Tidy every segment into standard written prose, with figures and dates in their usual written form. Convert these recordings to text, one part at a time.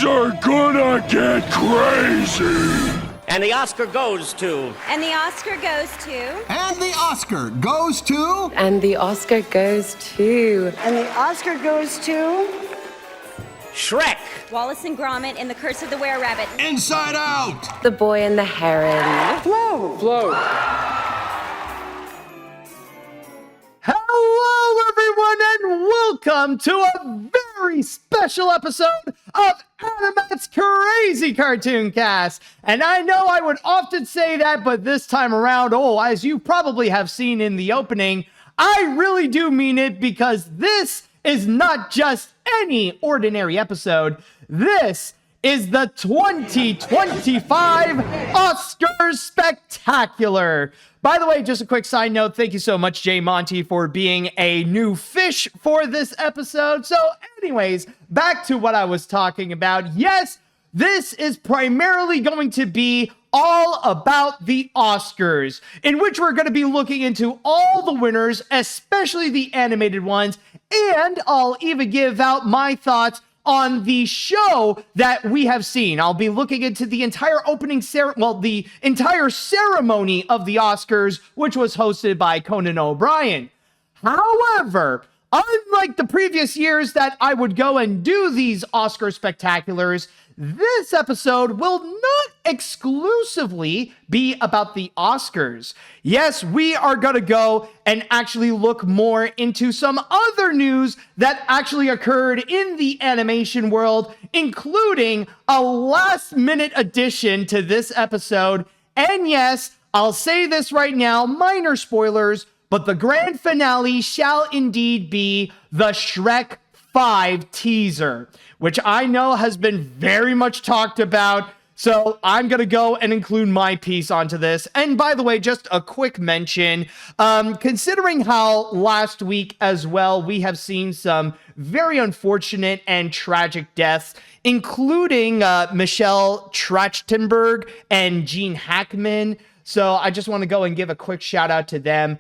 Things are gonna get crazy. And the Oscar goes to... And the Oscar goes to... And the Oscar goes to... And the Oscar goes to... And the Oscar goes to... Shrek. Wallace and Gromit in The Curse of the Were-Rabbit. Inside Out. The Boy and the Heron. Flow. Hello, everyone, and welcome to a very special episode of AniMat's Crazy Cartoon Cast. And I know I would often say that, but this time around, as you probably have seen in the opening, I really do mean it, because this is not just any ordinary episode. This is the 2025 Oscars Spectacular. By the way, just a quick side note, thank you so much, Jay Monty, for being a new fish for this episode. So anyways, back to what I was talking about. Yes, this is primarily going to be all about the Oscars, in which we're going to be looking into all the winners, especially the animated ones, and I'll even give out my thoughts on the show that we have seen. I'll be looking into the entire the entire ceremony of the Oscars, which was hosted by Conan O'Brien. However, unlike the previous years that I would go and do these Oscar spectaculars, this episode will not exclusively be about the Oscars. Yes, we are going to go and actually look more into some other news that actually occurred in the animation world, including a last-minute addition to this episode. And yes, I'll say this right now, minor spoilers, but the grand finale shall indeed be the Shrek 5 teaser, which I know has been very much talked about. So I'm going to go and include my piece onto this. And by the way, just a quick mention, considering how last week as well, we have seen some very unfortunate and tragic deaths, including Michelle Trachtenberg and Gene Hackman. So I just want to go and give a quick shout out to them.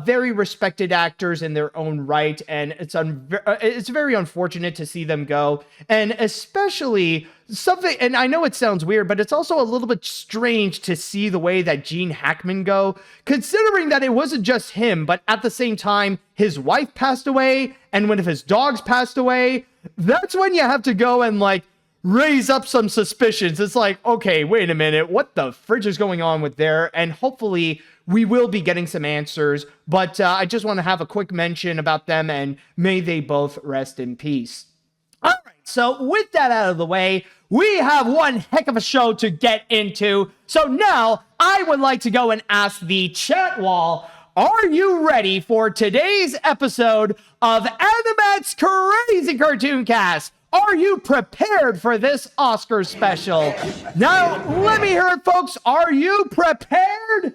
Very respected actors in their own right, and it's very unfortunate to see them go, and especially something, and I know it sounds weird, but it's also a little bit strange to see the way that Gene Hackman go, considering that it wasn't just him, but at the same time, his wife passed away, and one of his dogs passed away. That's when you have to go and, raise up some suspicions. It's like, okay, wait a minute, what the fridge is going on with there? And hopefully we will be getting some answers, but I just want to have a quick mention about them, and may they both rest in peace. All right, so with that out of the way, we have one heck of a show to get into. So now I would like to go and ask the chat wall, are you ready for today's episode of AniMat's Crazy Cartoon Cast? Are you prepared for this Oscar special? Now, let me hear it, folks. Are you prepared?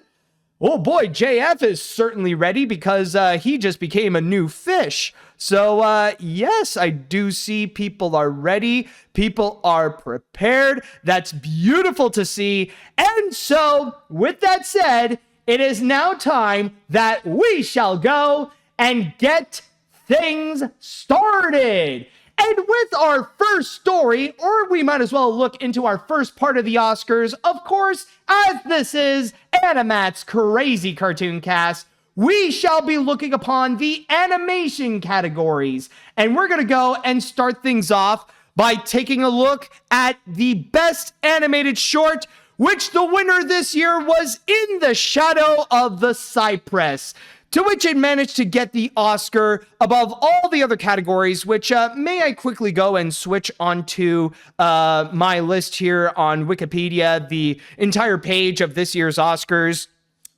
Oh boy, JF is certainly ready, because he just became a new fish. So yes, I do see people are ready. People are prepared. That's beautiful to see. And so, with that said, it is now time that we shall go and get things started. And with our first story, or we might as well look into our first part of the Oscars, of course, as this is AniMat's Crazy Cartoon Cast, we shall be looking upon the animation categories. And we're going to go and start things off by taking a look at the Best Animated Short, which the winner this year was In the Shadow of the Cypress, to which it managed to get the Oscar above all the other categories, which may I quickly go and switch onto my list here on Wikipedia, the entire page of this year's Oscars.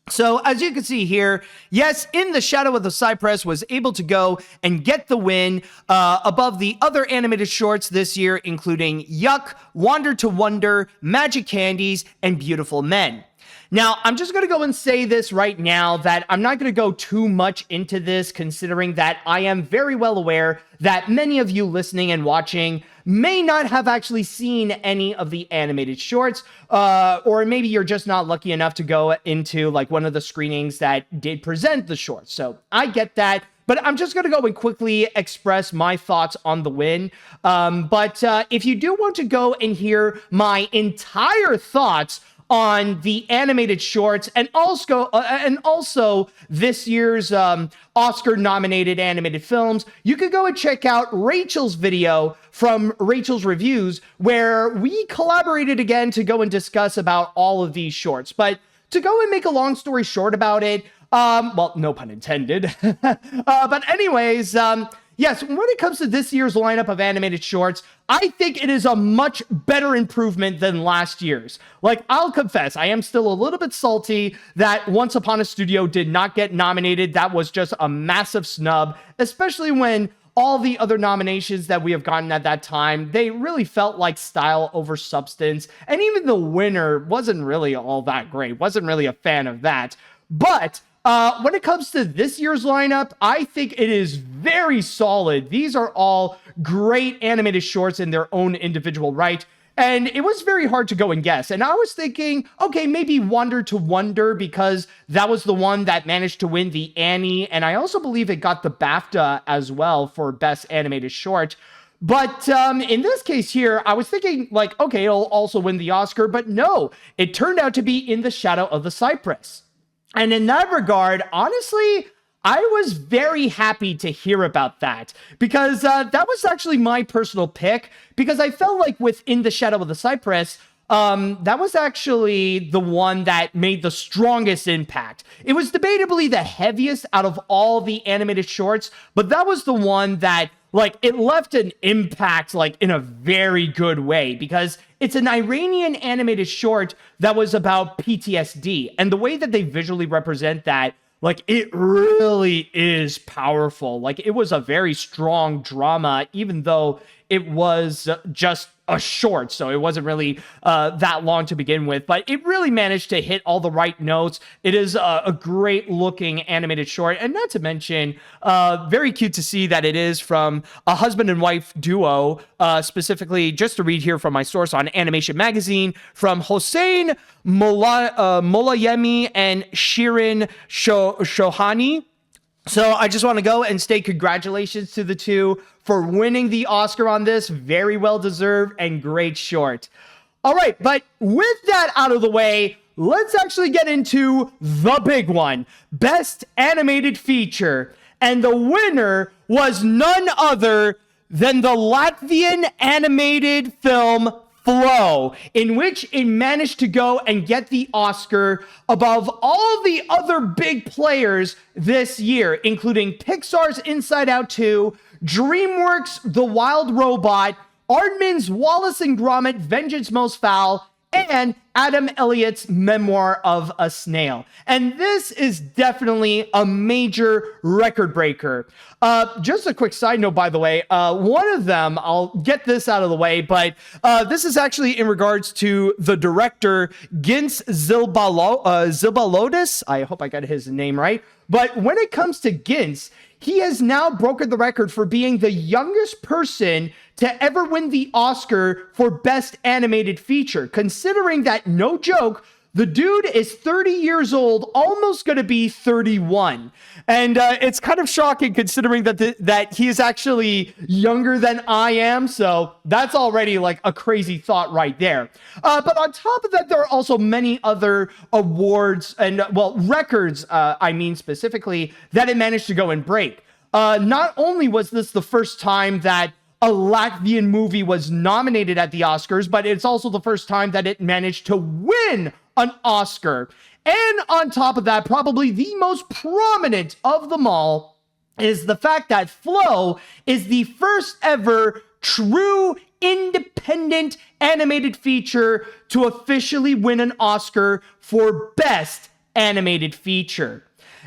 So as you can see here, yes, In the Shadow of the Cypress was able to go and get the win above the other animated shorts this year, including Yuck, Wander to Wonder, Magic Candies, and Beautiful Men. Now, I'm just going to go and say this right now, that I'm not going to go too much into this, considering that I am very well aware that many of you listening and watching may not have actually seen any of the animated shorts, or maybe you're just not lucky enough to go into one of the screenings that did present the shorts. So I get that. but I'm just going to go and quickly express my thoughts on the win. But if you do want to go and hear my entire thoughts on the animated shorts and also this year's Oscar-nominated animated films, you could go and check out Rachel's video from Rachel's Reviews, where we collaborated again to go and discuss about all of these shorts. But to go and make a long story short about it, well, no pun intended. But anyways, yes, when it comes to this year's lineup of animated shorts, I think it is a much better improvement than last year's. Like, I'll confess, I am still a little bit salty that Once Upon a Studio did not get nominated. That was just a massive snub, especially when all the other nominations that we have gotten at that time, they really felt like style over substance. And even the winner wasn't really all that great. Wasn't really a fan of that. But when it comes to this year's lineup, I think it is very solid. These are all great animated shorts in their own individual right. And it was very hard to go and guess. And I was thinking, okay, maybe Wonder to Wonder, because that was the one that managed to win the Annie. And I also believe it got the BAFTA as well for Best Animated Short. But in this case here, I was thinking, like, okay, it'll also win the Oscar. But no, it turned out to be In the Shadow of the Cypress. And in that regard, honestly, I was very happy to hear about that, because that was actually my personal pick, because I felt like with In the Shadow of the Cypress, that was actually the one that made the strongest impact. It was debatably the heaviest out of all the animated shorts, but that was the one that, like, it left an impact, like, in a very good way, because it's an Iranian animated short that was about PTSD, and the way that they visually represent that, like, it really is powerful. Like, it was a very strong drama, even though it was just a short, so it wasn't really that long to begin with, but it really managed to hit all the right notes. It is a great looking animated short, and not to mention, very cute to see that it is from a husband and wife duo, specifically, just to read here from my source on Animation Magazine, from Hossein Molayemi and Shirin Shohani. So I just want to go and say congratulations to the two for winning the Oscar on this. Very well deserved and great short. All right, but with that out of the way, let's actually get into the big one, Best Animated Feature. And the winner was none other than the Latvian animated film Flow, in which it managed to go and get the Oscar above all the other big players this year, including Pixar's Inside Out 2, DreamWorks' The Wild Robot, Aardman's Wallace and Gromit: Vengeance Most Foul, and Adam Elliott's Memoir of a Snail. And this is definitely a major record breaker. Just a quick side note, by the way, one of them, I'll get this out of the way, but this is actually in regards to the director, Gins Zilbalodis. I hope I got his name right. But when it comes to Gins, he has now broken the record for being the youngest person to ever win the Oscar for Best Animated Feature, considering that, no joke, the dude is 30 years old, almost going to be 31. And it's kind of shocking considering that he is actually younger than I am. So that's already like a crazy thought right there. But on top of that, there are also many other awards and, well, records, I mean, specifically, that it managed to go and break. Not only was this the first time that a Latvian movie was nominated at the Oscars, but it's also the first time that it managed to win an Oscar. And on top of that, probably the most prominent of them all is the fact that Flow is the first ever true independent animated feature to officially win an Oscar for Best Animated Feature.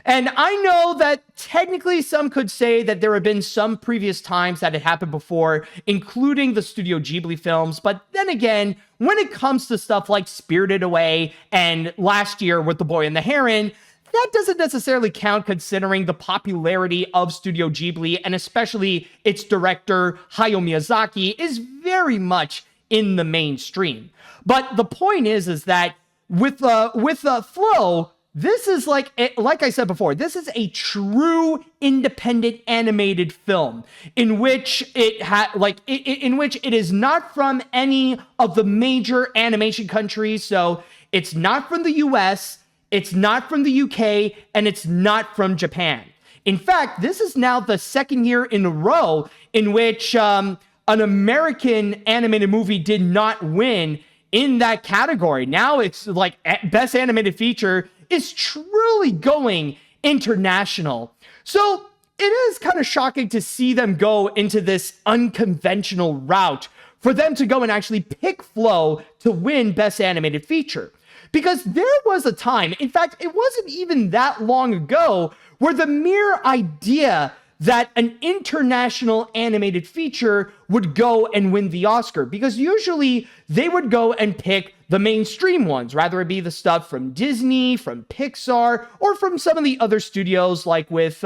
And I know that technically some could say that there have been some previous times that it happened before, including the Studio Ghibli films. But then again, when it comes to stuff like Spirited Away and last year with The Boy and the Heron, that doesn't necessarily count considering the popularity of Studio Ghibli, and especially its director, Hayao Miyazaki, is very much in the mainstream. But the point is that with Flow, this is like I said before, this is a true independent animated film in which in which it is not from any of the major animation countries. So it's not from the US, it's not from the UK, and it's not from Japan. In fact, this is now the second year in a row in which an American animated movie did not win in that category. Now it's like Best Animated Feature is truly going international. So it is kind of shocking to see them go into this unconventional route for them to go and actually pick Flow to win Best Animated Feature. Because there was a time, in fact, it wasn't even that long ago, where the mere idea that an international animated feature would go and win the Oscar, because usually they would go and pick the mainstream ones, rather it be the stuff from Disney, from Pixar, or from some of the other studios like with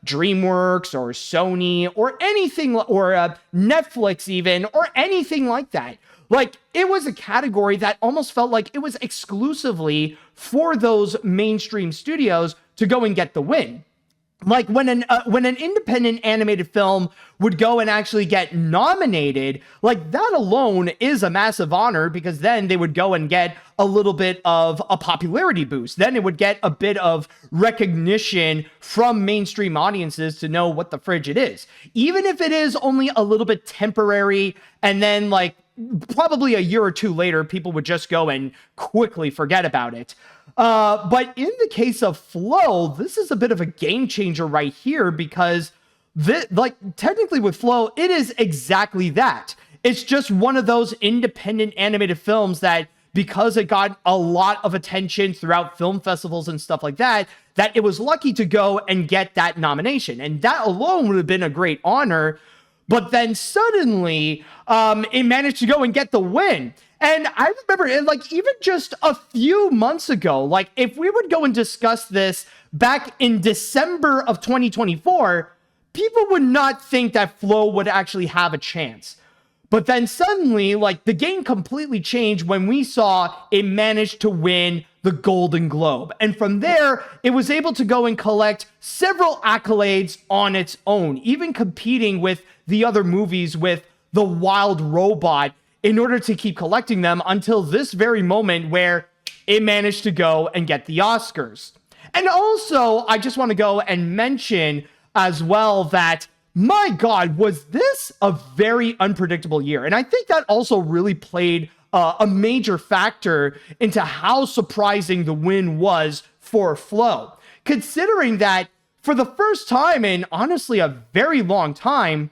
DreamWorks or Sony or anything, or Netflix even, or anything like that. Like, it was a category that almost felt like it was exclusively for those mainstream studios to go and get the win. Like when an independent animated film would go and actually get nominated, like that alone is a massive honor, because then they would go and get a little bit of a popularity boost. Then it would get a bit of recognition from mainstream audiences to know what the fridge it is. Even if it is only a little bit temporary, and then like probably a year or two later, people would just go and quickly forget about it. But in the case of Flow, this is a bit of a game changer right here, because technically with Flow, it is exactly that. It's just one of those independent animated films that, because it got a lot of attention throughout film festivals and stuff like that, that it was lucky to go and get that nomination. And that alone would have been a great honor. But then suddenly, it managed to go and get the win. And I remember, like, even just a few months ago, like, if we would go and discuss this back in December of 2024, people would not think that Flow would actually have a chance. But then suddenly, like, the game completely changed when we saw it managed to win the Golden Globe. And from there, it was able to go and collect several accolades on its own, even competing with the other movies with The Wild Robot in order to keep collecting them until this very moment where it managed to go and get the Oscars. And also, I just want to go and mention as well that, my God, was this a very unpredictable year. And I think that also really played a major factor into how surprising the win was for Flow. Considering that for the first time in honestly a very long time,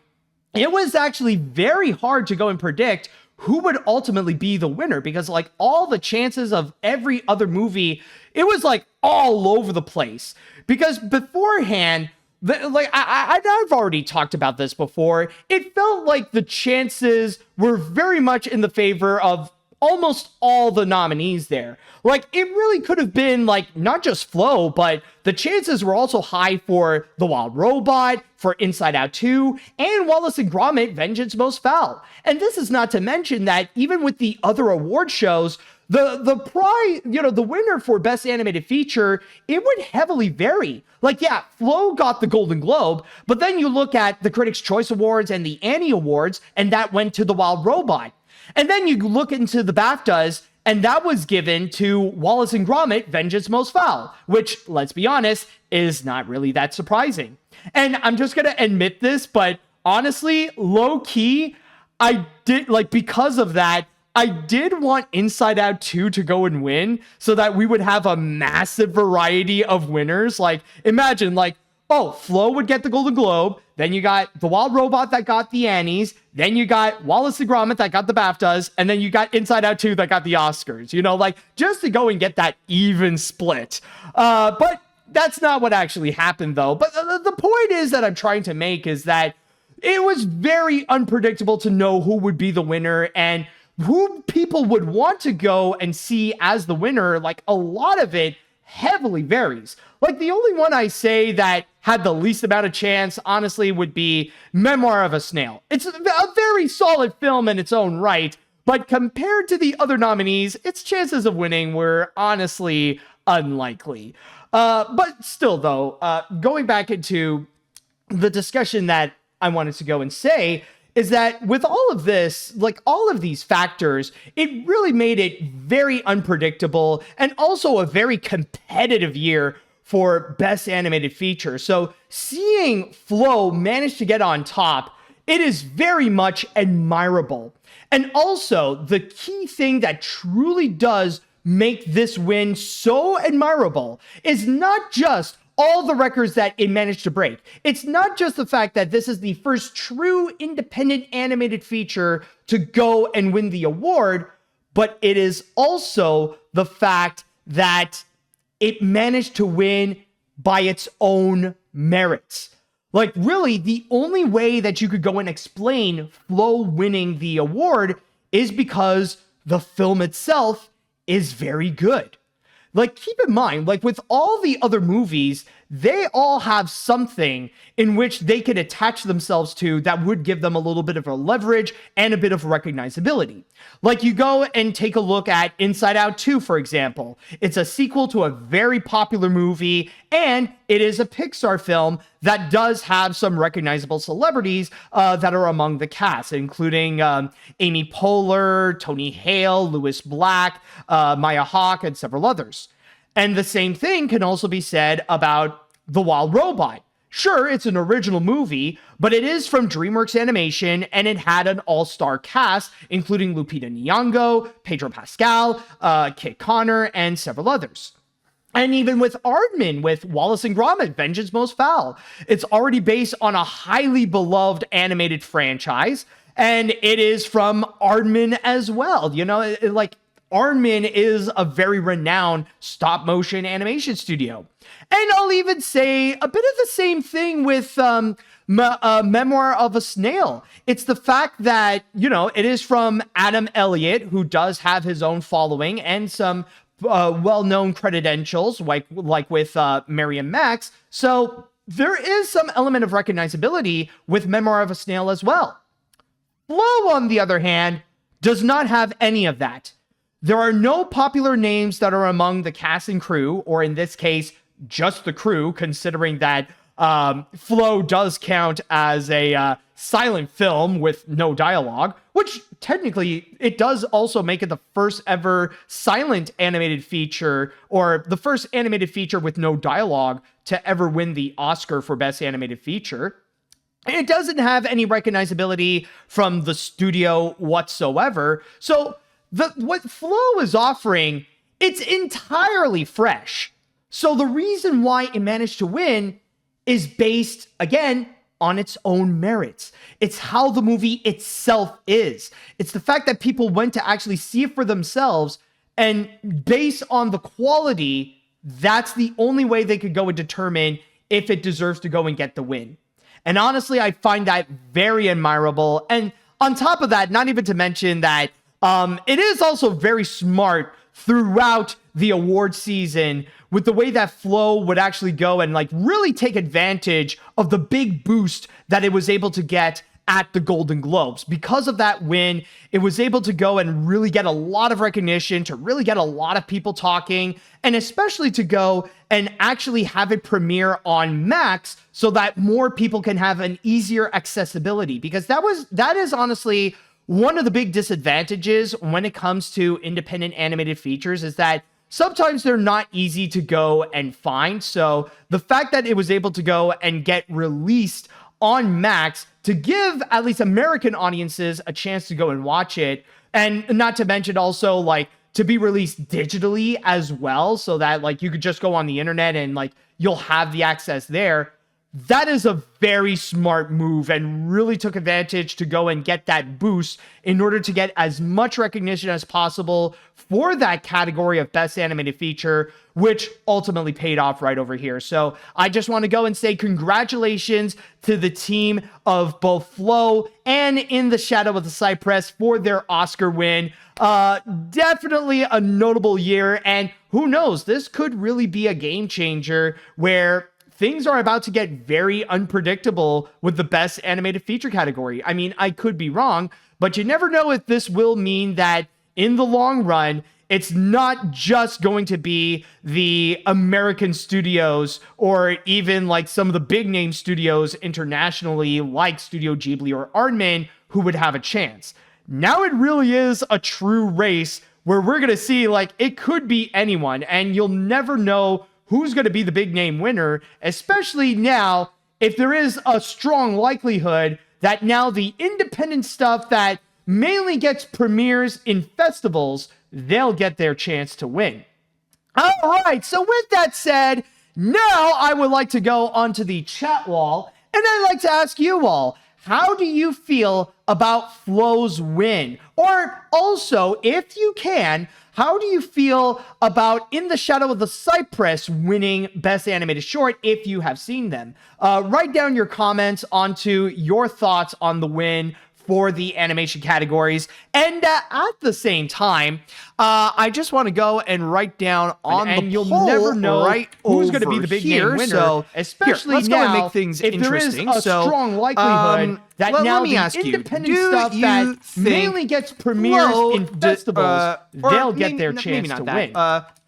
it was actually very hard to go and predict who would ultimately be the winner, because like all the chances of every other movie, it was like all over the place. Because beforehand, I've already talked about this before, it felt like the chances were very much in the favor of almost all the nominees there. Like, it really could have been like not just Flow, but the chances were also high for The Wild Robot, for Inside Out 2, and Wallace and Gromit: Vengeance Most Foul. And this is not to mention that even with the other award shows, the prize, the winner for Best Animated Feature, it would heavily vary. Like, yeah, Flow got the Golden Globe, but then you look at the Critics' Choice Awards and the Annie Awards, and that went to The Wild Robot. And then you look into the BAFTAs, and that was given to Wallace and Gromit: Vengeance Most Foul, which, let's be honest, is not really that surprising. And I'm just going to admit this, but honestly, low key, I did, like, because of that, I did want Inside Out 2 to go and win so that we would have a massive variety of winners. Like, imagine, like, oh, Flow would get the Golden Globe, then you got The Wild Robot that got the Annies, then you got Wallace and Gromit that got the BAFTAs, and then you got Inside Out 2 that got the Oscars, like, just to go and get that even split. But that's not what actually happened, though. But the point is that I'm trying to make is that it was very unpredictable to know who would be the winner and who people would want to go and see as the winner. Like, a lot of it heavily varies. Like, the only one I say that had the least amount of chance, honestly, would be Memoir of a Snail. It's a very solid film in its own right, but compared to the other nominees, its chances of winning were honestly unlikely. But still, though, going back into the discussion that I wanted to go and say is that with all of this, like all of these factors, it really made it very unpredictable and also a very competitive year for Best Animated Feature. So seeing Flow manage to get on top, it is very much admirable. And also, the key thing that truly does make this win so admirable is not just all the records that it managed to break. It's not just the fact that this is the first true independent animated feature to go and win the award, but it is also the fact that it managed to win by its own merits. Like, really, the only way that you could go and explain Flow winning the award is because the film itself is very good. Like, keep in mind, like with all the other movies, they all have something in which they could attach themselves to that would give them a little bit of a leverage and a bit of recognizability. Like, you go and take a look at Inside Out 2, for example. It's a sequel to a very popular movie, and it is a Pixar film that does have some recognizable celebrities that are among the cast, including Amy Poehler, Tony Hale, Louis Black, Maya Hawke, and several others. And the same thing can also be said about The Wild Robot. Sure, it's an original movie, but it is from DreamWorks Animation, and it had an all-star cast, including Lupita Nyong'o, Pedro Pascal, Kit Connor, and several others. And even with Aardman, with Wallace and Gromit, Vengeance Most Foul, it's already based on a highly beloved animated franchise, and it is from Aardman as well. You know, Aardman is a very renowned stop-motion animation studio. And I'll even say a bit of the same thing with Memoir of a Snail. It's the fact that, you know, it is from Adam Elliott, who does have his own following and some well-known credentials, like with Miriam Max. So there is some element of recognizability with Memoir of a Snail as well. Flow, on the other hand, does not have any of that. There are no popular names that are among the cast and crew, or in this case, just the crew, considering that Flow does count as a silent film with no dialogue, which technically it does also make it the first ever silent animated feature, or the first animated feature with no dialogue to ever win the Oscar for Best Animated Feature. And it doesn't have any recognizability from the studio whatsoever. So what Flow is offering, it's entirely fresh. So the reason why it managed to win is based, again, on its own merits. It's how the movie itself is. It's the fact that people went to actually see it for themselves, and based on the quality, that's the only way they could go and determine if it deserves to go and get the win. And honestly, I find that very admirable. And on top of that, not even to mention that it is also very smart throughout the award season with the way that Flow would actually go and like really take advantage of the big boost that it was able to get at the Golden Globes. Because of that win, it was able to go and really get a lot of recognition, to really get a lot of people talking, and especially to go and actually have it premiere on Max so that more people can have an easier accessibility. Because that is honestly one of the big disadvantages when it comes to independent animated features, is that sometimes they're not easy to go and find. So the fact that it was able to go and get released on Max to give at least American audiences a chance to go and watch it, and not to mention also like to be released digitally as well, so that like you could just go on the internet and like you'll have the access there. That is a very smart move and really took advantage to go and get that boost in order to get as much recognition as possible for that category of Best Animated Feature, which ultimately paid off right over here. So I just want to go and say congratulations to the team of both Flow and In the Shadow of the Cypress for their Oscar win. Definitely a notable year, and who knows, this could really be a game changer where things are about to get very unpredictable with the Best Animated Feature category. I mean, I could be wrong, but you never know if this will mean that in the long run, it's not just going to be the American studios or even like some of the big name studios internationally like Studio Ghibli or Aardman who would have a chance. Now it really is a true race where we're going to see like it could be anyone, and you'll never know who's going to be the big name winner, especially now if there is a strong likelihood that now the independent stuff that mainly gets premieres in festivals, they'll get their chance to win. All right, so with that said, now I would like to go onto the chat wall, and I'd like to ask you all, how do you feel about Flow's win? Or also, if you can, how do you feel about In the Shadow of the Cypress winning Best Animated Short if you have seen them? Write down your comments onto your thoughts on the win for the animation categories. And at the same time, I just want to go and write down on the you'll poll never know right who's going to be the big here, name winner. so especially let's go now, and make things if interesting. there is a So, strong likelihood that now let me the ask you, independent do stuff you that think mainly gets premieres Flow in festivals, or they'll get maybe- their maybe chance not to that. win.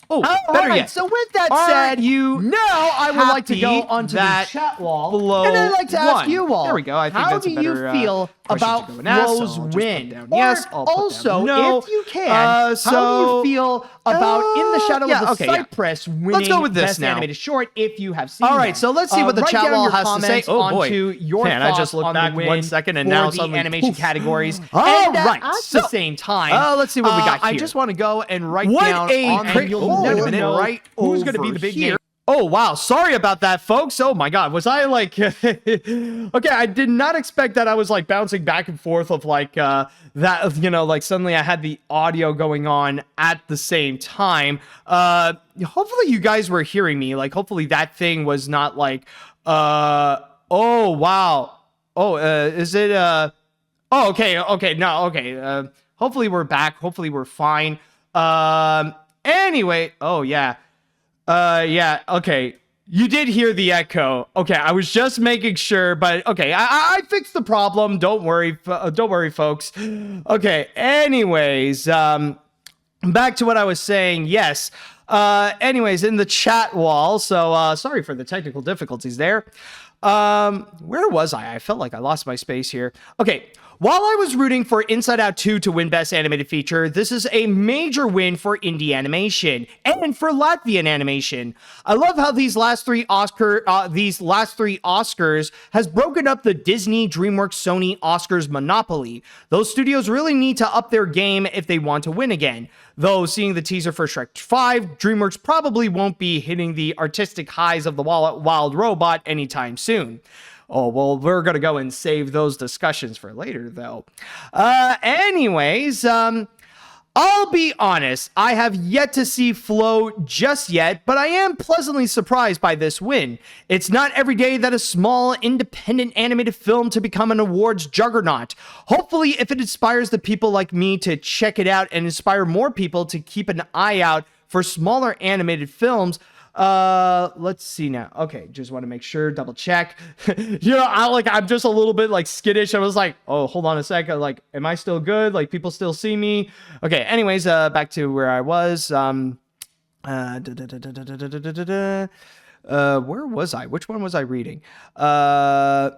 All Better right, yet. So with that Are said, you now I would like to go happy onto the that chat wall, Flow and I'd like to ask won? you all, There we go. I think how that's a do better, you feel question about to go and ask, so Flow's I'll just put win? down Or yes, I'll put down also, no. if you can, how do So- you feel about In the Shadow yeah, of the okay, yeah. Cypress winning Let's go with this Best now. Animated Short if you have seen All right, them? so let's see what the write chat down wall your has to say. comments Oh, boy. onto your Man, I thoughts just looked on back the win 1 second and for now the suddenly, animation poof. categories. All and right, at so- the same time, let's see what we got I here. just want to go and write What down a on cra- and you'll oh, wait a never minute, know right who's going to be over the big here. name. Oh, wow. Sorry about that, folks. Oh, my God. Was I like... okay, I did not expect that I was like bouncing back and forth of like that, you know, like suddenly I had the audio going on at the same time. Hopefully you guys were hearing me. Like, hopefully that thing was not like, oh, wow. Oh, is it, oh, okay. Okay. No, okay. Hopefully we're back. Hopefully we're fine. Anyway. Oh, yeah. Yeah, okay. You did hear the echo. Okay, I was just making sure, but okay, I fixed the problem. Don't worry, folks. Okay, anyways, back to what I was saying. Yes. Anyways, in the chat wall. So, sorry for the technical difficulties there. Where was I? I felt like I lost my space here. Okay. While I was rooting for Inside Out 2 to win Best Animated Feature, this is a major win for indie animation and for Latvian animation. I love how these last three Oscars has broken up the Disney, DreamWorks, Sony, Oscars monopoly. Those studios really need to up their game if they want to win again. Though, seeing the teaser for Shrek 5, DreamWorks probably won't be hitting the artistic highs of the Wild Robot anytime soon. Oh, well, we're going to go and save those discussions for later, though. Anyways, I'll be honest, I have yet to see Flow just yet, but I am pleasantly surprised by this win. It's not every day that a small, independent animated film to become an awards juggernaut. Hopefully, if it inspires the people like me to check it out and inspire more people to keep an eye out for smaller animated films, let's see now. Okay, just want to make sure, double check. You know, I'm just a little bit like skittish. I was like, oh, hold on a second. Like, am I still good? Like, people still see me? Okay, anyways, back to where I was. Where was I? Which one was I reading? Where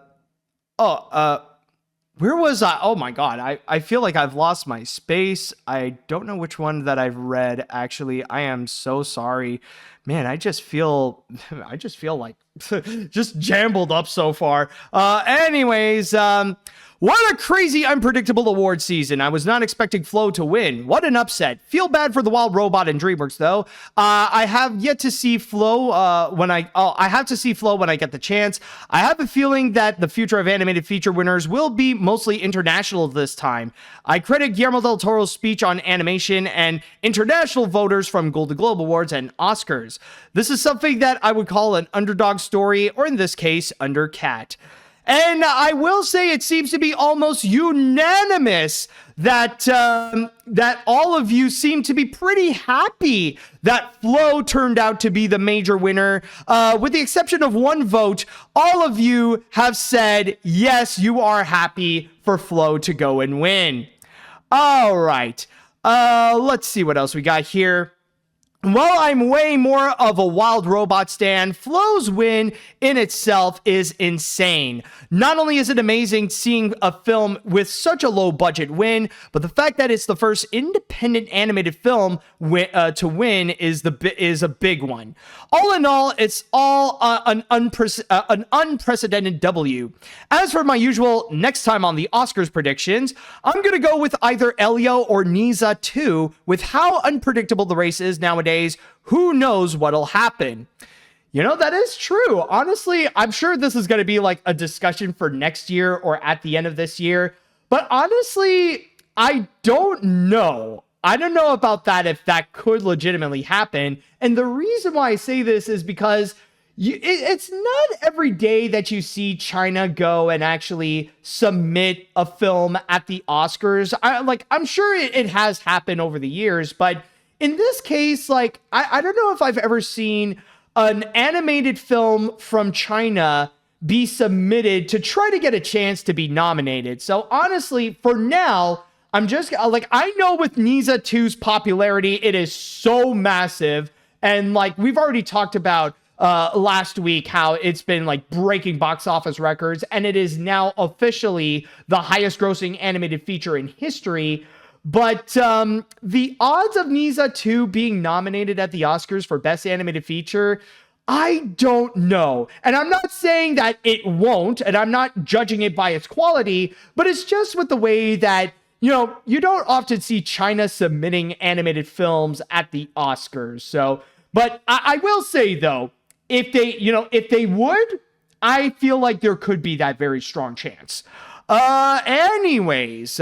was I? Oh my God. I feel like I've lost my space. I don't know which one that I've read. Actually, I am so sorry. Man, I just feel like just jambled up so far. Anyways, what a crazy, unpredictable award season. I was not expecting Flow to win. What an upset. Feel bad for the Wild Robot and DreamWorks, though. I have yet to see Flow I have to see Flow when I get the chance. I have a feeling that the future of animated feature winners will be mostly international this time. I credit Guillermo del Toro's speech on animation and international voters from Golden Globe Awards and Oscars. This is something that I would call an underdog story, or in this case, undercat. And I will say it seems to be almost unanimous that that all of you seem to be pretty happy that Flow turned out to be the major winner. With the exception of one vote, all of you have said, yes, you are happy for Flow to go and win. All right. Let's see what else we got here. While I'm way more of a wild robot stan, Flow's win in itself is insane. Not only is it amazing seeing a film with such a low budget win, but the fact that it's the first independent animated film to win is a big one. All in all, it's all an unprecedented W. As for my usual next time on the Oscars predictions, I'm gonna go with either Elio or Nisa 2. With how unpredictable the race is nowadays, who knows what'll happen? You know, that is true. Honestly, I'm sure this is going to be like a discussion for next year or at the end of this year. But honestly, I don't know. I don't know about that, if that could legitimately happen. And the reason why I say this is because it's not every day that you see China go and actually submit a film at the Oscars. I'm sure it has happened over the years, but in this case, like, I don't know if I've ever seen an animated film from China be submitted to try to get a chance to be nominated. So honestly, for now, I'm just like, I know with Nisa 2's popularity, it is so massive. And like, we've already talked about last week how it's been like breaking box office records, and it is now officially the highest grossing animated feature in history. But the odds of Nisa 2 being nominated at the Oscars for Best Animated Feature, I don't know. And I'm not saying that it won't, and I'm not judging it by its quality, but it's just with the way that, you know, you don't often see China submitting animated films at the Oscars. So, but I will say though, if they would, I feel like there could be that very strong chance. Anyways,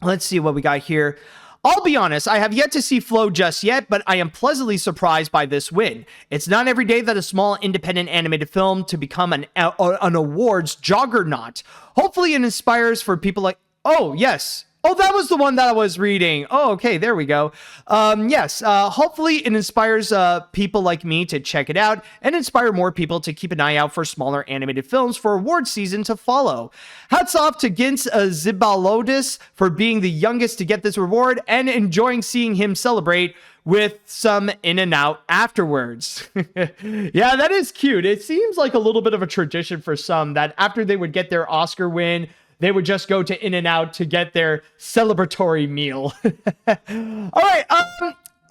let's see what we got here. I'll be honest, I have yet to see Flow just yet, but I am pleasantly surprised by this win. It's not every day that a small independent animated film to become an awards juggernaut. Hopefully it inspires for people like, oh yes, oh, that was the one that I was reading. Oh, okay, there we go. Yes, hopefully it inspires people like me to check it out and inspire more people to keep an eye out for smaller animated films for award season to follow. Hats off to Gins Zibalodis for being the youngest to get this reward and enjoying seeing him celebrate with some in and out afterwards. Yeah, that is cute. It seems like a little bit of a tradition for some that after they would get their Oscar win, they would just go to In-N-Out to get their celebratory meal. All right.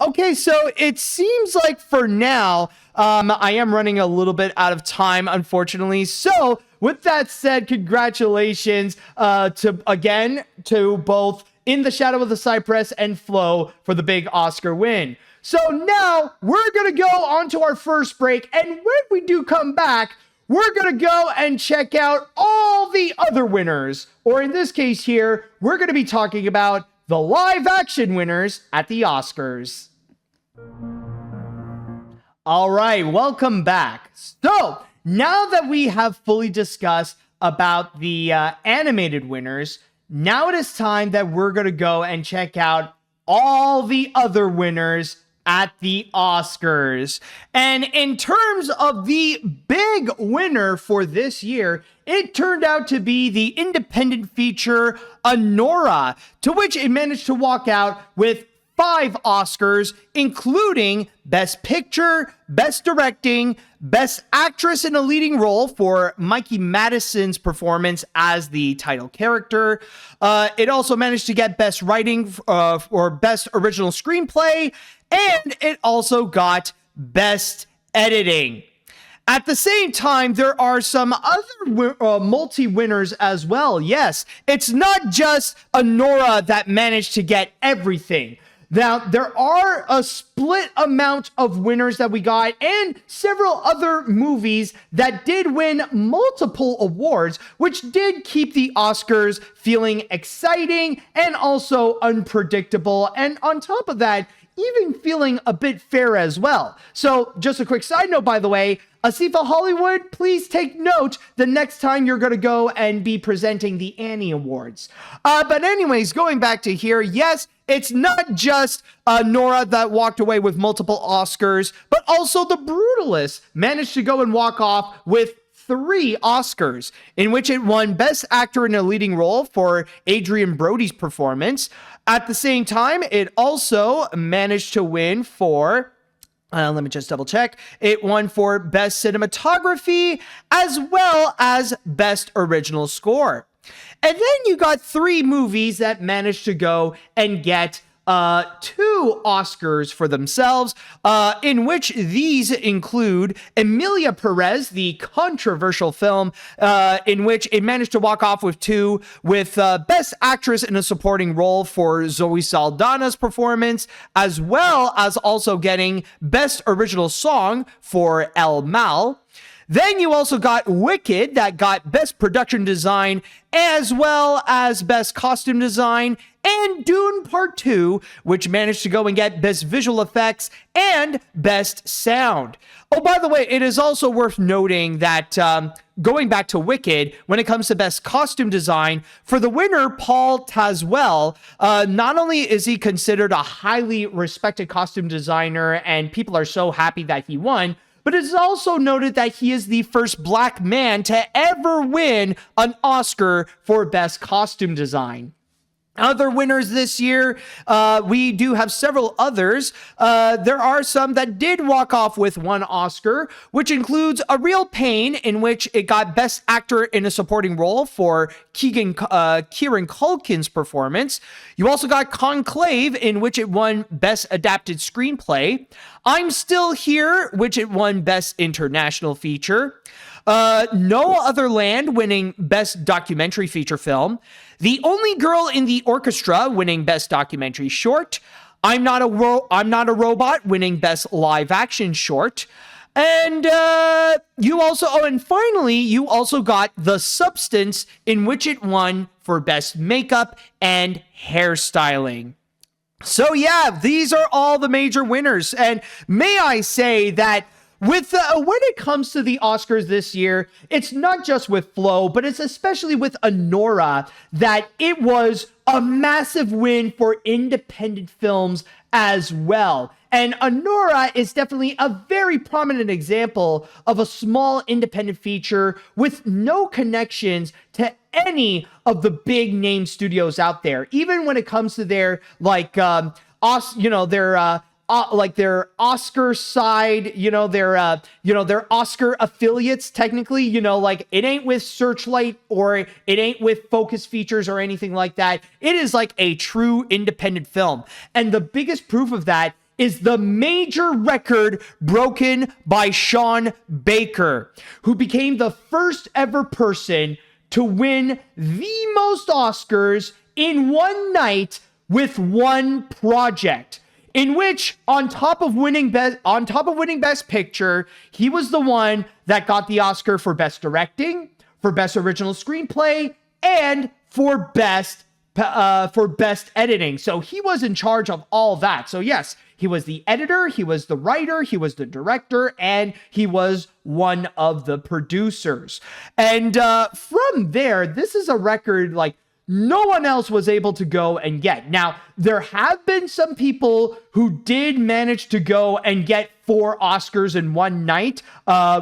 Okay, so it seems like for now, I am running a little bit out of time, unfortunately. So with that said, congratulations to both In the Shadow of the Cypress and Flow for the big Oscar win. So now we're going to go on to our first break. And when we do come back, we're going to go and check out all the other winners. Or in this case here, we're going to be talking about the live action winners at the Oscars. All right, welcome back. So now that we have fully discussed about the animated winners, now it is time that we're going to go and check out all the other winners at the Oscars. And in terms of the big winner for this year, it turned out to be the independent feature Anora, to which it managed to walk out with 5 Oscars, including Best Picture, Best Directing, Best Actress in a Leading Role for Mikey Madison's performance as the title character. It also managed to get Best Writing or Best Original Screenplay, and it also got Best Editing. At the same time, there are some other multi-winners as well. Yes, it's not just Anora that managed to get everything. Now, there are a split amount of winners that we got and several other movies that did win multiple awards, which did keep the Oscars feeling exciting and also unpredictable. And on top of that, even feeling a bit fair as well. So just a quick side note, by the way, Asifa Hollywood, please take note the next time you're going to go and be presenting the Annie Awards. But anyways, going back to here, yes, it's not just Nora that walked away with multiple Oscars, but also The Brutalists managed to go and walk off with 3 Oscars, in which it won Best Actor in a Leading Role for Adrian Brody's performance. At the same time, it also managed to win for... let me just double check. It won for Best Cinematography as well as Best Original Score. And then you got 3 movies that managed to go and get 2 Oscars for themselves, in which these include Emilia Perez, the controversial film, in which it managed to walk off with 2, with Best Actress in a Supporting Role for Zoe Saldana's performance, as well as also getting Best Original Song for El Mal. Then you also got Wicked, that got Best Production Design, as well as Best Costume Design, and Dune Part 2, which managed to go and get Best Visual Effects and Best Sound. Oh, by the way, it is also worth noting that going back to Wicked, when it comes to Best Costume Design, for the winner, Paul Tazwell, not only is he considered a highly respected costume designer, and people are so happy that he won, but it is also noted that he is the first black man to ever win an Oscar for Best Costume Design. Other winners this year, we do have several others. There are some that did walk off with 1 Oscar, which includes A Real Pain, in which it got Best Actor in a Supporting Role for Kieran Culkin's performance. You also got Conclave, in which it won Best Adapted Screenplay. I'm Still Here, which it won Best International Feature. No Other Land winning Best Documentary Feature Film. The Only Girl in the Orchestra winning Best Documentary Short. I'm Not a Robot winning Best Live Action Short. And finally, you also got The Substance, in which it won for Best Makeup and Hairstyling. So yeah, these are all the major winners. And may I say that with when it comes to the Oscars this year, it's not just with Flow, but it's especially with Anora that it was a massive win for independent films as well. And Anora is definitely a very prominent example of a small independent feature with no connections to any of the big name studios out there. Even when it comes to their their Oscar side, their Oscar affiliates, technically, it ain't with Searchlight or it ain't with Focus Features or anything like that. It is like a true independent film. And the biggest proof of that is the major record broken by Sean Baker, who became the first ever person to win the most Oscars in one night with one project. In which, on top of winning Best Picture, he was the one that got the Oscar for Best Directing, for Best Original Screenplay, and for Best Editing. So he was in charge of all that. So yes, he was the editor, he was the writer, he was the director, and he was one of the producers. And from there, this is a record no one else was able to go and get. Now, there have been some people who did manage to go and get 4 Oscars in one night,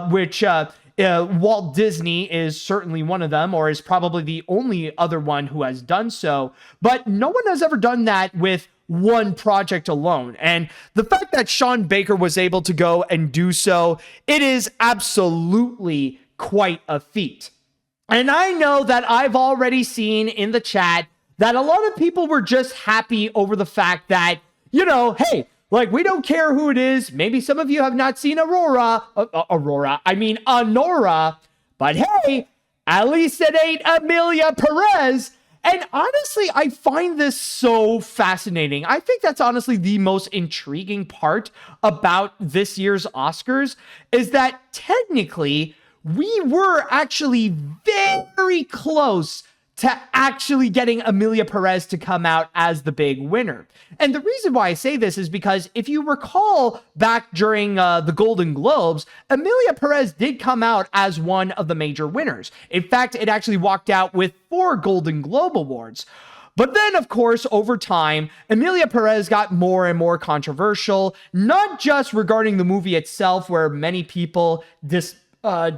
which Walt Disney is certainly one of them, or is probably the only other one who has done so. But no one has ever done that with one project alone. And the fact that Sean Baker was able to go and do so, it is absolutely quite a feat. And I know that I've already seen in the chat that a lot of people were just happy over the fact that, hey, we don't care who it is. Maybe some of you have not seen Anora, but hey, at least it ain't Emilia Perez. And honestly, I find this so fascinating. I think that's honestly the most intriguing part about this year's Oscars is that technically we were actually very close to actually getting Emilia Perez to come out as the big winner. And the reason why I say this is because if you recall back during the Golden Globes, Emilia Perez did come out as one of the major winners. In fact, it actually walked out with 4 Golden Globe Awards. But then, of course, over time, Emilia Perez got more and more controversial, not just regarding the movie itself, where many people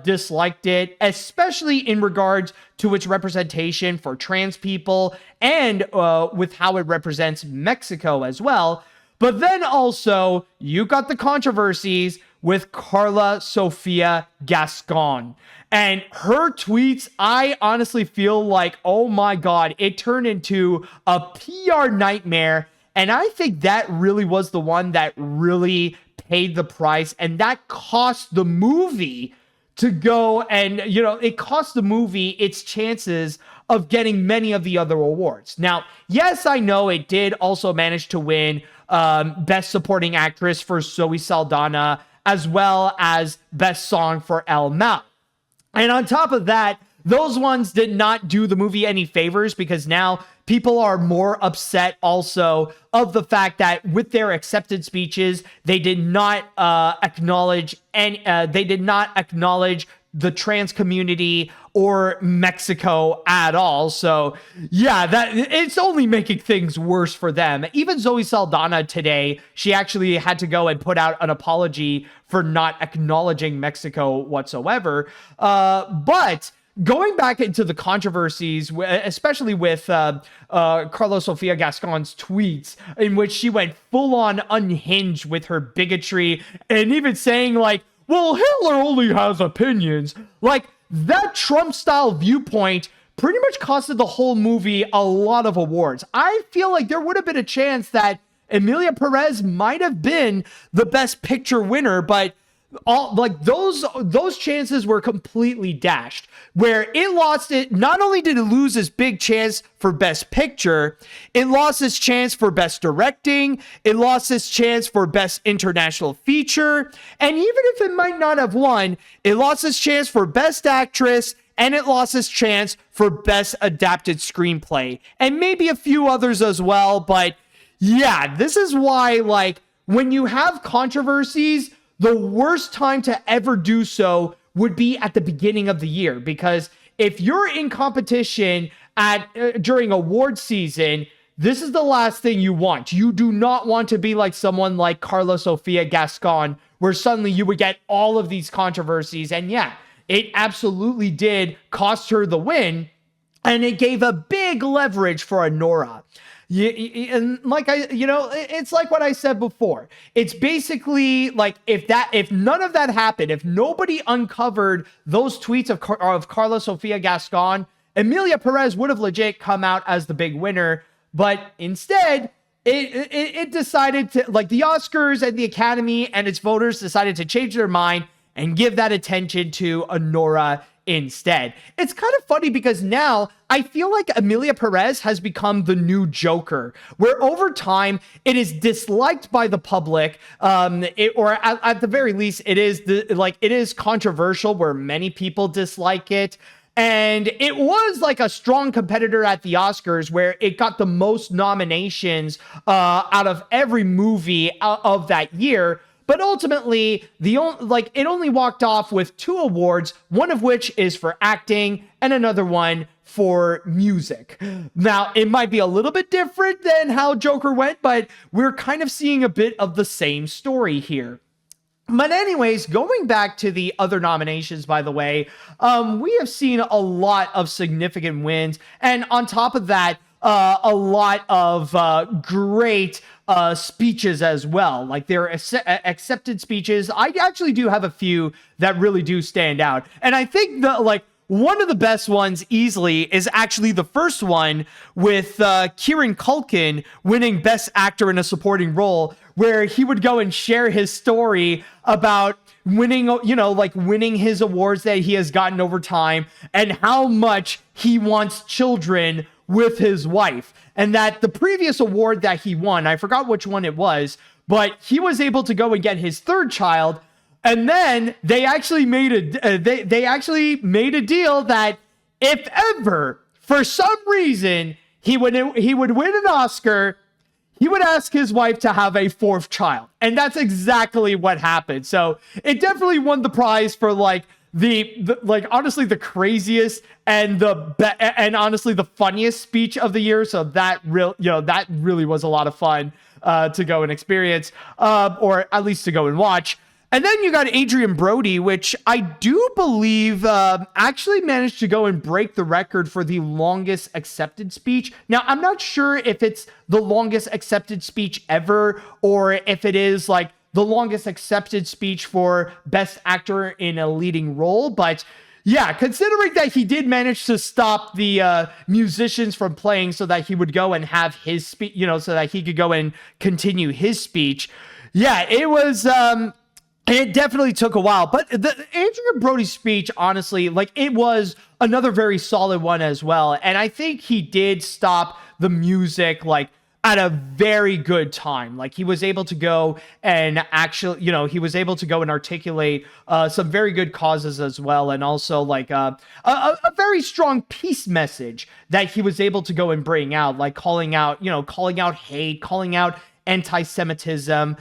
disliked it, especially in regards to its representation for trans people and with how it represents Mexico as well. But then also, you got the controversies with Carla Sofia Gascon. And her tweets, I honestly feel like, oh my God, it turned into a PR nightmare. And I think that really was the one that really paid the price. And that cost the movie to go and, it cost the movie its chances of getting many of the other awards. Now, yes, I know it did also manage to win Best Supporting Actress for Zoe Saldana, as well as Best Song for El Mal. And on top of that, those ones did not do the movie any favors, because now people are more upset also of the fact that with their acceptance speeches, they did not acknowledge the trans community or Mexico at all. So yeah, that it's only making things worse for them. Even Zoe Saldana today, she actually had to go and put out an apology for not acknowledging Mexico whatsoever. But going back into the controversies, especially with Carlos Sofia Gascon's tweets, in which she went full on unhinged with her bigotry and even saying like, well, Hitler only has opinions. Like, that Trump-style viewpoint pretty much costed the whole movie a lot of awards. I feel like there would have been a chance that Emilia Perez might have been the Best Picture winner, but those chances were completely dashed. Where it lost it, not only did it lose its big chance for Best Picture, it lost its chance for Best Directing, it lost its chance for Best International Feature, and even if it might not have won, it lost its chance for Best Actress, and it lost its chance for Best Adapted Screenplay, and maybe a few others as well. But yeah, this is why, like, when you have controversies, the worst time to ever do so would be at the beginning of the year, because if you're in competition during award season, this is the last thing you want. You do not want to be like someone like Carla Sofia Gascon, where suddenly you would get all of these controversies. And yeah, it absolutely did cost her the win, and it gave a big leverage for Anora. And like it's like what I said before. It's basically like if none of that happened, if nobody uncovered those tweets of Carla Sofia Gascon, Emilia Perez would have legit come out as the big winner. But instead, it decided to, like, the Oscars and the Academy and its voters decided to change their mind and give that attention to Anora instead. It's kind of funny because now I feel like Emilia Perez has become the new Joker, where over time it is disliked by the public, or at the very least it is controversial, where many people dislike it. And it was like a strong competitor at the Oscars, where it got the most nominations out of every movie of that year. But ultimately, it only walked off with 2 awards, one of which is for acting and another one for music. Now, it might be a little bit different than how Joker went, but we're kind of seeing a bit of the same story here. But anyways, going back to the other nominations, by the way, we have seen a lot of significant wins. And on top of that, a lot of great speeches as well. Like, their accepted speeches. I actually do have a few that really do stand out. And I think one of the best ones easily is actually the first one with Kieran Culkin winning Best Actor in a Supporting Role, where he would go and share his story about winning his awards that he has gotten over time and how much he wants children with his wife. And that the previous award that he won, I forgot which one it was, but he was able to go and get his 3rd child. And then they actually made a deal that if ever, for some reason, he would win an Oscar, he would ask his wife to have a 4th child. And that's exactly what happened. So it definitely won the prize for honestly the craziest and honestly the funniest speech of the year. So that really was a lot of fun to go and experience, or at least to go and watch. And then you got Adrian Brody, which I do believe actually managed to go and break the record for the longest accepted speech. Now, I'm not sure if it's the longest accepted speech ever, or if it is like the longest accepted speech for Best Actor in a Leading Role, but yeah, considering that he did manage to stop the musicians from playing so that he would go and have his speech, so that he could go and continue his speech. Yeah, it was, it definitely took a while, but the Adrian Brody speech, honestly, like, it was another very solid one as well. And I think he did stop the music, like, at a very good time. Like, he was able to go and actually, he was able to go and articulate some very good causes as well. And also like a very strong peace message that he was able to go and bring out, like calling out hate, calling out anti-Semitism,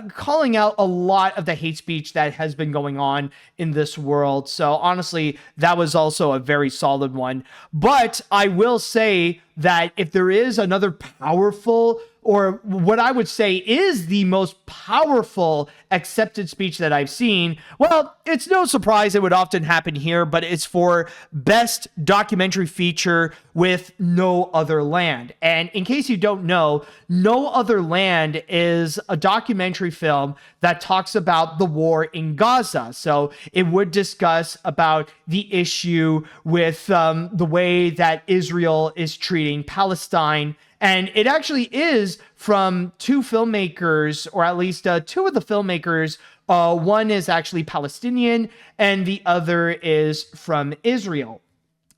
calling out a lot of the hate speech that has been going on in this world. So honestly, that was also a very solid one. But I will say that if there is another powerful, or what I would say is the most powerful accepted speech that I've seen, well, it's no surprise it would often happen here, but it's for Best Documentary Feature with No Other Land. And in case you don't know, No Other Land is a documentary film that talks about the war in Gaza. So it would discuss about the issue with the way that Israel is treating Palestine. And it actually is from two filmmakers, or at least two of the filmmakers. One is actually Palestinian and the other is from Israel.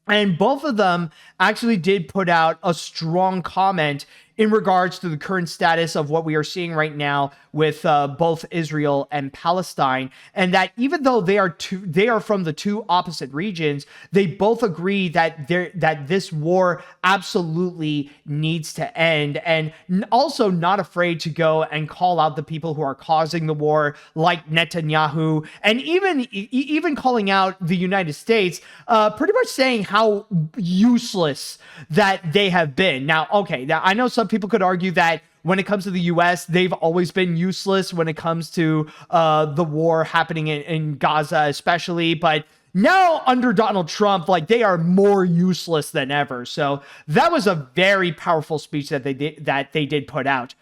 And both of them actually did put out a strong comment in regards to the current status of what we are seeing right now with both Israel and Palestine, and that even though they are from the two opposite regions, they both agree that this war absolutely needs to end, and also not afraid to go and call out the people who are causing the war, like Netanyahu, and even calling out the United States, pretty much saying how useless that they have been. Now, I know some people could argue that when it comes to the US, they've always been useless when it comes to the war happening in Gaza, especially. But now under Donald Trump, like, they are more useless than ever. So that was a very powerful speech that they did put out.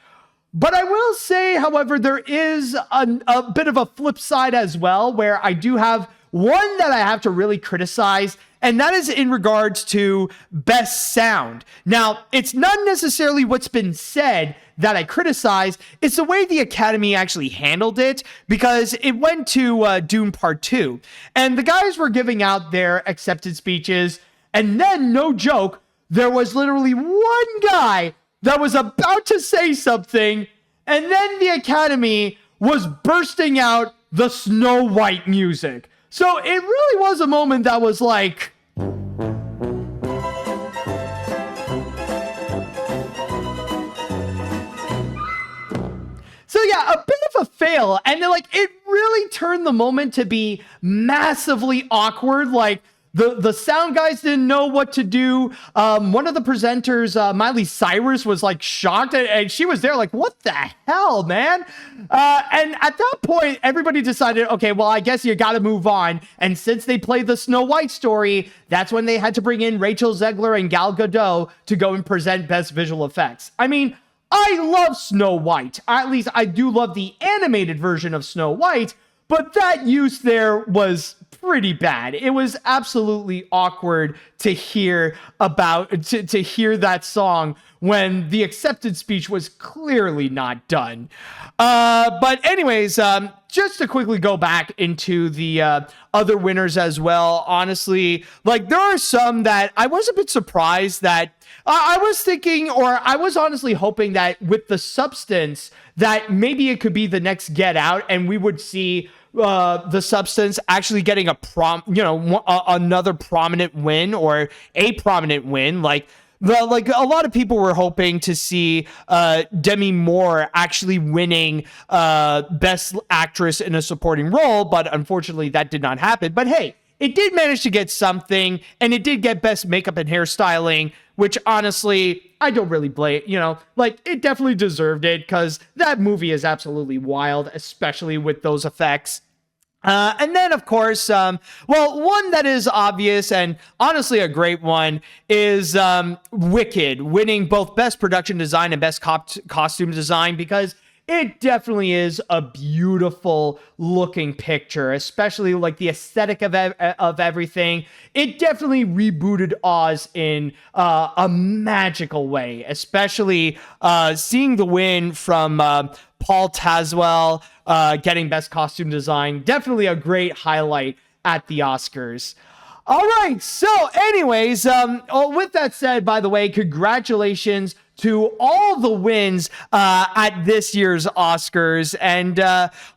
But I will say, however, there is a bit of a flip side as well, where I do have one that I have to really criticize, and that is in regards to Best Sound. Now, it's not necessarily what's been said that I criticize, it's the way the Academy actually handled it, because it went to Dune Part 2, and the guys were giving out their accepted speeches, and then, no joke, there was literally one guy that was about to say something, and then the Academy was bursting out the Snow White music. So it really was a moment that was like, so yeah, a bit of a fail. And then, like, it really turned the moment to be massively awkward. Like, the sound guys didn't know what to do. One of the presenters, Miley Cyrus, was like shocked, and she was there like, what the hell, man? And at that point, everybody decided, okay, well, I guess you got to move on. And since they played the Snow White story, that's when they had to bring in Rachel Zegler and Gal Gadot to go and present Best Visual Effects. I mean, I love Snow White. At least I do love the animated version of Snow White, but that use there was pretty bad. It was absolutely awkward to hear about, to hear that song when the accepted speech was clearly not done. But anyways, just to quickly go back into the other winners as well, honestly, like, there are some that I was a bit surprised that I was thinking, or I was honestly hoping that with The Substance, that maybe it could be the next Get Out, and we would see The Substance actually getting another prominent win, or a prominent win. Like a lot of people were hoping to see Demi Moore actually winning Best Actress in a Supporting Role, but unfortunately that did not happen. But hey, it did manage to get something, and it did get Best Makeup and Hairstyling, which honestly, I don't really blame, like it definitely deserved it because that movie is absolutely wild, especially with those effects. And then, of course, one that is obvious and honestly a great one is Wicked, winning both Best Production Design and Best Costume Design because it definitely is a beautiful looking picture, especially like the aesthetic of everything. It definitely rebooted Oz in a magical way, especially seeing the win from Paul Tazwell getting Best Costume Design. Definitely a great highlight at the Oscars. All right, so anyways, with that said, by the way, congratulations to all the wins at this year's Oscars, and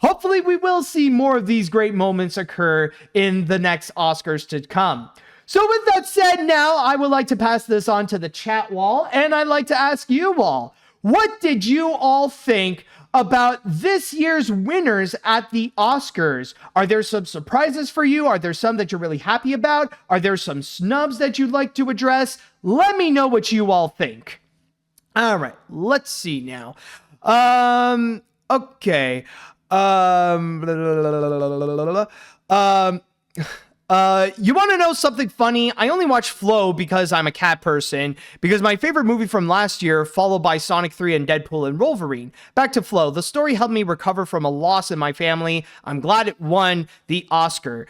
hopefully we will see more of these great moments occur in the next Oscars to come. So with that said, now I would like to pass this on to the chat wall, and I'd like to ask you all, what did you all think about this year's winners at the Oscars? Are there some surprises for you? Are there some that you're really happy about? Are there some snubs that you'd like to address? Let me know what you all think. All right, let's see now. Okay. You want to know something funny? I only watch Flow because I'm a cat person, because my favorite movie from last year, followed by Sonic 3 and Deadpool and Wolverine. Back to Flow. The story helped me recover from a loss in my family. I'm glad it won the Oscar.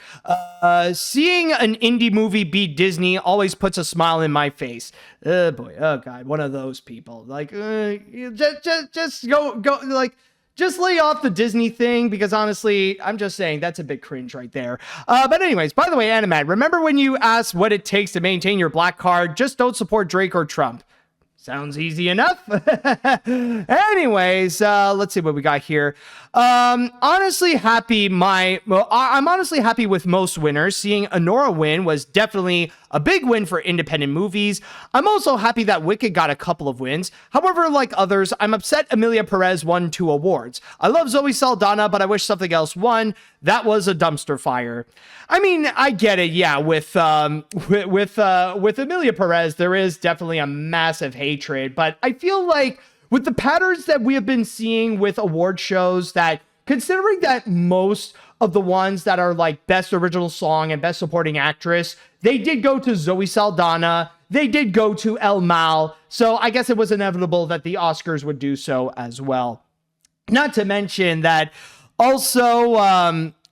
Seeing an indie movie beat Disney always puts a smile in my face. Oh boy, oh god, one of those people. Like, just go, like, just lay off the Disney thing, because honestly, I'm just saying that's a bit cringe right there. But anyways, by the way, AniMat, remember when you asked what it takes to maintain your black card? Just don't support Drake or Trump. Sounds easy enough. Anyways, let's see what we got here. I'm honestly happy with most winners. Seeing Anora win was definitely a big win for independent movies. I'm also happy that Wicked got a couple of wins. However, like others, I'm upset Emilia Perez won 2 awards. I love Zoe Saldana, but I wish something else won. That was a dumpster fire. I mean, I get it. Yeah, with Emilia Perez, there is definitely a massive hatred, but I feel like with the patterns that we have been seeing with award shows, that considering that most of the ones that are like Best Original Song and Best Supporting Actress, they did go to Zoe Saldana, they did go to El Mal, so I guess it was inevitable that the Oscars would do so as well. Not to mention that also,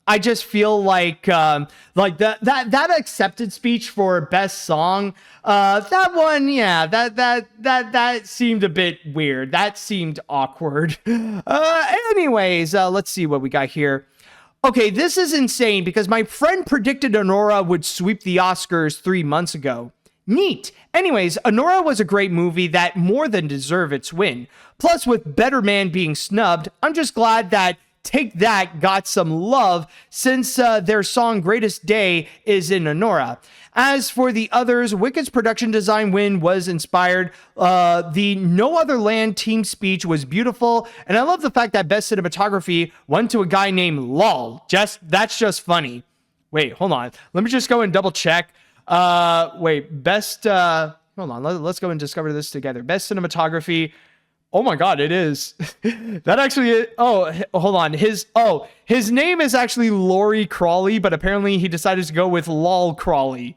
I just feel like that accepted speech for Best Song, that one, yeah, that seemed a bit weird. That seemed awkward. Anyways, let's see what we got here. Okay, this is insane because my friend predicted Anora would sweep the Oscars 3 months ago. Neat. Anyways, Anora was a great movie that more than deserved its win. Plus, with Better Man being snubbed, I'm just glad that Take That got some love since their song Greatest Day is in Anora. As for the others, Wicked's production design win was inspired. The No Other Land team speech was beautiful, and I love the fact that Best Cinematography went to a guy named Lol. That's just funny. Wait, hold on. Let me just go and double check. Best, hold on. Let's go and discover this together. Best Cinematography. Oh my god, it is. That actually, oh, hold on. His name is actually Laurie Crawley, but apparently he decided to go with Lol Crawley.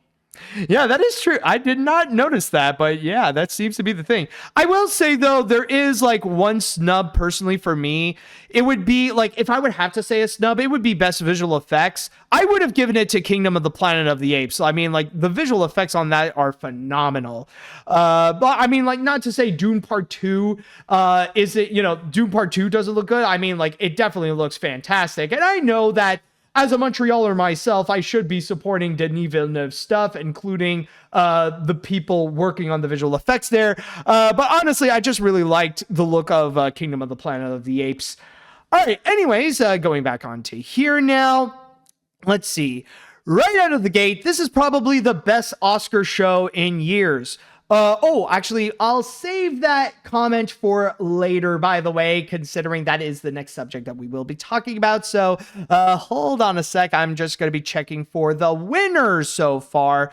Yeah, that is true. I did not notice that, but yeah, that seems to be the thing. I will say, though, there is like one snub personally for me. It would be like, if I would have to say a snub, it would be Best Visual Effects. I would have given it to Kingdom of the Planet of the Apes. I mean, like, the visual effects on that are phenomenal. But I mean, like, not to say Dune Part 2, Dune Part 2 doesn't look good. I mean, like, it definitely looks fantastic. And I know that as a Montrealer myself, I should be supporting Denis Villeneuve's stuff, including the people working on the visual effects there. But honestly, I just really liked the look of Kingdom of the Planet of the Apes. All right, anyways, going back onto here now. Let's see. Right out of the gate, this is probably the best Oscar show in years. Actually, I'll save that comment for later, by the way, considering that is the next subject that we will be talking about. So, hold on a sec. I'm just going to be checking for the winners so far.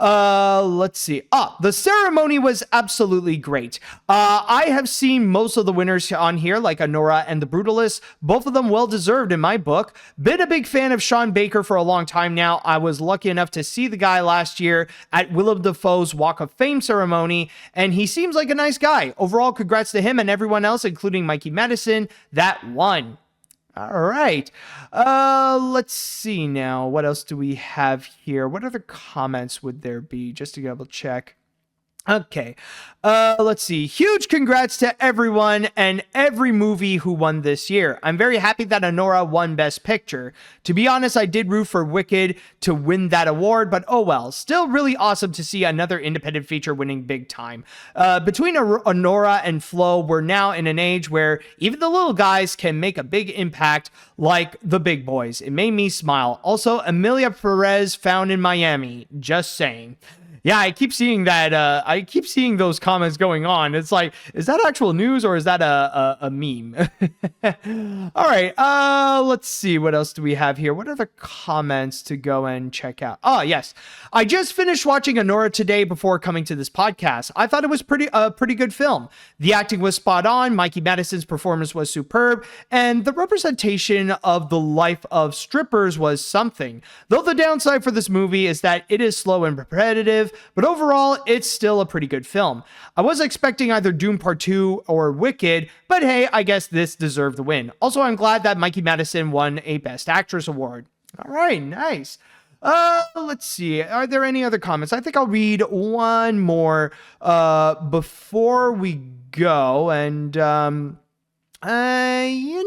Let's see. The ceremony was absolutely great. I have seen most of the winners on here, like Anora and the Brutalist. Both of them well-deserved in my book. Been a big fan of Sean Baker for a long time now. I was lucky enough to see the guy last year at Willem Dafoe's Walk of Fame ceremony, and he seems like a nice guy. Overall, congrats to him and everyone else, including Mikey Madison, that won. All right. Let's see now. What else do we have here? What other comments would there be? Just to double check. Okay. Let's see. Huge congrats to everyone and every movie who won this year. I'm very happy that Anora won Best Picture. To be honest, I did root for Wicked to win that award, but oh well. Still really awesome to see another independent feature winning big time. Between Anora and Flow, we're now in an age where even the little guys can make a big impact like the big boys. It made me smile. Also, Emilia Perez found in Miami. Just saying. Yeah, I keep seeing that. I keep seeing those comments going on. It's like, is that actual news or is that a meme? All right. Let's see. What else do we have here? What other comments to go and check out? Oh, yes. I just finished watching Anora today before coming to this podcast. I thought it was a pretty good film. The acting was spot on. Mikey Madison's performance was superb. And the representation of the life of strippers was something. Though the downside for this movie is that it is slow and repetitive, but overall, it's still a pretty good film. I was expecting either Doom Part 2 or Wicked, but hey, I guess this deserved the win. Also, I'm glad that Mikey Madison won a Best Actress award. All right, nice. Let's see. Are there any other comments? I think I'll read one more before we go. And you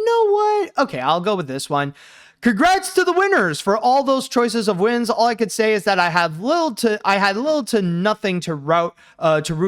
know what? Okay, I'll go with this one. Congrats to the winners for all those choices of wins. All I could say is that I had little to nothing to root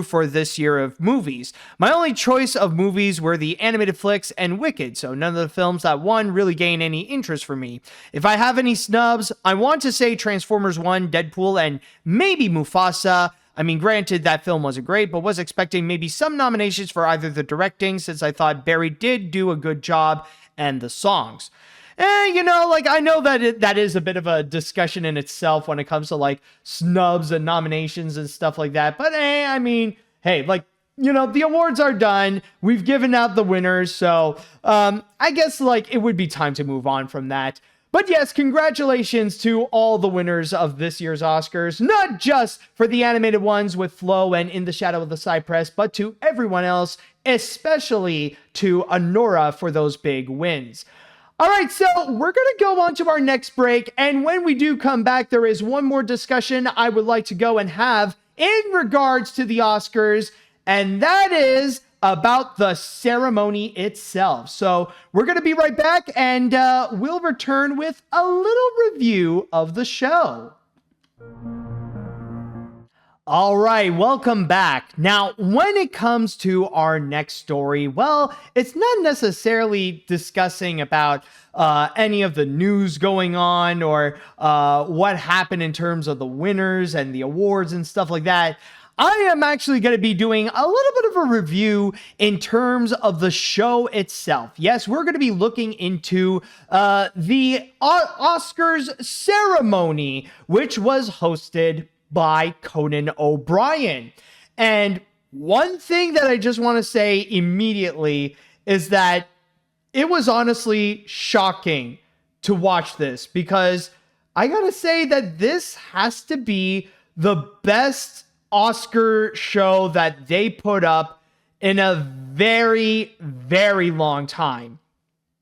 for this year of movies. My only choice of movies were the animated flicks and Wicked, so none of the films that won really gained any interest for me. If I have any snubs, I want to say Transformers 1, Deadpool, and maybe Mufasa. I mean, granted, that film wasn't great, but was expecting maybe some nominations for either the directing, since I thought Barry did do a good job, and the songs. You know, like, I know that that is a bit of a discussion in itself when it comes to, like, snubs and nominations and stuff like that. But, I mean, hey, like, you know, the awards are done. We've given out the winners. So, I guess, like, it would be time to move on from that. But yes, congratulations to all the winners of this year's Oscars. Not just for the animated ones with Flow and In the Shadow of the Cypress, but to everyone else, especially to Anora for those big wins. All right, so we're going to go on to our next break, and when we do come back, there is one more discussion I would like to go and have in regards to the Oscars, and that is about the ceremony itself. So we're going to be right back, and we'll return with a little review of the show. All right, welcome back. Now, when it comes to our next story, well, it's not necessarily discussing about any of the news going on or what happened in terms of the winners and the awards and stuff like that. I am actually going to be doing a little bit of a review in terms of the show itself. Yes, we're going to be looking into the Oscars ceremony, which was hosted by Conan O'Brien. And one thing that I just want to say immediately is that it was honestly shocking to watch this, because I gotta say that this has to be the best Oscar show that they put up in a very, very long time.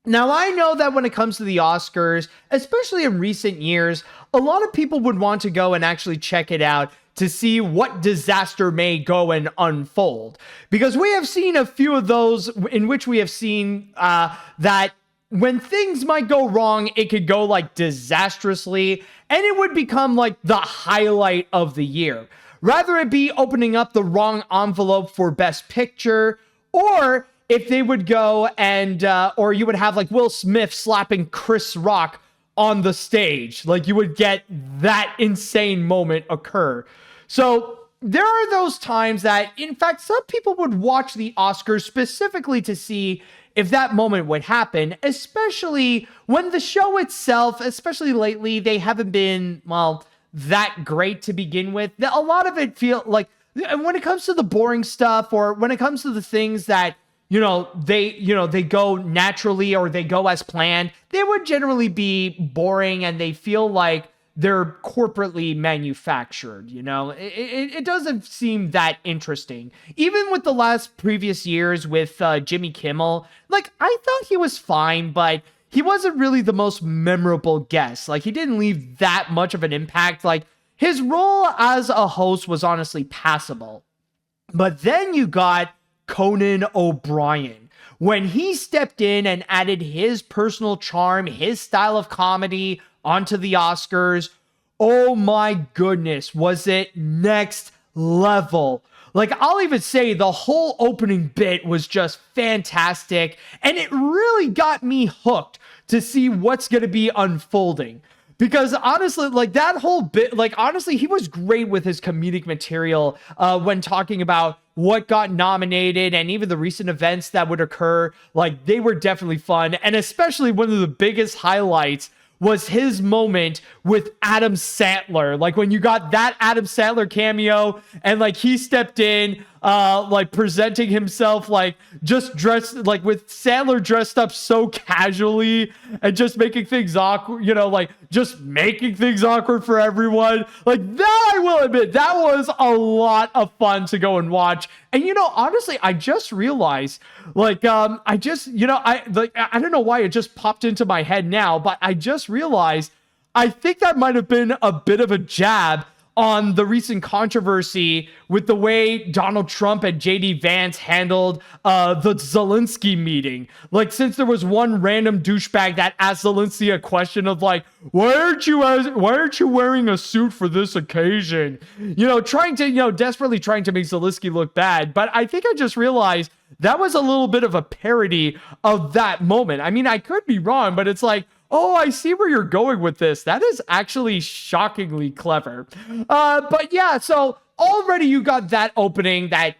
Now, I know that when it comes to the Oscars, especially in recent years, a lot of people would want to go and actually check it out to see what disaster may go and unfold. Because we have seen a few of those in which we have seen that when things might go wrong, it could go like disastrously, and it would become like the highlight of the year. Rather it be opening up the wrong envelope for Best Picture, or if they would go and, or you would have like Will Smith slapping Chris Rock on the stage. Like, you would get that insane moment occur. So there are those times that, in fact, some people would watch the Oscars specifically to see if that moment would happen, especially when the show itself, especially lately, they haven't been, well, that great to begin with. A lot of it feel like, and when it comes to the boring stuff, or when it comes to the things that, they go naturally or they go as planned, they would generally be boring and they feel like they're corporately manufactured. It doesn't seem that interesting. Even with the previous years with Jimmy Kimmel, like, I thought he was fine, but he wasn't really the most memorable guest. Like, he didn't leave that much of an impact. Like, his role as a host was honestly passable. But then you got Conan O'Brien. When he stepped in and added his personal charm, his style of comedy onto the Oscars, oh my goodness, was it next level. Like, I'll even say the whole opening bit was just fantastic, and it really got me hooked to see what's going to be unfolding. Because honestly, like, that whole bit, like, honestly, he was great with his comedic material when talking about what got nominated and even the recent events that would occur. Like, they were definitely fun. And especially one of the biggest highlights was his moment with Adam Sandler. Like, when you got that Adam Sandler cameo and, like, he stepped in, like, presenting himself, like, just dressed, like, with Sandler dressed up so casually and just making things awkward, like, just making things awkward for everyone. Like, that, I will admit, that was a lot of fun to go and watch. And, honestly, I just realized, like, I don't know why it just popped into my head now, but I just realized I think that might have been a bit of a jab on the recent controversy with the way Donald Trump and JD Vance handled the Zelensky meeting. Like, since there was one random douchebag that asked Zelensky a question of, like, why aren't you wearing a suit for this occasion? Trying to, desperately trying to make Zelensky look bad. But I think I just realized that was a little bit of a parody of that moment. I mean, I could be wrong, but it's like, oh, I see where you're going with this. That is actually shockingly clever. But yeah, so already you got that opening that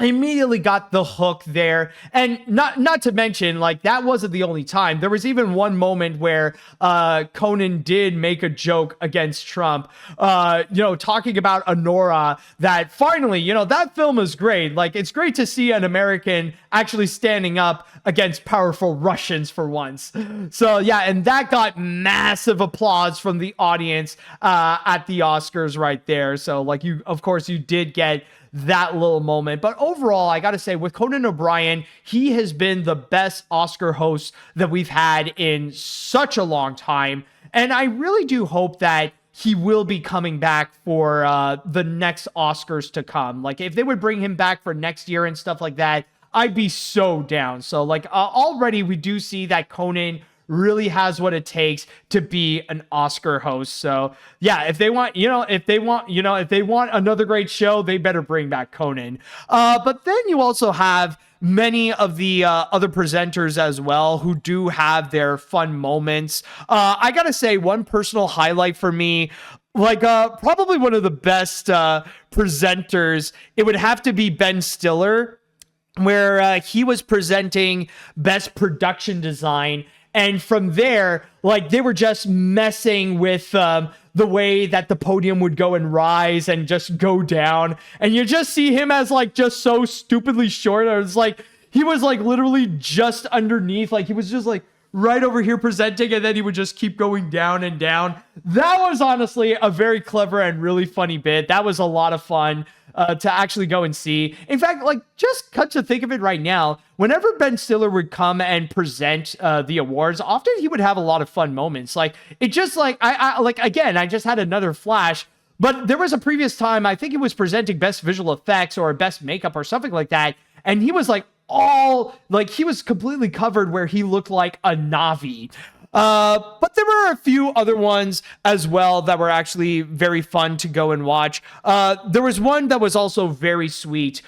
immediately got the hook there. And not to mention, like, that wasn't the only time. There was even one moment where Conan did make a joke against Trump, talking about Anora, that finally, that film is great. Like, it's great to see an American actually standing up against powerful Russians for once. So yeah, and that got massive applause from the audience at the Oscars right there. So, like, of course you did get that little moment. But overall, I gotta say, with Conan O'Brien, he has been the best Oscar host that we've had in such a long time. And I really do hope that he will be coming back for the next Oscars to come. Like, if they would bring him back for next year and stuff like that, I'd be so down. So, like, already we do see that Conan really has what it takes to be an Oscar host. So yeah, if they want another great show, they better bring back Conan. But then you also have many of the other presenters as well who do have their fun moments. I gotta say, one personal highlight for me, like, probably one of the best presenters, it would have to be Ben Stiller, where he was presenting Best Production Design. And from there, like, they were just messing with the way that the podium would go and rise and just go down. And you just see him as, like, just so stupidly short. It's like, he was, like, literally just underneath. Like, he was just, like, right over here presenting, and then he would just keep going down and down. That was honestly a very clever and really funny bit. That was a lot of fun to actually go and see. In fact, like, just cut to think of it right now, whenever Ben Stiller would come and present the awards, often he would have a lot of fun moments. Like, it just, like, I just had another flash, but there was a previous time, I think he was presenting Best Visual Effects or Best Makeup or something like that, and he was, like, he was completely covered where he looked like a Na'vi. But there were a few other ones as well that were actually very fun to go and watch. There was one that was also very sweet.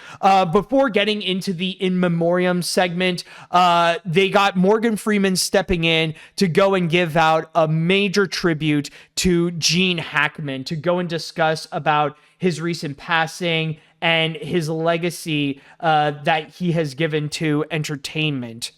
Before getting into the In Memoriam segment, they got Morgan Freeman stepping in to go and give out a major tribute to Gene Hackman, to go and discuss about his recent passing and his legacy that he has given to entertainment.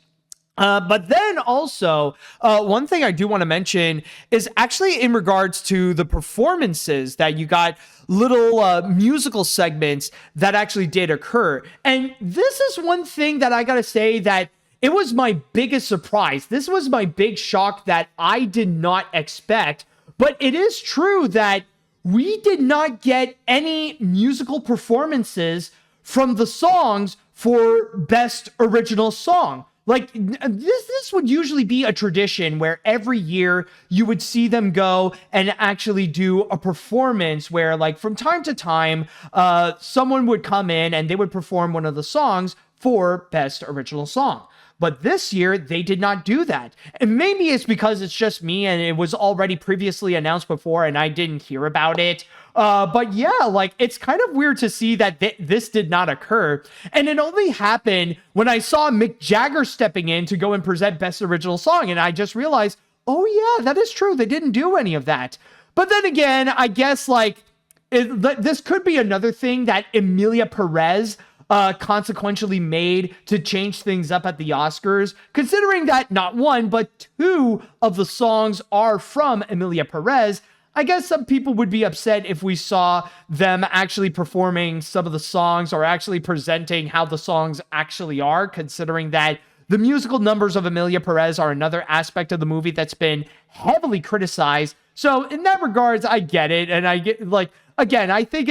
But then also, one thing I do want to mention is actually in regards to the performances that you got little musical segments that actually did occur. And this is one thing that I got to say that it was my biggest surprise. This was my big shock that I did not expect. But it is true that we did not get any musical performances from the songs for Best Original Song. Like, this would usually be a tradition where every year you would see them go and actually do a performance where, like, from time to time, someone would come in and they would perform one of the songs for Best Original Song. But this year, they did not do that. And maybe it's because it's just me and it was already previously announced before and I didn't hear about it. But yeah, like, it's kind of weird to see that this did not occur. And it only happened when I saw Mick Jagger stepping in to go and present Best Original Song. And I just realized, oh yeah, that is true. They didn't do any of that. But then again, I guess, like, this could be another thing that Emilia Perez consequentially made to change things up at the Oscars, considering that not one, but two of the songs are from Emilia Perez. I guess some people would be upset if we saw them actually performing some of the songs or actually presenting how the songs actually are, considering that the musical numbers of Emilia Perez are another aspect of the movie that's been heavily criticized. So in that regards, I get it. And I get, like, again, I think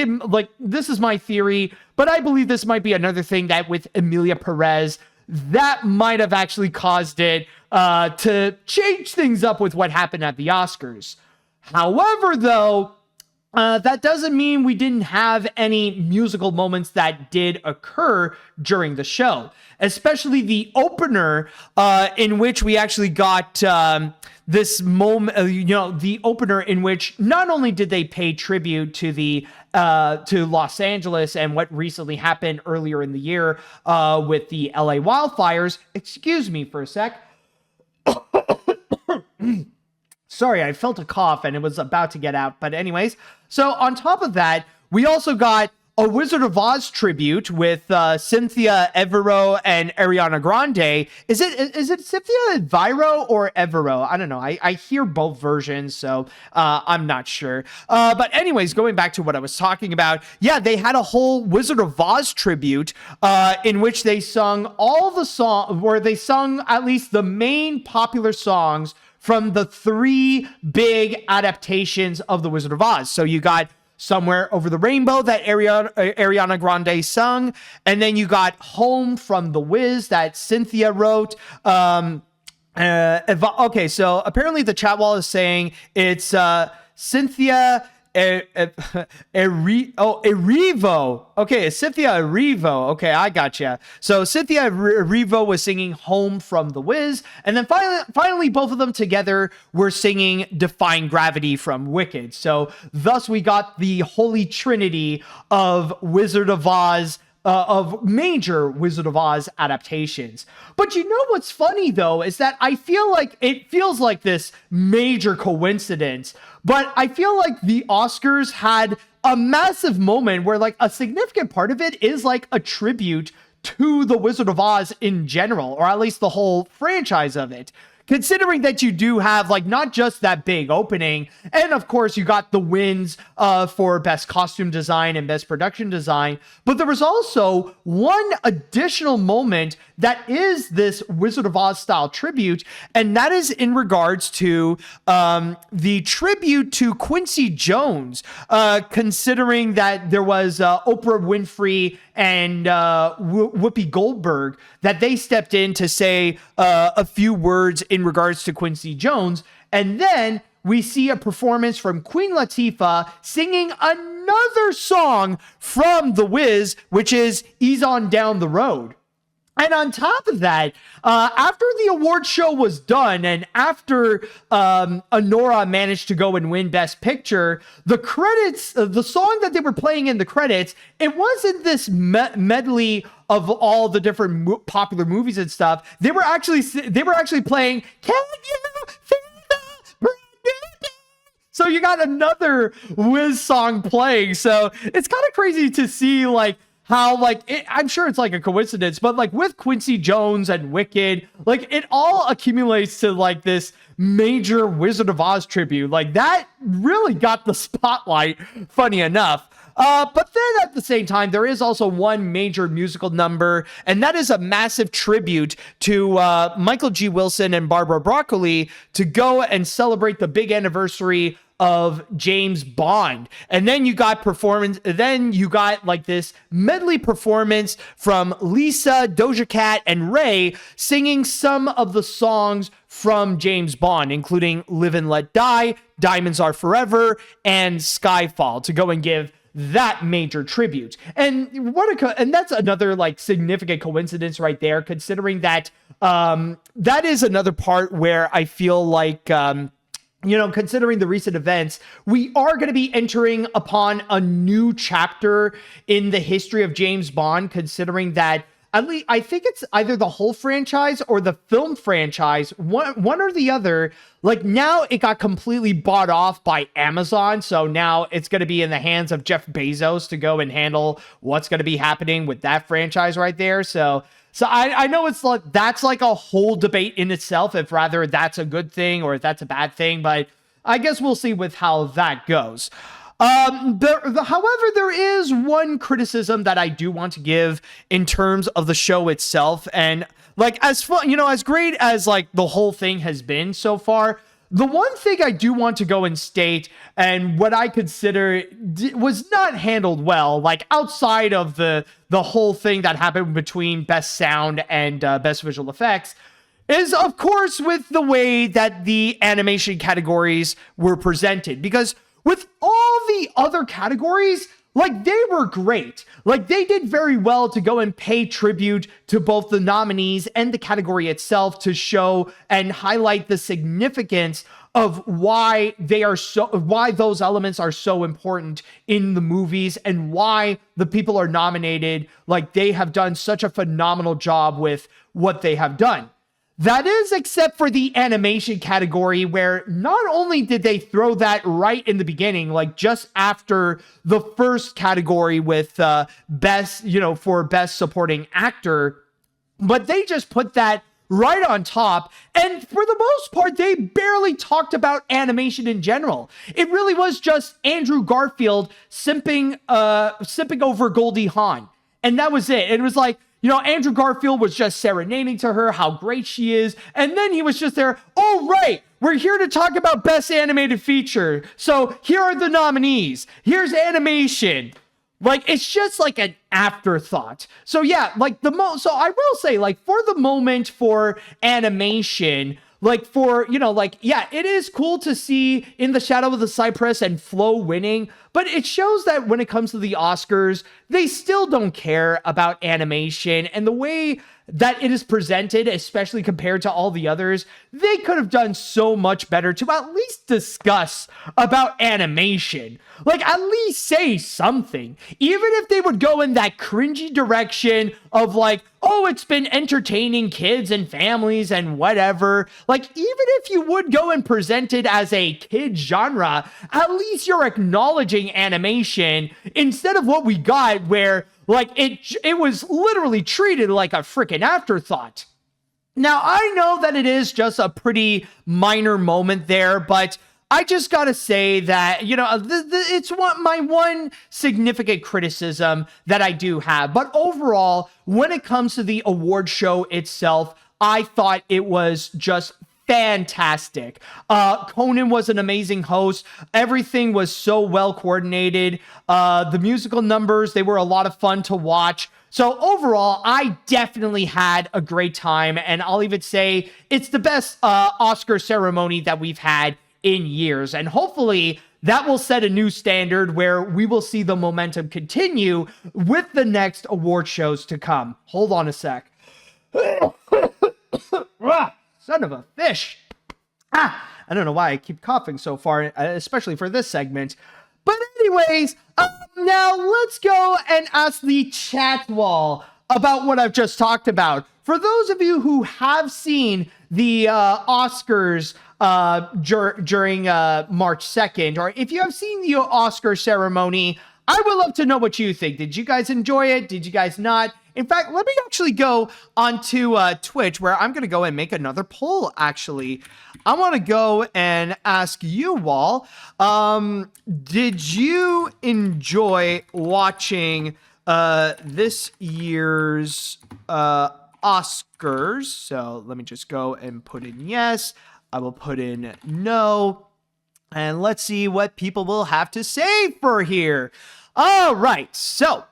this is my theory, but I believe this might be another thing that with Emilia Perez, that might have actually caused it to change things up with what happened at the Oscars. However, though, that doesn't mean we didn't have any musical moments that did occur during the show, especially the opener in which we actually got this moment, the opener in which not only did they pay tribute to to Los Angeles and what recently happened earlier in the year with the LA wildfires. Excuse me for a sec. Sorry, I felt a cough and it was about to get out. But anyways, so on top of that, we also got a Wizard of Oz tribute with Cynthia Evero and Ariana Grande. Is it Cynthia Evero or Evero? I don't know. I hear both versions, so I'm not sure. But anyways, going back to what I was talking about, yeah, they had a whole Wizard of Oz tribute in which they sung all the songs, where they sung at least the main popular songs from the three big adaptations of The Wizard of Oz. So you got Somewhere Over the Rainbow that Ariana Grande sung, and then you got Home from The Wiz that Cynthia wrote. Okay, so apparently the chat wall is saying it's Cynthia Erivo. Okay, Cynthia Erivo. Okay, I gotcha. So Cynthia Erivo was singing Home from The Wiz, and then finally both of them together were singing Defying Gravity from Wicked. So thus we got the holy trinity of Wizard of Oz, of major Wizard of Oz adaptations. But you know what's funny though is that I feel like it feels like this major coincidence, but I feel like the Oscars had a massive moment where, like, a significant part of it is like a tribute to the Wizard of Oz in general, or at least the whole franchise of it. Considering that you do have, like, not just that big opening, and of course you got the wins for Best Costume Design and Best Production Design, but there was also one additional moment that is this Wizard of Oz style tribute, and that is in regards to the tribute to Quincy Jones, considering that there was Oprah Winfrey and Whoopi Goldberg, that they stepped in to say a few words in regards to Quincy Jones. And then we see a performance from Queen Latifah singing another song from The Wiz, which is Ease On Down the Road. And on top of that, after the award show was done and after Anora managed to go and win Best Picture, the credits, the song that they were playing in the credits, it wasn't this medley of all the different popular movies and stuff. They were actually playing Can You Feel the Brand New Day? So you got another Wiz song playing. So it's kind of crazy to see, like, how like I'm sure it's like a coincidence, but like with Quincy Jones and Wicked, like it all accumulates to like this major Wizard of Oz tribute. Like that really got the spotlight, funny enough. But then at the same time, there is also one major musical number, and that is a massive tribute to Michael G. Wilson and Barbara Broccoli to go and celebrate the big anniversary of James Bond. And then you got like this medley performance from Lisa, Doja Cat, and Ray singing some of the songs from James Bond, including Live and Let Die, Diamonds Are Forever, and Skyfall, to go and give that major tribute. And and that's another like significant coincidence right there, considering that that is another part where I feel like considering the recent events, we are going to be entering upon a new chapter in the history of James Bond, considering that at least I think it's either the whole franchise or the film franchise, one or the other. Like now it got completely bought off by Amazon. So now it's going to be in the hands of Jeff Bezos to go and handle what's going to be happening with that franchise right there. So I know it's like, that's like a whole debate in itself, if rather that's a good thing or if that's a bad thing, but I guess we'll see with how that goes. However, there is one criticism that I do want to give in terms of the show itself. And like, as fun, as great as like the whole thing has been so far, the one thing I do want to go and state, and what I consider was not handled well, like outside of the whole thing that happened between best sound and best visual effects, is of course with the way that the animation categories were presented. Because with all the other categories, like they were great. Like they did very well to go and pay tribute to both the nominees and the category itself to show and highlight the significance of why those elements are so important in the movies and why the people are nominated. Like they have done such a phenomenal job with what they have done. That is, except for the animation category, where not only did they throw that right in the beginning, like just after the first category with best supporting actor, but they just put that right on top. And for the most part, they barely talked about animation in general. It really was just Andrew Garfield simping over Goldie Hawn. And that was it. It was like, Andrew Garfield was just serenading to her how great she is. And then he was just there. Oh, right. We're here to talk about Best Animated Feature. So here are the nominees. Here's animation. Like, it's just like an afterthought. So yeah, like so I will say, like, for the moment for animation, like it is cool to see In the Shadow of the Cypress and Flow winning, but it shows that when it comes to the Oscars, they still don't care about animation and the way that it is presented, especially compared to all the others. They could have done so much better to at least discuss about animation. Like, at least say something. Even if they would go in that cringy direction of like, oh, it's been entertaining kids and families and whatever. Like, even if you would go and present it as a kid genre, at least you're acknowledging animation instead of what we got where like it was literally treated like a freaking afterthought. Now, I know that it is just a pretty minor moment there, but I just gotta say that, it's my one significant criticism that I do have. But overall, when it comes to the award show itself, I thought it was just fantastic. Conan was an amazing host. Everything was so well coordinated. The musical numbers, they were a lot of fun to watch. So overall, I definitely had a great time, and I'll even say it's the best Oscar ceremony that we've had in years. And hopefully that will set a new standard where we will see the momentum continue with the next award shows to come. Hold on a sec. Son of a fish. I don't know why I keep coughing so far, especially for this segment. But anyways, now let's go and ask the chat wall about what I've just talked about. For those of you who have seen the Oscars during March 2nd, or if you have seen the Oscar ceremony, I would love to know what you think. Did you guys enjoy it? Did you guys not? In fact, let me actually go onto Twitch, where I'm going to go and make another poll, actually. I want to go and ask you all, did you enjoy watching this year's Oscars? So let me just go and put in yes. I will put in no. And let's see what people will have to say for here. All right. So,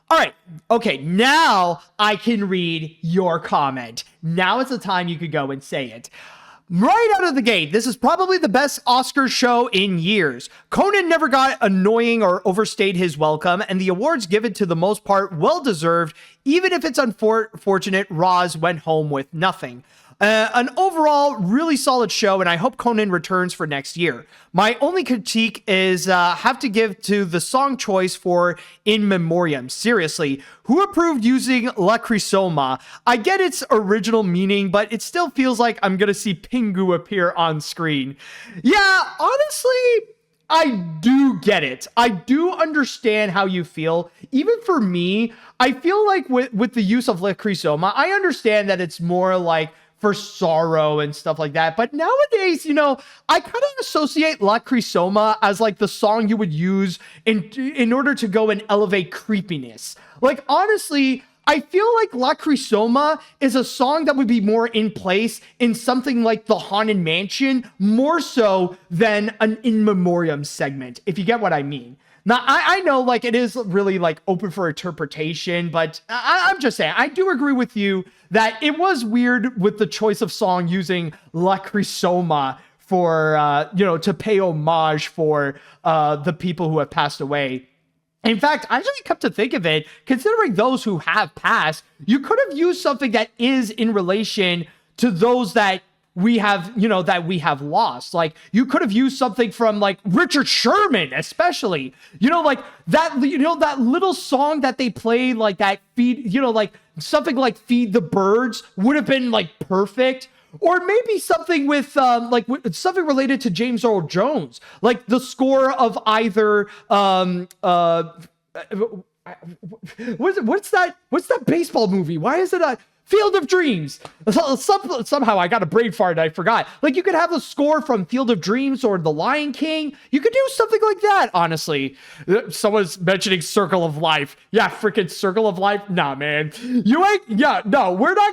all right. Okay. Now I can read your comment. Now is the time you could go and say it. Right out of the gate, this is probably the best Oscars show in years. Conan never got annoying or overstayed his welcome, and the awards given to the most part well-deserved, even if it's unfortunate Roz went home with nothing. An overall really solid show, and I hope Conan returns for next year. My only critique is have to give to the song choice for In Memoriam. Seriously, who approved using La Crisoma? I get its original meaning, but it still feels like I'm gonna see Pingu appear on screen. Yeah, honestly, I do get it. I do understand how you feel. Even for me, I feel like with the use of La Crisoma, I understand that it's more like for sorrow and stuff like that. But nowadays, I kind of associate La Crisoma as like the song you would use in order to go and elevate creepiness. Like, honestly, I feel like La Crisoma is a song that would be more in place in something like the Haunted Mansion, more so than an In Memoriam segment, if you get what I mean. Now, I know, like, it is really, like, open for interpretation, but I'm just saying, I do agree with you that it was weird with the choice of song using La Crisoma for, to pay homage for the people who have passed away. In fact, I actually come to think of it, considering those who have passed, you could have used something that is in relation to those that we have, lost. Like, you could have used something from, like, Richard Sherman, especially, that little song that they played, like that something like Feed the Birds would have been, like, perfect. Or maybe something with, something related to James Earl Jones, like the score of either, what's that baseball movie? Why is it a Field of Dreams? Somehow I got a brain fart and I forgot. Like, you could have the score from Field of Dreams or The Lion King. You could do something like that, honestly. Someone's mentioning Circle of Life. Yeah, freaking Circle of Life. Nah, man. We're not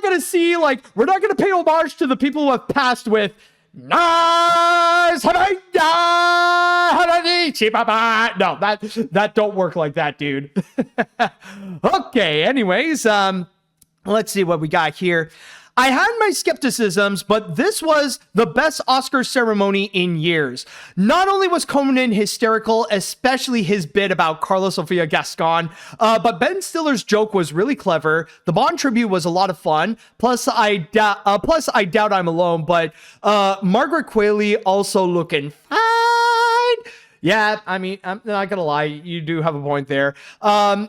going to pay homage to the people who have passed with no, that don't work like that, dude. Okay, anyways, let's see what we got here. I had my skepticisms, but this was the best Oscar ceremony in years. Not only was Conan hysterical, especially his bit about Carlos Sofia Gascon, but Ben Stiller's joke was really clever. The Bond tribute was a lot of fun. Plus, I doubt I'm alone, but Margaret Qualley also looking fine. Yeah, I mean, I'm not gonna lie, you do have a point there. And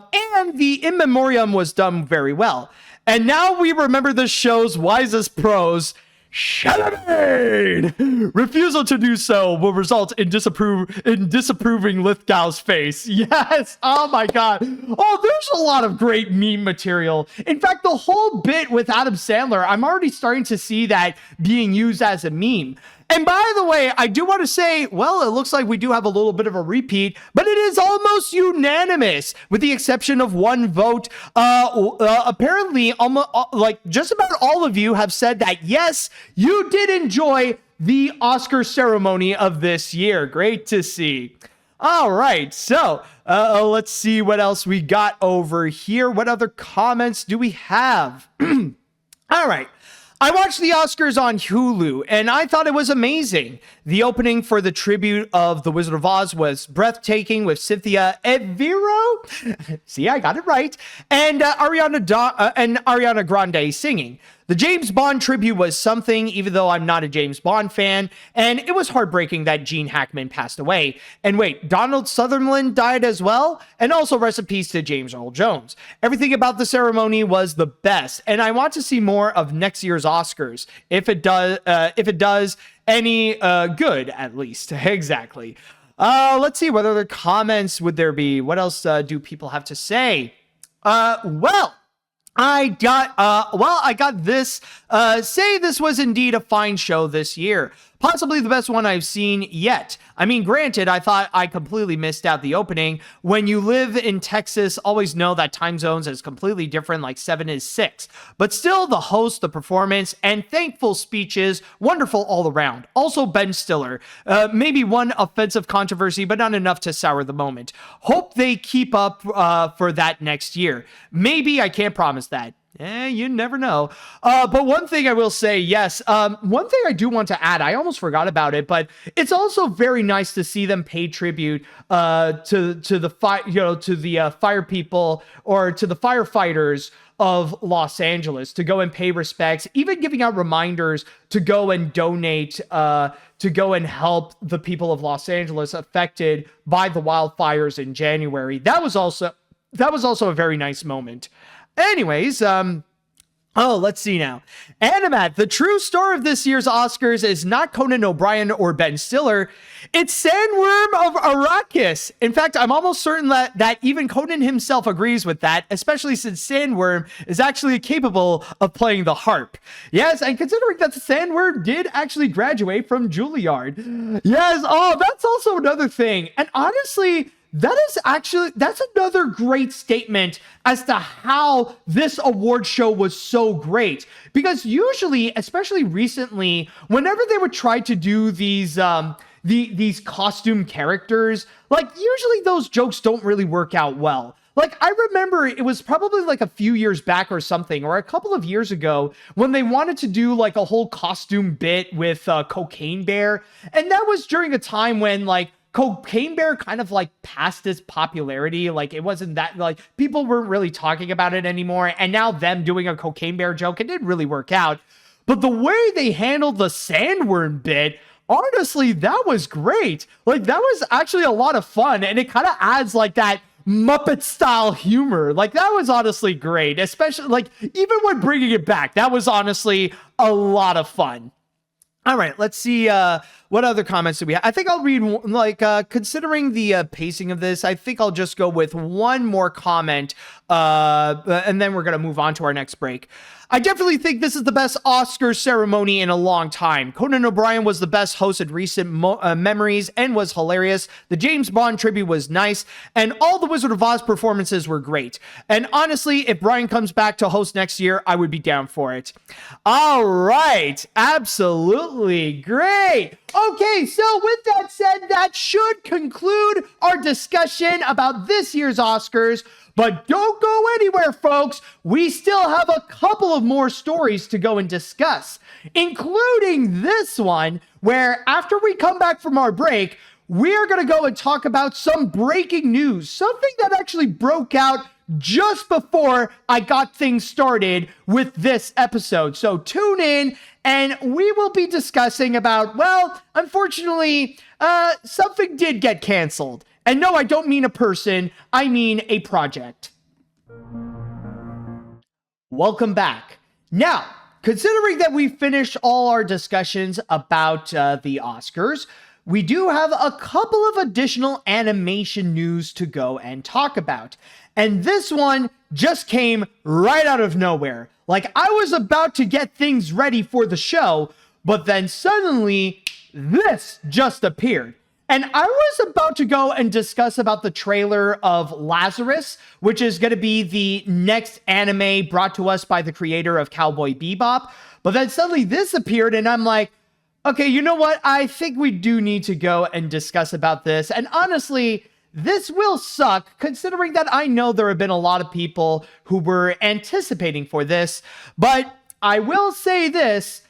the In Memoriam was done very well. And now we remember the show's wisest pros, Chalamet! Refusal to do so will result in disapproving Lithgow's face. Yes! Oh my god. Oh, there's a lot of great meme material. In fact, the whole bit with Adam Sandler, I'm already starting to see that being used as a meme. And by the way, I do want to say, well, it looks like we do have a little bit of a repeat, but it is almost unanimous, with the exception of one vote. Apparently, almost, just about all of you have said that, yes, you did enjoy the Oscar ceremony of this year. Great to see. All right, so let's see what else we got over here. What other comments do we have? All right. I watched the Oscars on Hulu, and I thought it was amazing. The opening for the tribute of The Wizard of Oz was breathtaking, with Cynthia Erivo, see, I got it right, and Ariana Grande singing. The James Bond tribute was something, even though I'm not a James Bond fan, and it was heartbreaking that Gene Hackman passed away. And wait, Donald Sutherland died as well? And also rest in peace to James Earl Jones. Everything about the ceremony was the best, and I want to see more of next year's Oscars, if it does any good, at least. Exactly. Let's see, what other comments would there be? What else do people have to say? I got this. Say this was indeed a fine show this year. Possibly the best one I've seen yet. I mean, granted, I thought I completely missed out the opening. When you live in Texas, always know that time zones is completely different, like 7 is 6. But still, the host, the performance, and thankful speeches, wonderful all around. Also, Ben Stiller. Maybe one offensive controversy, but not enough to sour the moment. Hope they keep up for that next year. Maybe, I can't promise that. You never know. But one thing I will say, yes, one thing I do want to add, I almost forgot about it, but it's also very nice to see them pay tribute to the fire people or to the firefighters of Los Angeles, to go and pay respects, even giving out reminders to go and donate, to go and help the people of Los Angeles affected by the wildfires in January. That was also a very nice moment. Anyways, let's see now. AniMat's, the true star of this year's Oscars is not Conan O'Brien or Ben Stiller. It's Sandworm of Arrakis. In fact, I'm almost certain that even Conan himself agrees with that, especially since Sandworm is actually capable of playing the harp. Yes, and considering that the Sandworm did actually graduate from Juilliard. Yes, that's also another thing. And honestly, that's another great statement as to how this award show was so great. Because usually, especially recently, whenever they would try to do these costume characters, like usually those jokes don't really work out well. Like, I remember it was probably like a few years back or something, or a couple of years ago, when they wanted to do like a whole costume bit with Cocaine Bear. And that was during a time when like Cocaine Bear kind of like passed its popularity. Like it wasn't that, like people weren't really talking about it anymore. And now them doing a Cocaine Bear joke, it didn't really work out. But the way they handled the Sandworm bit, honestly, that was great. Like that was actually a lot of fun. And it kind of adds like that Muppet style humor. Like that was honestly great, especially like even when bringing it back, that was honestly a lot of fun. All right, let's see what other comments do we have. I think I'll read, like, considering the pacing of this, I think I'll just go with one more comment, and then we're going to move on to our next break. I definitely think this is the best Oscars ceremony in a long time. Conan O'Brien was the best host in recent memories and was hilarious. The James Bond tribute was nice, and all the Wizard of Oz performances were great. And honestly, if Brian comes back to host next year, I would be down for it. All right, absolutely great. Okay, so with that said, that should conclude our discussion about this year's Oscars. But don't go anywhere, folks. We still have a couple of more stories to go and discuss, including this one, where after we come back from our break, we are going to go and talk about some breaking news, something that actually broke out just before I got things started with this episode. So tune in, and we will be discussing about, well, unfortunately, something did get canceled. And no, I don't mean a person, I mean a project. Welcome back. Now, considering that we finished all our discussions about the Oscars, we do have a couple of additional animation news to go and talk about. And this one just came right out of nowhere. Like, I was about to get things ready for the show, but then suddenly this just appeared. And I was about to go and discuss about the trailer of Lazarus, which is going to be the next anime brought to us by the creator of Cowboy Bebop. But then suddenly this appeared, and I'm like, okay, you know what? I think we do need to go and discuss about this. And honestly, this will suck, considering that I know there have been a lot of people who were anticipating for this. But I will say this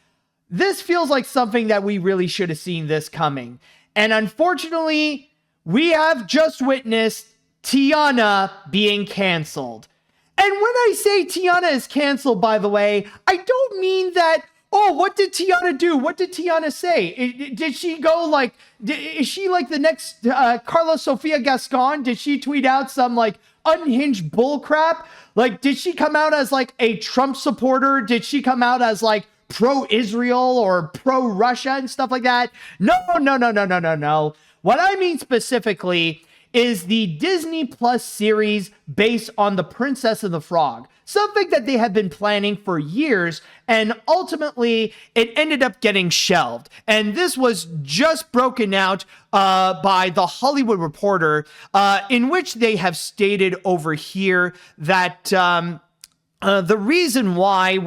feels like something that we really should have seen this coming. And unfortunately, we have just witnessed Tiana being canceled. And when I say Tiana is canceled, by the way, I don't mean that, oh, what did Tiana do? What did Tiana say? Did she go like, is she like the next Carla Sofia Gascon? Did she tweet out some like unhinged bullcrap? Like, did she come out as like a Trump supporter? Did she come out as like pro-Israel or pro-Russia and stuff like that? No. What I mean specifically is the Disney Plus series based on The Princess and the Frog, something that they have been planning for years, and ultimately it ended up getting shelved. And this was just broken out by The Hollywood Reporter, in which they have stated over here that the reason why,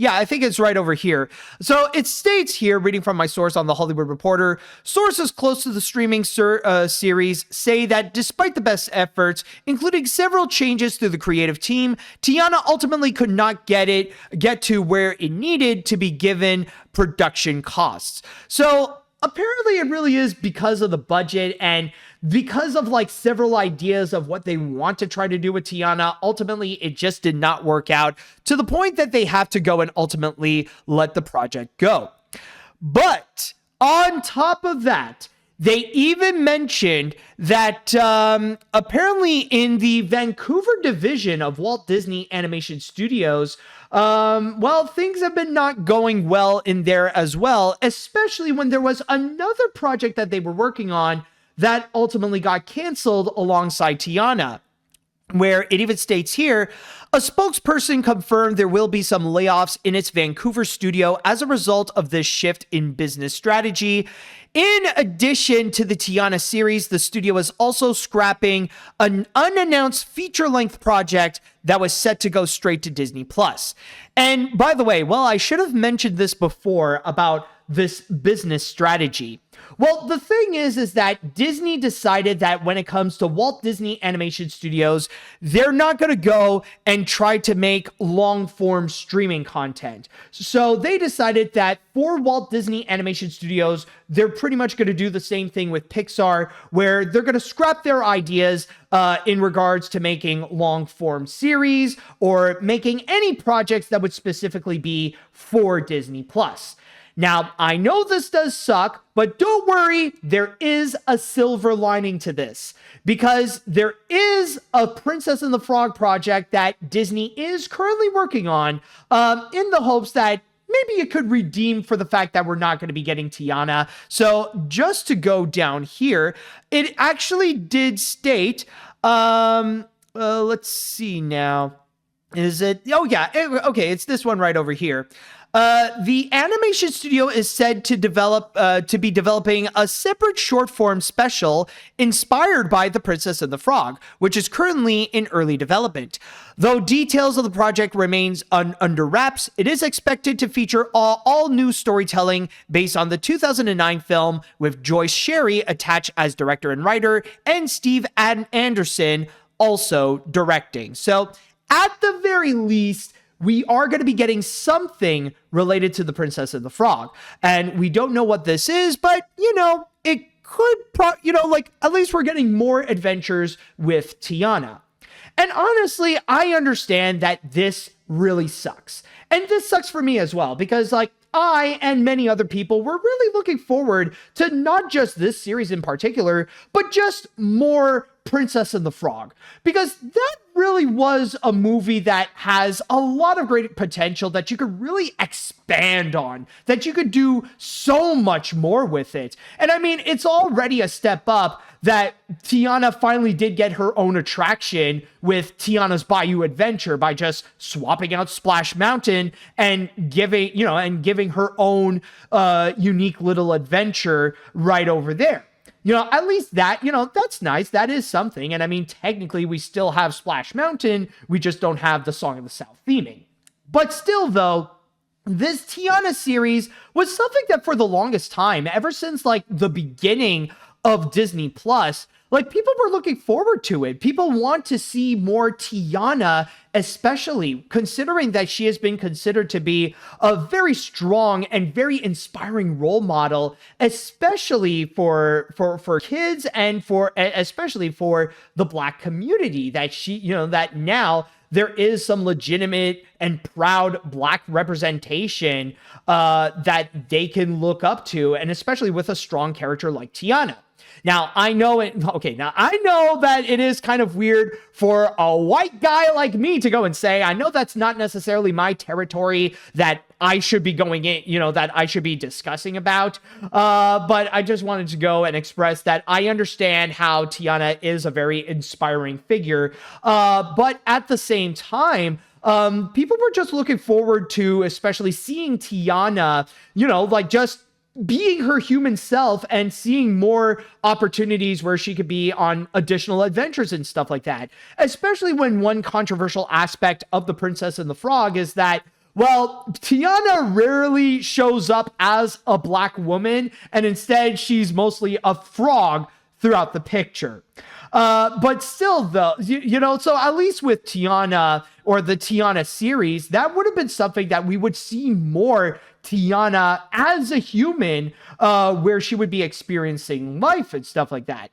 I think it's right over here. So it states here, reading from my source on The Hollywood Reporter, sources close to the streaming series say that despite the best efforts, including several changes to the creative team, Tiana ultimately could not get to where it needed to be given production costs. So apparently it really is because of the budget and because of like several ideas of what they want to try to do with Tiana. Ultimately, it just did not work out to the point that they have to go and ultimately let the project go. But on top of that, they even mentioned that apparently in the Vancouver division of Walt Disney Animation Studios, things have been not going well in there as well, especially when there was another project that they were working on that ultimately got canceled alongside Tiana, where it even states here, a spokesperson confirmed there will be some layoffs in its Vancouver studio as a result of this shift in business strategy. In addition to the Tiana series, the studio is also scrapping an unannounced feature-length project that was set to go straight to Disney+. And by the way, I should have mentioned this before about this business strategy. Well, the thing is that Disney decided that when it comes to Walt Disney Animation Studios, they're not going to go and try to make long-form streaming content. So they decided that for Walt Disney Animation Studios, they're pretty much going to do the same thing with Pixar, where they're going to scrap their ideas in regards to making long-form series or making any projects that would specifically be for Disney+. Now, I know this does suck, but don't worry, there is a silver lining to this, because there is a Princess and the Frog project that Disney is currently working on in the hopes that maybe it could redeem for the fact that we're not going to be getting Tiana. So just to go down here, it actually did state, let's see now. Is it? Oh, yeah. Okay, it's this one right over here. The animation studio is said to be developing a separate short-form special inspired by The Princess and the Frog, which is currently in early development. Though details of the project remains under wraps, it is expected to feature all new storytelling based on the 2009 film, with Joyce Sherry attached as director and writer, and Steve Anderson also directing. So, at the very least, we are going to be getting something related to The Princess and the Frog. And we don't know what this is, but, it could, at least we're getting more adventures with Tiana. And honestly, I understand that this really sucks. And this sucks for me as well, because, I and many other people were really looking forward to not just this series in particular, but just more Princess and the Frog, because that really was a movie that has a lot of great potential that you could really expand on, that you could do so much more with it. And I mean, it's already a step up that Tiana finally did get her own attraction with Tiana's Bayou Adventure by just swapping out Splash Mountain and giving her own unique little adventure right over there. At least that, that's nice. That is something. And I mean, technically, we still have Splash Mountain. We just don't have the Song of the South theming. But still, though, this Tiana series was something that for the longest time, ever since the beginning of Disney Plus, people were looking forward to it. People want to see more Tiana, especially considering that she has been considered to be a very strong and very inspiring role model, especially for kids and especially for the Black community, that that now there is some legitimate and proud Black representation that they can look up to, and especially with a strong character like Tiana. Now, I know that it is kind of weird for a white guy like me to go and say, I know that's not necessarily my territory that I should be going in, that I should be discussing about. But I just wanted to go and express that I understand how Tiana is a very inspiring figure. But at the same time, people were just looking forward to especially seeing Tiana, just being her human self and seeing more opportunities where she could be on additional adventures and stuff like that. Especially when one controversial aspect of The Princess and the Frog is that, well, Tiana rarely shows up as a black woman, and instead she's mostly a frog throughout the picture. But still, though, so at least with Tiana or the Tiana series, that would have been something that we would see more Tiana as a human, where she would be experiencing life and stuff like that.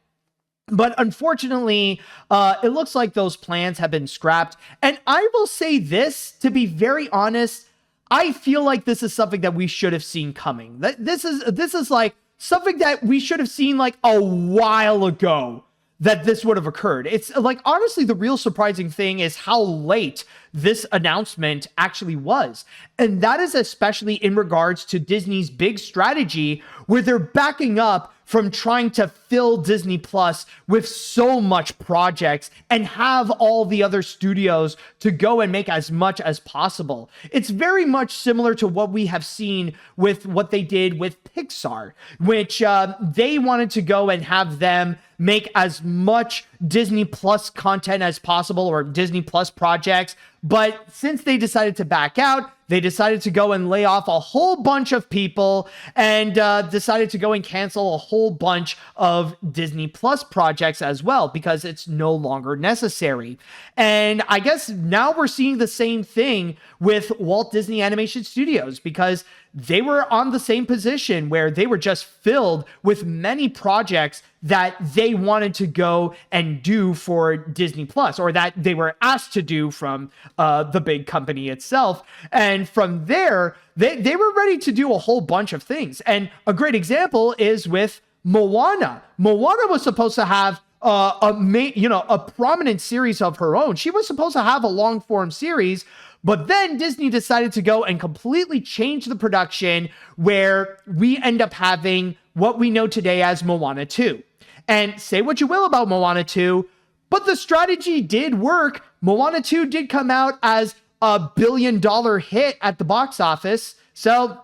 But unfortunately, it looks like those plans have been scrapped. And I will say this, to be very honest, I feel like this is something that we should have seen coming. This is like something that we should have seen like a while ago, that this would have occurred. It's like, honestly, the real surprising thing is how late this announcement actually was. And that is especially in regards to Disney's big strategy, where they're backing up from trying to fill Disney Plus with so much projects and have all the other studios to go and make as much as possible. It's very much similar to what we have seen with what they did with Pixar, which they wanted to go and have them make as much Disney Plus content as possible, or Disney Plus projects. But since they decided to back out, they decided to go and lay off a whole bunch of people and decided to go and cancel a whole bunch of Disney Plus projects as well, because it's no longer necessary. And I guess now we're seeing the same thing with Walt Disney Animation Studios, because they were on the same position where they were just filled with many projects that they wanted to go and do for Disney Plus, or that they were asked to do from the big company itself. And from there, they were ready to do a whole bunch of things. And a great example is with Moana. Moana was supposed to have a prominent series of her own. She was supposed to have a long form series, but then Disney decided to go and completely change the production, where we end up having what we know today as Moana 2. And say what you will about Moana 2, but the strategy did work. Moana 2 did come out as a $1 billion hit at the box office. So,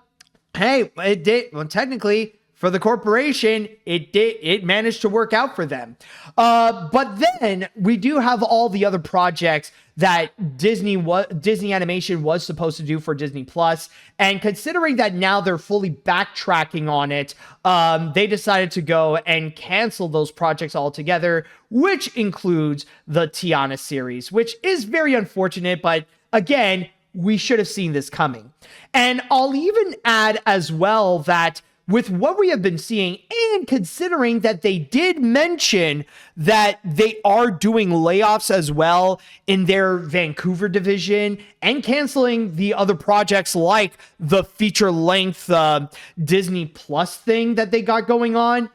hey, it did. Well, technically, for the corporation, it managed to work out for them. But then we do have all the other projects that Disney Animation was supposed to do for Disney Plus. And considering that now they're fully backtracking on it, they decided to go and cancel those projects altogether, which includes the Tiana series, which is very unfortunate. But again, we should have seen this coming. And I'll even add as well that with what we have been seeing, and considering that they did mention that they are doing layoffs as well in their Vancouver division and canceling the other projects like the feature-length Disney Plus thing that they got going on,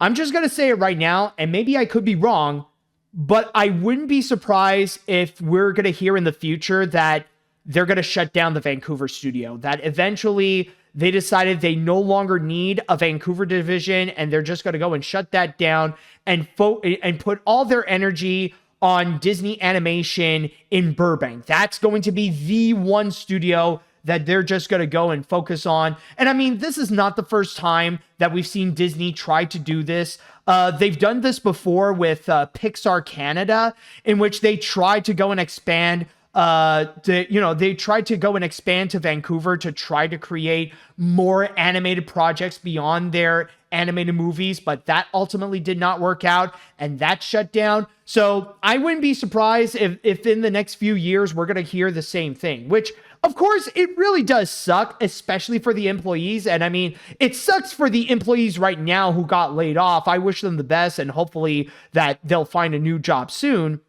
I'm just going to say it right now, and maybe I could be wrong, but I wouldn't be surprised if we're going to hear in the future that they're going to shut down the Vancouver studio, that eventually they decided they no longer need a Vancouver division, and they're just going to go and shut that down and put all their energy on Disney Animation in Burbank. That's going to be the one studio that they're just going to go and focus on. And I mean, this is not the first time that we've seen Disney try to do this. They've done this before with Pixar Canada, in which they tried to go and expand they tried to go and expand to Vancouver to try to create more animated projects beyond their animated movies, but that ultimately did not work out, and that shut down. So I wouldn't be surprised if in the next few years we're going to hear the same thing, which of course it really does suck, especially for the employees. And I mean, it sucks for the employees right now who got laid off. I wish them the best, and hopefully that they'll find a new job soon.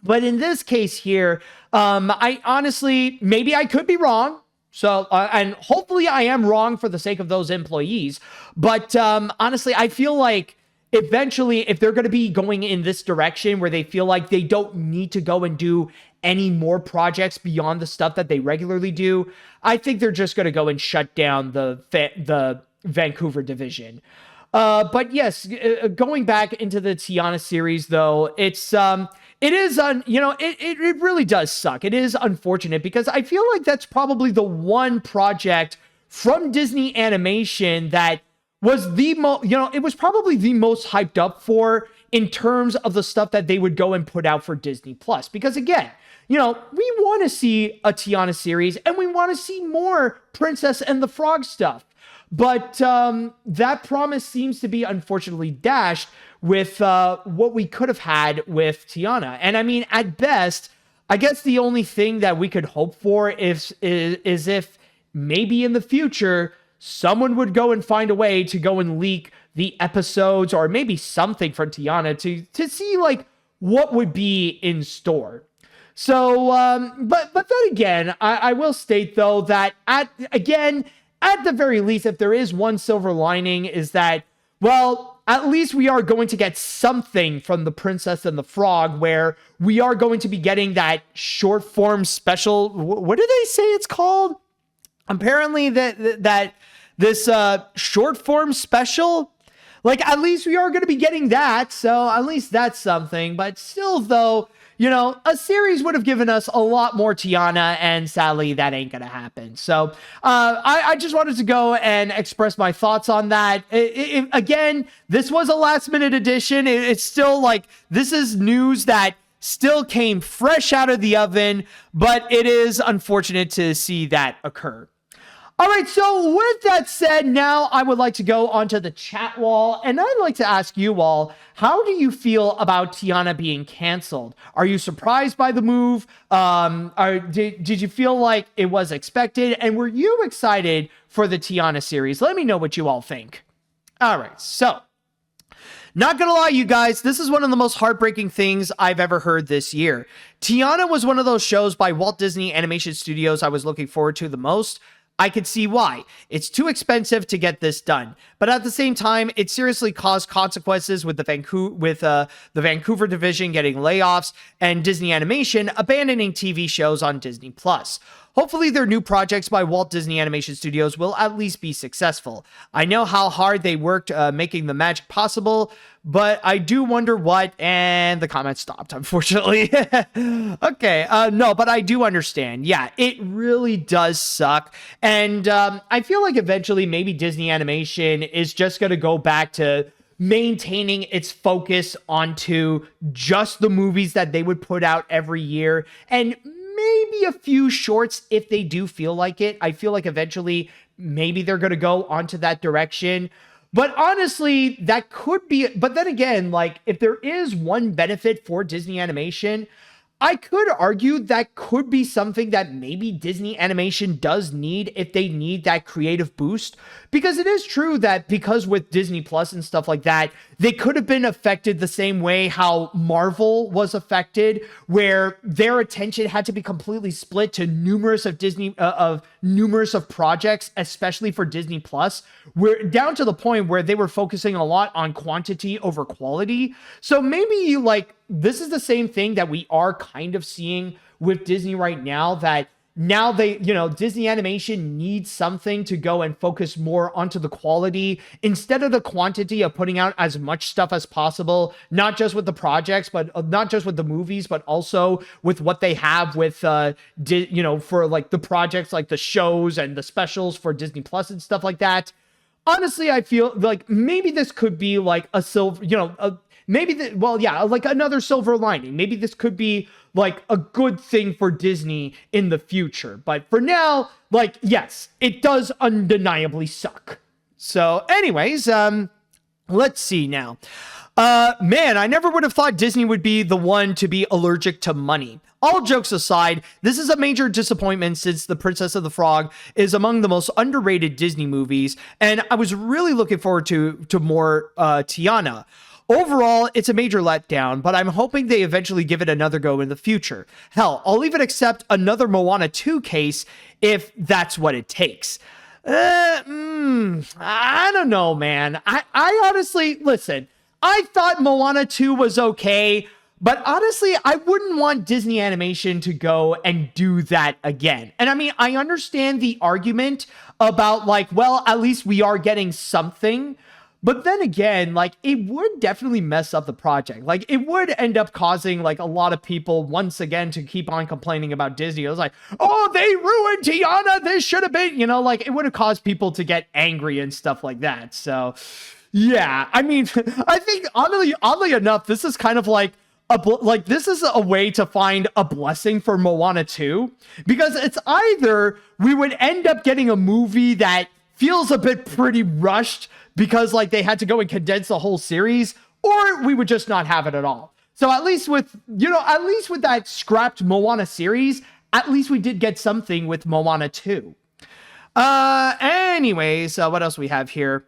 But in this case here, I honestly, maybe I could be wrong. So, and hopefully I am wrong for the sake of those employees. But honestly, I feel like eventually, if they're going to be going in this direction where they feel like they don't need to go and do any more projects beyond the stuff that they regularly do, I think they're just going to go and shut down the Vancouver division. But yes, going back into the Tiana series, though, it really does suck. It is unfortunate because I feel like that's probably the one project from Disney Animation that was it was probably the most hyped up for in terms of the stuff that they would go and put out for Disney Plus. Because again, we want to see a Tiana series and we want to see more Princess and the Frog stuff. But that promise seems to be unfortunately dashed with what we could have had with Tiana. And I mean, at best, I guess the only thing that we could hope for is if maybe in the future, someone would go and find a way to go and leak the episodes or maybe something from Tiana to see like what would be in store. So, but then again, I will state though that at the very least, if there is one silver lining, is that, well, at least we are going to get something from The Princess and the Frog, where we are going to be getting that short form special. What do they say it's called? Apparently that this short form special, like at least we are going to be getting that. So at least that's something. But still, though, a series would have given us a lot more Tiana, and sadly, that ain't going to happen. So I just wanted to go and express my thoughts on that. Again, this was a last minute edition. It's still like, this is news that still came fresh out of the oven, but it is unfortunate to see that occur. All right, so with that said, now I would like to go onto the chat wall, and I'd like to ask you all, how do you feel about Tiana being canceled? Are you surprised by the move? Did you feel like it was expected? And were you excited for the Tiana series? Let me know what you all think. All right, so not gonna lie, you guys, this is one of the most heartbreaking things I've ever heard this year. Tiana was one of those shows by Walt Disney Animation Studios I was looking forward to the most. I could see why. It's too expensive to get this done. But at the same time, it seriously caused consequences with the Vancouver division getting layoffs and Disney Animation abandoning TV shows on Disney Plus. Hopefully their new projects by Walt Disney Animation Studios will at least be successful. I know how hard they worked making the magic possible, but I do wonder what, and the comment stopped, unfortunately. Okay, no, but I do understand. Yeah, it really does suck. And I feel like eventually maybe Disney Animation is just going to go back to maintaining its focus onto just the movies that they would put out every year, and maybe a few shorts if they do feel like it. I feel like eventually maybe they're going to go onto that direction. But honestly, that could be, but then again, like if there is one benefit for Disney Animation, I could argue that could be something that maybe Disney Animation does need if they need that creative boost. Because it is true that because with Disney Plus and stuff like that, they could have been affected the same way how Marvel was affected, where their attention had to be completely split to numerous of projects, especially for Disney Plus, where down to the point where they were focusing a lot on quantity over quality. So maybe like this is the same thing that we are kind of seeing with Disney right now, that now they, Disney Animation needs something to go and focus more onto the quality instead of the quantity of putting out as much stuff as possible, not just with the projects, but not just with the movies, but also with what they have with, for like the projects, like the shows and the specials for Disney Plus and stuff like that. Honestly, I feel like maybe this could be like a silver, like another silver lining. Maybe this could be like a good thing for Disney in the future. But for now, like, yes, it does undeniably suck. So anyways, let's see now. Man, I never would have thought Disney would be the one to be allergic to money. All jokes aside, this is a major disappointment since The Princess and the Frog is among the most underrated Disney movies, and I was really looking forward to more Tiana. Overall, it's a major letdown, but I'm hoping they eventually give it another go in the future. Hell, I'll even accept another Moana 2 case if that's what it takes. I don't know, man. I honestly, listen, I thought Moana 2 was okay, but honestly, I wouldn't want Disney Animation to go and do that again. And I mean, I understand the argument about like, well, at least we are getting something. But then again, like, it would definitely mess up the project. Like, it would end up causing, like, a lot of people, once again, to keep on complaining about Disney. It was like, oh, they ruined Tiana. This should have been, like, it would have caused people to get angry and stuff like that. So, yeah, I mean, I think, oddly enough, this is kind of like, this is a way to find a blessing for Moana 2. Because it's either we would end up getting a movie that feels a bit pretty rushed, because like they had to go and condense the whole series, or we would just not have it at all. So at least with that scrapped Moana series, at least we did get something with Moana 2. Anyways, what else we have here?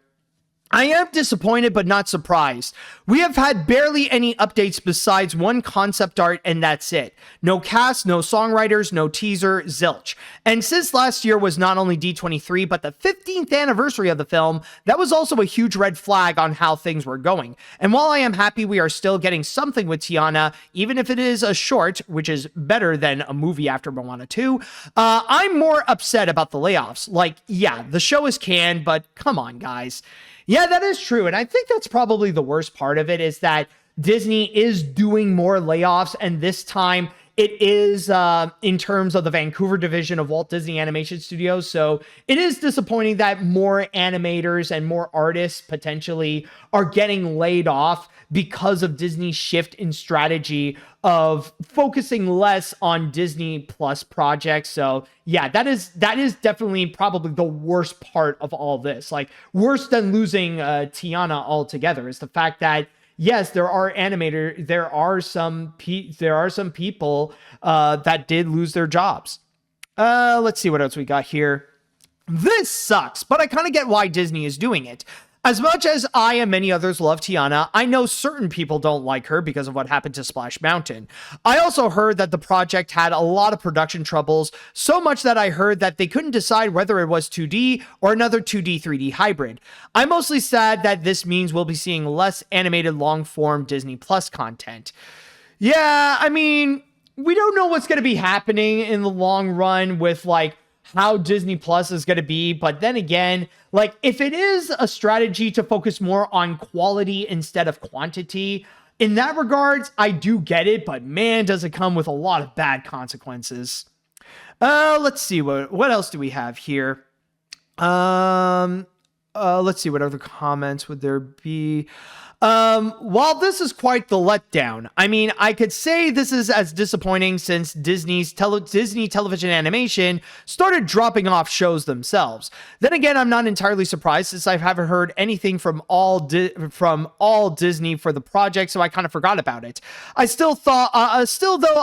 I am disappointed, but not surprised. We have had barely any updates besides one concept art, and that's it. No cast, no songwriters, no teaser, zilch. And since last year was not only D23, but the 15th anniversary of the film, that was also a huge red flag on how things were going. And while I am happy we are still getting something with Tiana, even if it is a short, which is better than a movie after Moana 2, I'm more upset about the layoffs. Like, yeah, the show is canned, but come on, guys. Yeah, that is true. And I think that's probably the worst part of it, is that Disney is doing more layoffs. And this time it is in terms of the Vancouver division of Walt Disney Animation Studios. So it is disappointing that more animators and more artists potentially are getting laid off because of Disney's shift in strategy of focusing less on Disney Plus projects. So yeah, that is definitely probably the worst part of all this. Like, worse than losing Tiana altogether is the fact that yes, there are some people that did lose their jobs. Let's see what else we got here. This sucks, but I kind of get why Disney is doing it. As much as I and many others love Tiana, I know certain people don't like her because of what happened to Splash Mountain. I also heard that the project had a lot of production troubles, so much that I heard that they couldn't decide whether it was 2D or another 2D 3D hybrid. I'm mostly sad that this means we'll be seeing less animated long-form Disney Plus content. Yeah, I mean, we don't know what's going to be happening in the long run with like how Disney Plus is going to be, but then again, like, if it is a strategy to focus more on quality instead of quantity, in that regards, I do get it, but man, does it come with a lot of bad consequences. Let's see, what else do we have here? Let's see, what other comments would there be? While this is quite the letdown, I mean, I could say this is as disappointing since Disney television animation started dropping off shows themselves. Then again, I'm not entirely surprised since I haven't heard anything from all Disney for the project, so I kind of forgot about it. I still though,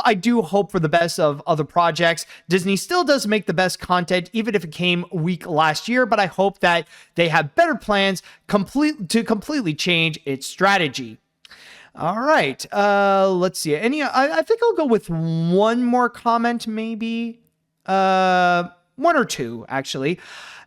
I do hope for the best of other projects. Disney still does make the best content, even if it came weak last year, but I hope that they have better plans to completely change its strategy. All right, let's see. I think I'll go with one more comment, maybe. One or two, actually.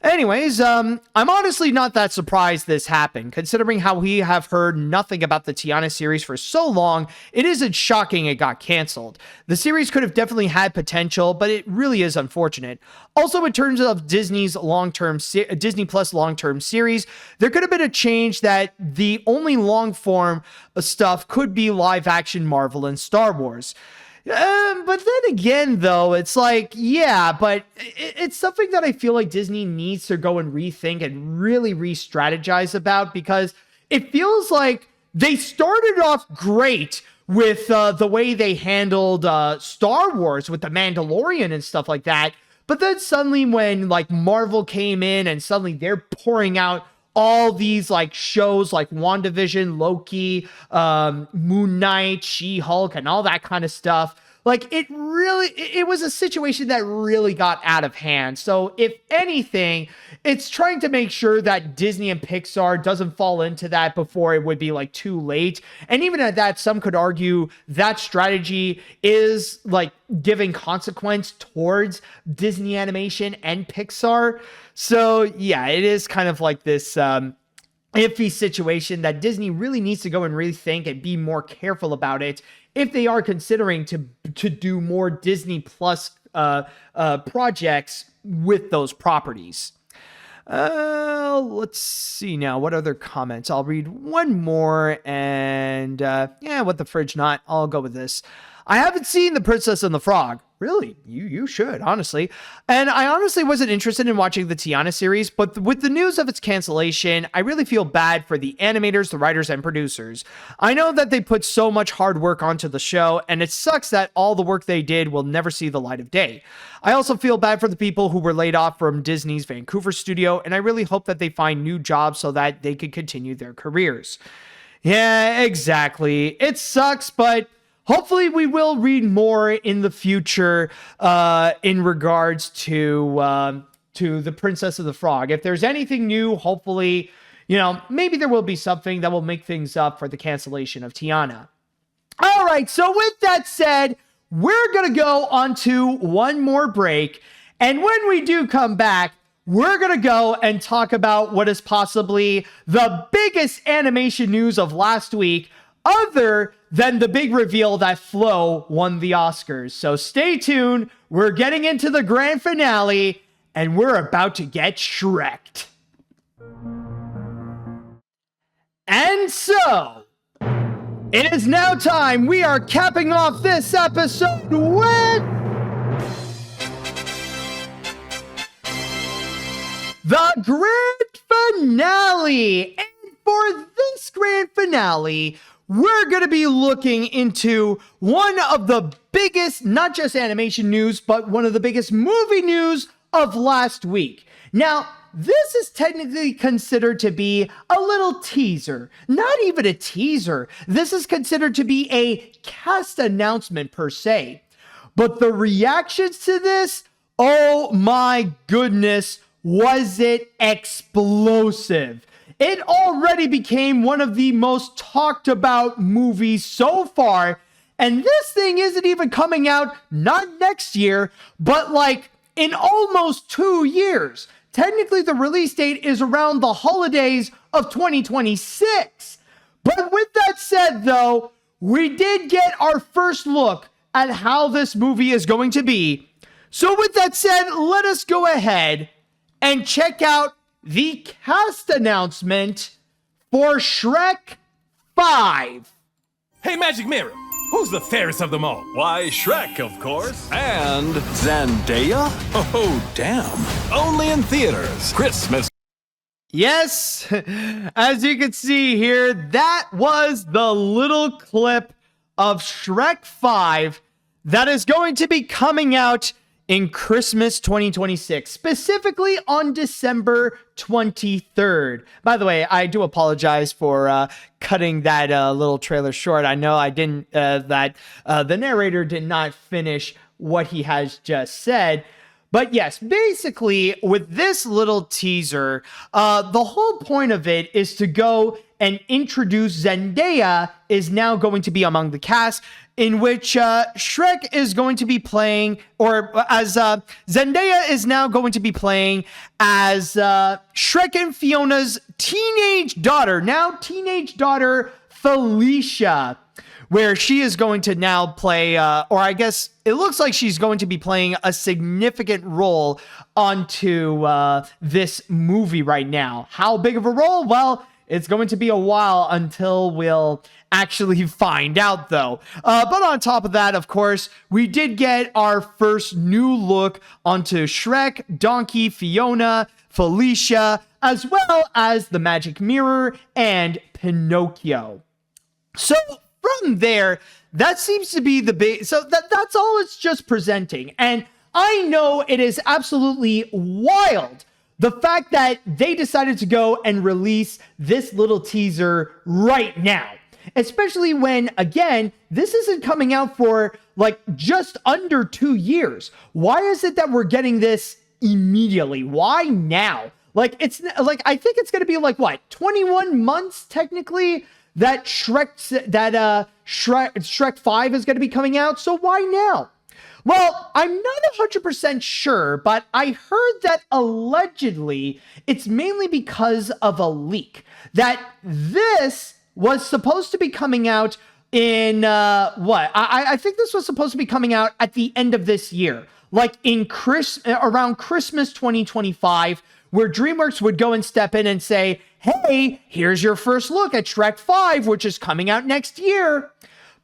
Anyways, I'm honestly not that surprised this happened, considering how we have heard nothing about the Tiana series for so long. It isn't shocking it got canceled. The series could have definitely had potential, but it really is unfortunate. Also, in terms of Disney Plus long-term series, there could have been a change that the only long-form stuff could be live-action Marvel and Star Wars. But then again, though, it's like, yeah, but it's something that I feel like Disney needs to go and rethink and really re-strategize about, because it feels like they started off great with the way they handled Star Wars with The Mandalorian and stuff like that. But then suddenly when like Marvel came in and suddenly they're pouring out all these like shows like WandaVision, Loki, Moon Knight, She-Hulk, and all that kind of stuff. Like, it was a situation that really got out of hand. So if anything, it's trying to make sure that Disney and Pixar doesn't fall into that before it would be like too late. And even at that, some could argue that strategy is like giving consequence towards Disney Animation and Pixar. So yeah, it is kind of like this iffy situation that Disney really needs to go and rethink and be more careful about it if they are considering to do more Disney Plus projects with those properties. Let's see now. What other comments? I'll read one more, and what the fridge not? I'll go with this. I haven't seen The Princess and the Frog. Really? You should, honestly. And I honestly wasn't interested in watching the Tiana series, but with the news of its cancellation, I really feel bad for the animators, the writers, and producers. I know that they put so much hard work onto the show, and it sucks that all the work they did will never see the light of day. I also feel bad for the people who were laid off from Disney's Vancouver studio, and I really hope that they find new jobs so that they can continue their careers. Yeah, exactly. It sucks, but hopefully we will read more in the future in regards to The Princess of the Frog. If there's anything new, hopefully, maybe there will be something that will make things up for the cancellation of Tiana. All right, so with that said, we're going to go on to one more break. And when we do come back, we're going to go and talk about what is possibly the biggest animation news of last week, other than the big reveal that Flow won the Oscars. So stay tuned. We're getting into the grand finale, and we're about to get Shreked. And so, it is now time. We are capping off this episode with the grand finale. And for this grand finale, we're going to be looking into one of the biggest, not just animation news, but one of the biggest movie news of last week. Now, this is technically considered to be a little teaser. Not even a teaser. This is considered to be a cast announcement per se. But the reactions to this, oh my goodness, was it explosive. It already became one of the most talked about movies so far. And this thing isn't even coming out not next year, but like in almost 2 years. Technically, the release date is around the holidays of 2026. But with that said, though, we did get our first look at how this movie is going to be. So with that said, let us go ahead and check out the cast announcement for Shrek 5. Hey, Magic Mirror, who's the fairest of them all? Why, Shrek, of course. And Zendaya? Oh, damn. Only in theaters. Christmas. Yes, as you can see here, that was the little clip of Shrek 5 that is going to be coming out in Christmas 2026, specifically on December 23rd. By the way, I do apologize for cutting that little trailer short. I know I didn't, the narrator did not finish what he has just said. But yes, basically with this little teaser, the whole point of it is to go and introduce Zendaya is now going to be among the cast, in which Shrek is going to be playing, or as Zendaya is now going to be playing as Shrek and Fiona's teenage daughter Felicia, where she is going to now play, or I guess it looks like she's going to be playing a significant role onto this movie right now. How big of a role? Well, it's going to be a while until we'll actually find out, though. But on top of that, of course, we did get our first new look onto Shrek, Donkey, Fiona, Felicia, as well as the Magic Mirror and Pinocchio. So from there, that seems to be the big, so that's all it's just presenting. And I know it is absolutely wild, the fact that they decided to go and release this little teaser right now. Especially when, again, this isn't coming out for like just under 2 years. Why is it that we're getting this immediately? Why now? Like, it's like, I think it's going to be like, what, 21 months technically that Shrek 5 is going to be coming out. So why now? Well, I'm not 100% sure, but I heard that allegedly it's mainly because of a leak. That this was supposed to be coming out in, I think this was supposed to be coming out at the end of this year. Like around Christmas 2025, where DreamWorks would go and step in and say, hey, here's your first look at Shrek 5, which is coming out next year.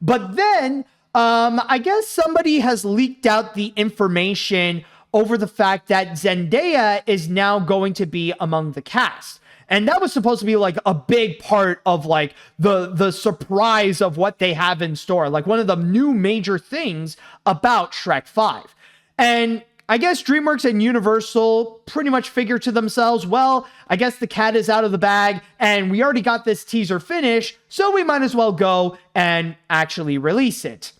But then, I guess somebody has leaked out the information over the fact that Zendaya is now going to be among the cast. And that was supposed to be like a big part of like the surprise of what they have in store. Like one of the new major things about Shrek 5. And I guess DreamWorks and Universal pretty much figure to themselves, well, I guess the cat is out of the bag and we already got this teaser finished, so we might as well go and actually release it.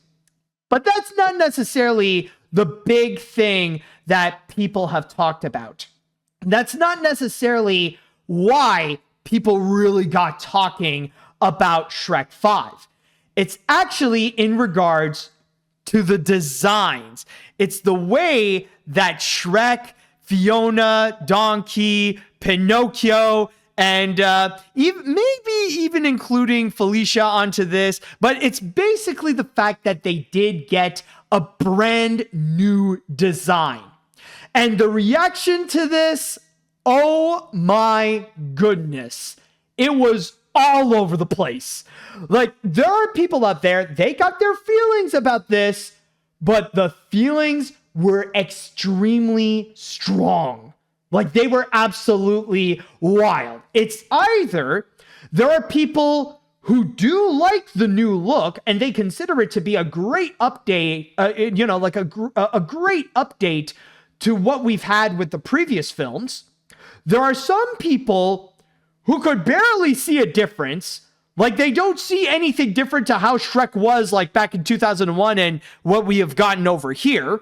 But that's not necessarily the big thing that people have talked about. That's not necessarily why people really got talking about Shrek 5. It's actually in regards to the designs. It's the way that Shrek, Fiona, Donkey, Pinocchio, and maybe even including Felicia onto this, but it's basically the fact that they did get a brand new design. And the reaction to this, oh my goodness, it was all over the place. Like, there are people out there, they got their feelings about this, but the feelings were extremely strong. Like, they were absolutely wild. It's either there are people who do like the new look and they consider it to be a great update, like a great update to what we've had with the previous films. There are some people who could barely see a difference. Like, they don't see anything different to how Shrek was like back in 2001 and what we have gotten over here.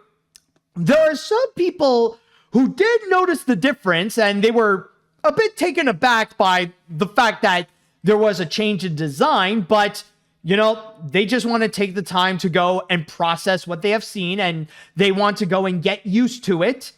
There are some people who did notice the difference and they were a bit taken aback by the fact that there was a change in design, but they just want to take the time to go and process what they have seen and they want to go and get used to it.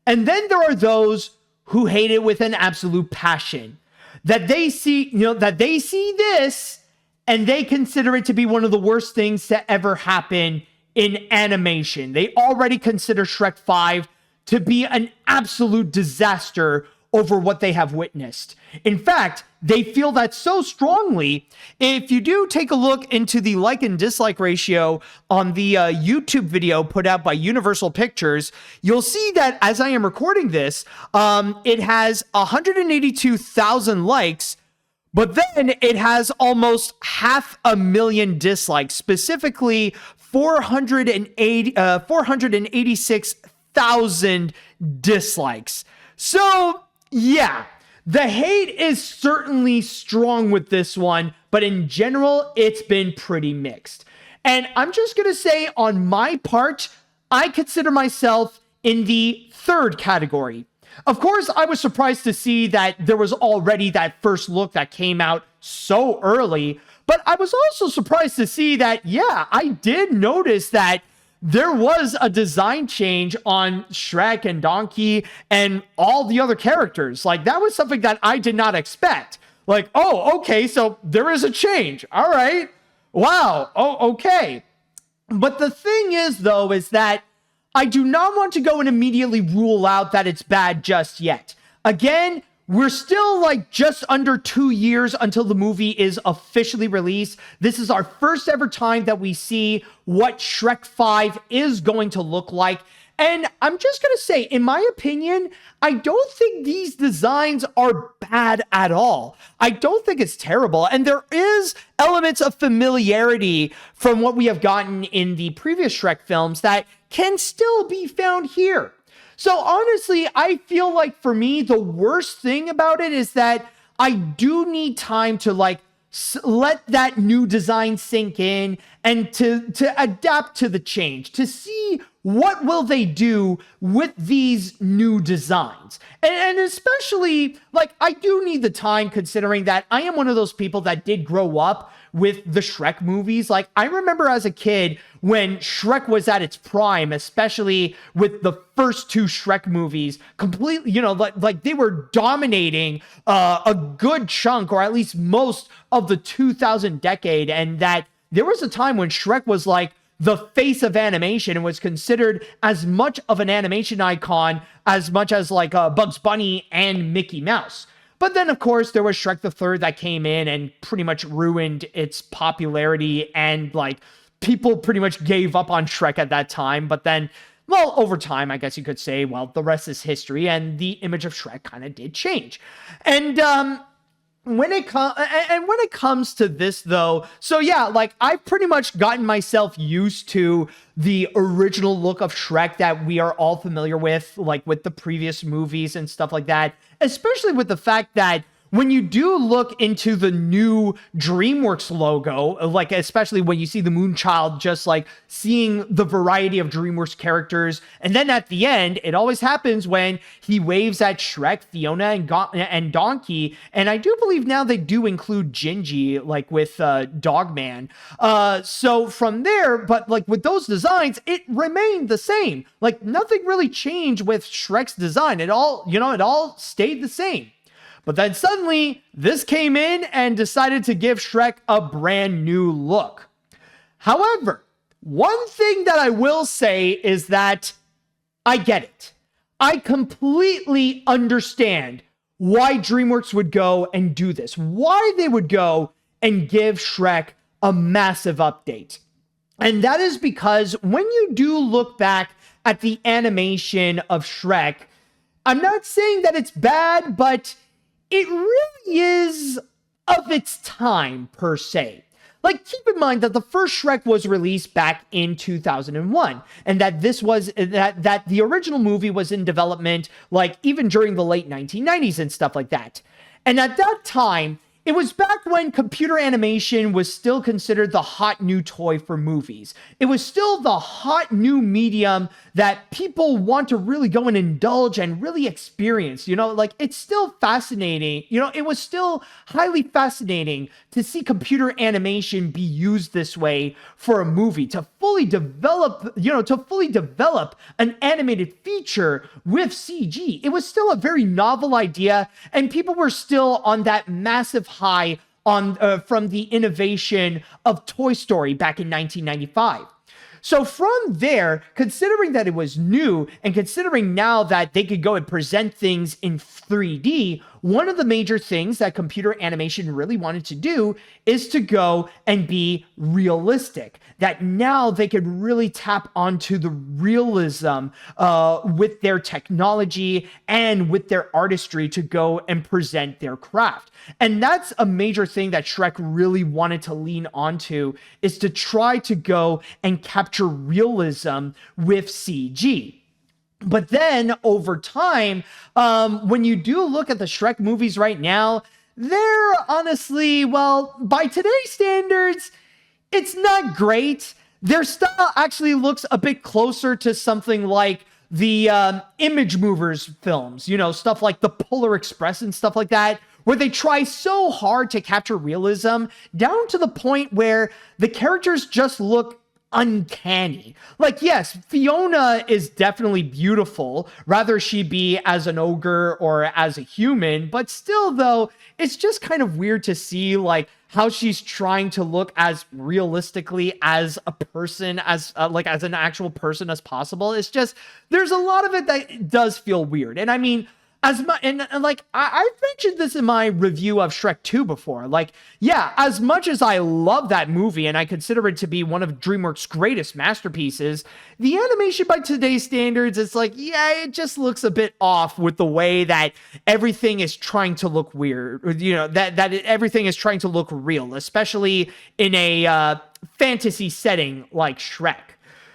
And then there are those who hate it with an absolute passion. That they see this and they consider it to be one of the worst things to ever happen in animation. They already consider Shrek 5 to be an absolute disaster over what they have witnessed. In fact, they feel that so strongly. If you do take a look into the like and dislike ratio on the YouTube video put out by Universal Pictures, you'll see that as I am recording this, it has 182,000 likes, but then it has almost 500,000 dislikes, specifically 486,000 dislikes. So, yeah, the hate is certainly strong with this one, but in general, it's been pretty mixed. And I'm just going to say, on my part, I consider myself in the third category. Of course, I was surprised to see that there was already that first look that came out so early, but I was also surprised to see that, yeah, I did notice that there was a design change on Shrek and Donkey and all the other characters. Like, that was something that I did not expect. Like, oh, okay, so there is a change. All right. Wow. Oh, okay. But the thing is, though, is that I do not want to go and immediately rule out that it's bad just yet. Again, we're still like just under 2 years until the movie is officially released. This is our first ever time that we see what Shrek 5 is going to look like. And I'm just going to say, in my opinion, I don't think these designs are bad at all. I don't think it's terrible. And there is elements of familiarity from what we have gotten in the previous Shrek films that can still be found here. So honestly, I feel like for me, the worst thing about it is that I do need time to like let that new design sink in and to adapt to the change, to see what will they do with these new designs? And especially, like, I do need the time, considering that I am one of those people that did grow up with the Shrek movies. Like, I remember as a kid when Shrek was at its prime, especially with the first two Shrek movies, completely, like they were dominating a good chunk, or at least most of the 2000 decade. And that there was a time when Shrek was like the face of animation and was considered as much of an animation icon as much as like Bugs Bunny and Mickey Mouse. But then, of course, there was Shrek the Third that came in and pretty much ruined its popularity, and like people pretty much gave up on Shrek at that time. But then, well, over time, I guess you could say, well, the rest is history, and the image of Shrek kind of did change. And when it comes to this, though, so yeah, like I've pretty much gotten myself used to the original look of Shrek that we are all familiar with, like with the previous movies and stuff like that, especially with the fact that when you do look into the new DreamWorks logo, like especially when you see the Moonchild, just like seeing the variety of DreamWorks characters, and then at the end, it always happens when he waves at Shrek, Fiona, and Donkey, and I do believe now they do include Gingy, like with Dogman. So from there, but like with those designs, it remained the same. Like nothing really changed with Shrek's design. It all stayed the same. But then suddenly, this came in and decided to give Shrek a brand new look. However, one thing that I will say is that I get it. I completely understand why DreamWorks would go and do this, why they would go and give Shrek a massive update. And that is because when you do look back at the animation of Shrek, I'm not saying that it's bad, but it really is of its time, per se. Like, keep in mind that the first Shrek was released back in 2001, and that that the original movie was in development, like, even during the late 1990s and stuff like that. And at that time, it was back when computer animation was still considered the hot new toy for movies. It was still the hot new medium that people want to really go and indulge and really experience. Like it's still fascinating. It was still highly fascinating to see computer animation be used this way for a movie, to fully develop an animated feature with CG. It was still a very novel idea, and people were still on that massive high from the innovation of Toy Story back in 1995. So from there, considering that it was new, and considering now that they could go and present things in 3D, one of the major things that computer animation really wanted to do is to go and be realistic. That now they could really tap onto the realism with their technology and with their artistry to go and present their craft. And that's a major thing that Shrek really wanted to lean onto, is to try to go and capture realism with CG. But then over time, when you do look at the Shrek movies right now, they're honestly, well, by today's standards, it's not great. Their style actually looks a bit closer to something like the Image Movers films, stuff like the Polar Express and stuff like that, where they try so hard to capture realism down to the point where the characters just look uncanny. Like, yes, Fiona is definitely beautiful, rather she be as an ogre or as a human, but still, though, it's just kind of weird to see, like, how she's trying to look as realistically as a person, as an actual person as possible. It's just, there's a lot of it that does feel weird. And I mean, I've mentioned this in my review of Shrek 2 before. Like, yeah, as much as I love that movie and I consider it to be one of DreamWorks' greatest masterpieces, the animation by today's standards, it's like, yeah, it just looks a bit off with the way that everything is trying to look weird. Everything is trying to look real, especially in a fantasy setting like Shrek.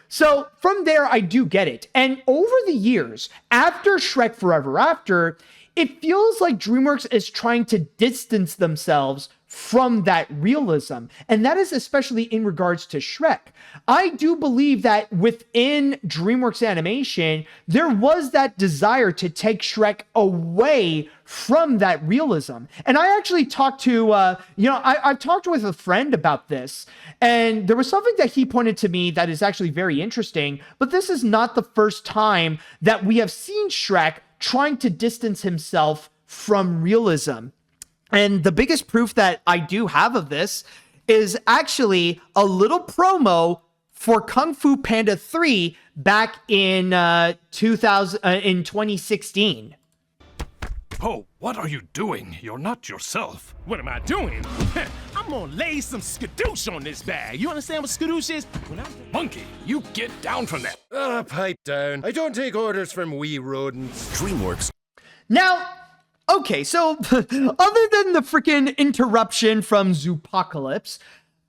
So from there, I do get it. And over the years, after Shrek Forever After, it feels like DreamWorks is trying to distance themselves from that realism. And that is especially in regards to Shrek. I do believe that within DreamWorks Animation, there was that desire to take Shrek away from that realism. And I actually talked to, I've talked with a friend about this, and there was something that he pointed to me that is actually very interesting, but this is not the first time that we have seen Shrek trying to distance himself from realism. And the biggest proof that I do have of this is actually a little promo for Kung Fu Panda 3 back in 2016. Oh, what are you doing? You're not yourself. What am I doing? I'm gonna lay some skadoosh on this bag. You understand what skadoosh is? When I'm a monkey, you get down from that. Pipe down. I don't take orders from wee rodents. DreamWorks. Now, okay, so other than the freaking interruption from Zoopocalypse,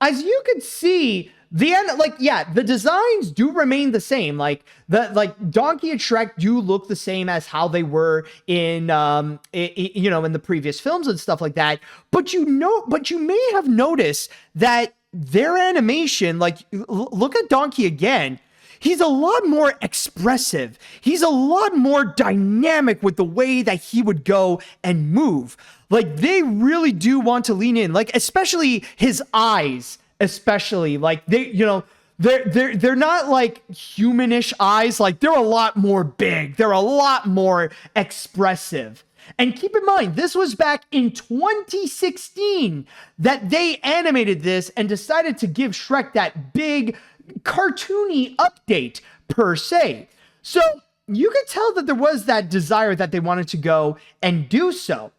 as you can see, the designs do remain the same. Donkey and Shrek do look the same as how they were in in the previous films and stuff like that. But you may have noticed that their animation, look at Donkey again. He's a lot more expressive. He's a lot more dynamic with the way that he would go and move. They really do want to lean in, especially his eyes. Especially they're not like humanish eyes. They're a lot more big. They're a lot more expressive. And keep in mind, this was back in 2016 that they animated this and decided to give Shrek that big cartoony update per se. So you could tell that there was that desire that they wanted to go and do so.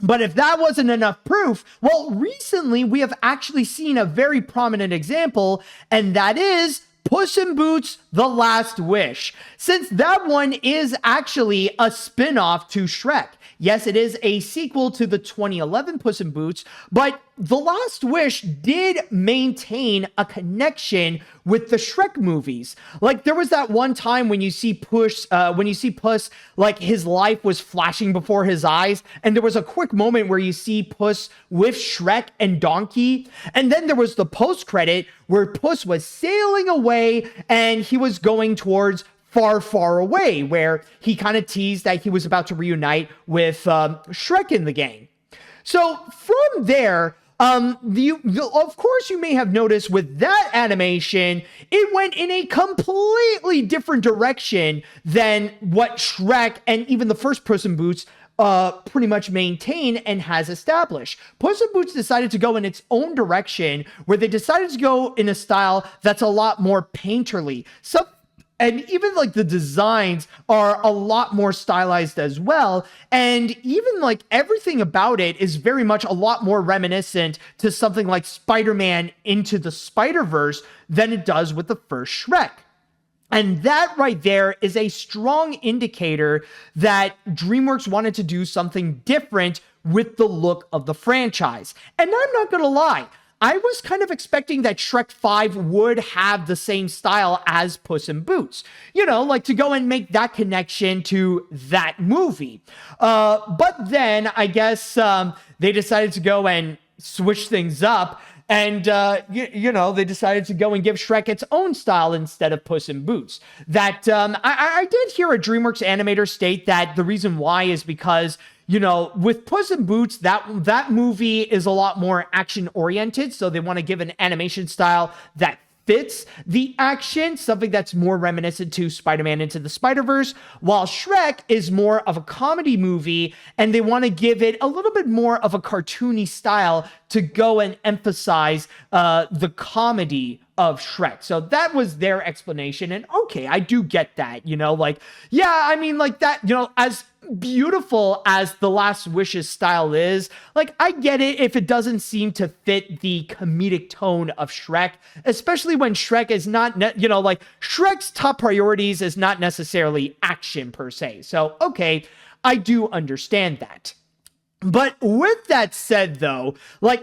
But if that wasn't enough proof, well, recently we have actually seen a very prominent example, and that is Puss in Boots: The Last Wish, since that one is actually a spin-off to Shrek. Yes, it is a sequel to the 2011 Puss in Boots, but The Last Wish did maintain a connection with the Shrek movies. There was that one time when you see Puss, his life was flashing before his eyes, and there was a quick moment where you see Puss with Shrek and Donkey, and then there was the post-credit where Puss was sailing away and he was going towards far, far away, where he kind of teased that he was about to reunite with Shrek and the gang. So from there, of course, you may have noticed with that animation, it went in a completely different direction than what Shrek and even the first Puss in Boots pretty much maintain and has established. Puss in Boots decided to go in its own direction, where they decided to go in a style that's a lot more painterly. And even the designs are a lot more stylized as well. And even everything about it is very much a lot more reminiscent to something like Spider-Man Into the Spider-Verse than it does with the first Shrek. And that right there is a strong indicator that DreamWorks wanted to do something different with the look of the franchise. And I'm not going to lie, I was kind of expecting that Shrek 5 would have the same style as Puss in Boots. To go and make that connection to that movie. But then, I guess, they decided to go and switch things up. And, they decided to go and give Shrek its own style instead of Puss in Boots. That, I did hear a DreamWorks animator state that the reason why is because, with Puss in Boots, that movie is a lot more action-oriented, so they want to give an animation style that fits the action, something that's more reminiscent to Spider-Man Into the Spider-Verse, while Shrek is more of a comedy movie, and they want to give it a little bit more of a cartoony style to go and emphasize the comedy of Shrek. So that was their explanation, and okay, I do get that, as beautiful as The Last Wish's style is, I get it if it doesn't seem to fit the comedic tone of Shrek, especially when Shrek is not, Shrek's top priorities is not necessarily action per se. So, okay, I do understand that. But with that said, though,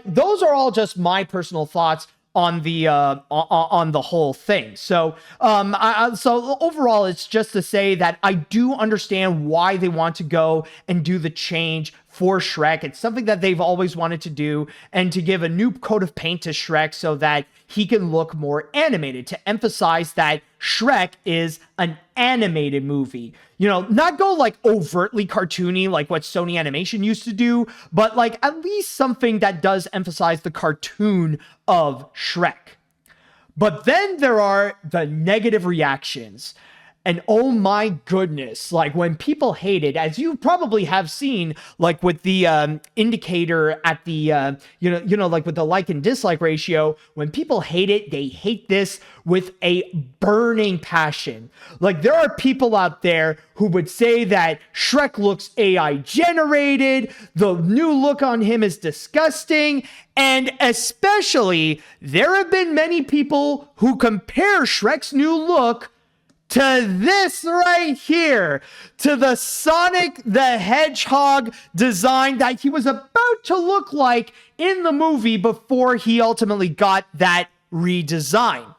those are all just my personal thoughts on the whole thing. So so overall, it's just to say that I do understand why they want to go and do the change for Shrek. It's something that they've always wanted to do, and to give a new coat of paint to Shrek so that he can look more animated, to emphasize that Shrek is an animated movie. You know, not go like overtly cartoony like what Sony Animation used to do, but like at least something that does emphasize the cartoon of Shrek. But then there are the negative reactions. And oh my goodness, like when people hate it, as you probably have seen, like with the indicator at the, like with the like and dislike ratio, when people hate it, they hate this with a burning passion. Like there are people out there who would say that Shrek looks AI generated, the new look on him is disgusting, and especially there have been many people who compare Shrek's new look to this right here, to the Sonic the Hedgehog design that he was about to look like in the movie before he ultimately got that redesign.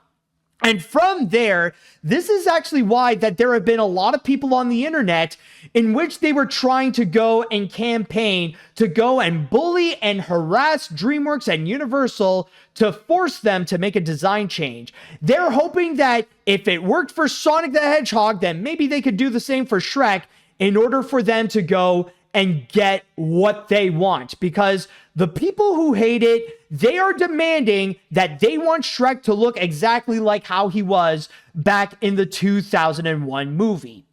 And from there, this is actually why that there have been a lot of people on the internet in which they were trying to go and campaign to go and bully and harass DreamWorks and Universal to force them to make a design change. They're hoping that if it worked for Sonic the Hedgehog, then maybe they could do the same for Shrek in order for them to go and get what they want. Because the people who hate it, they are demanding that they want Shrek to look exactly like how he was back in the 2001 movie.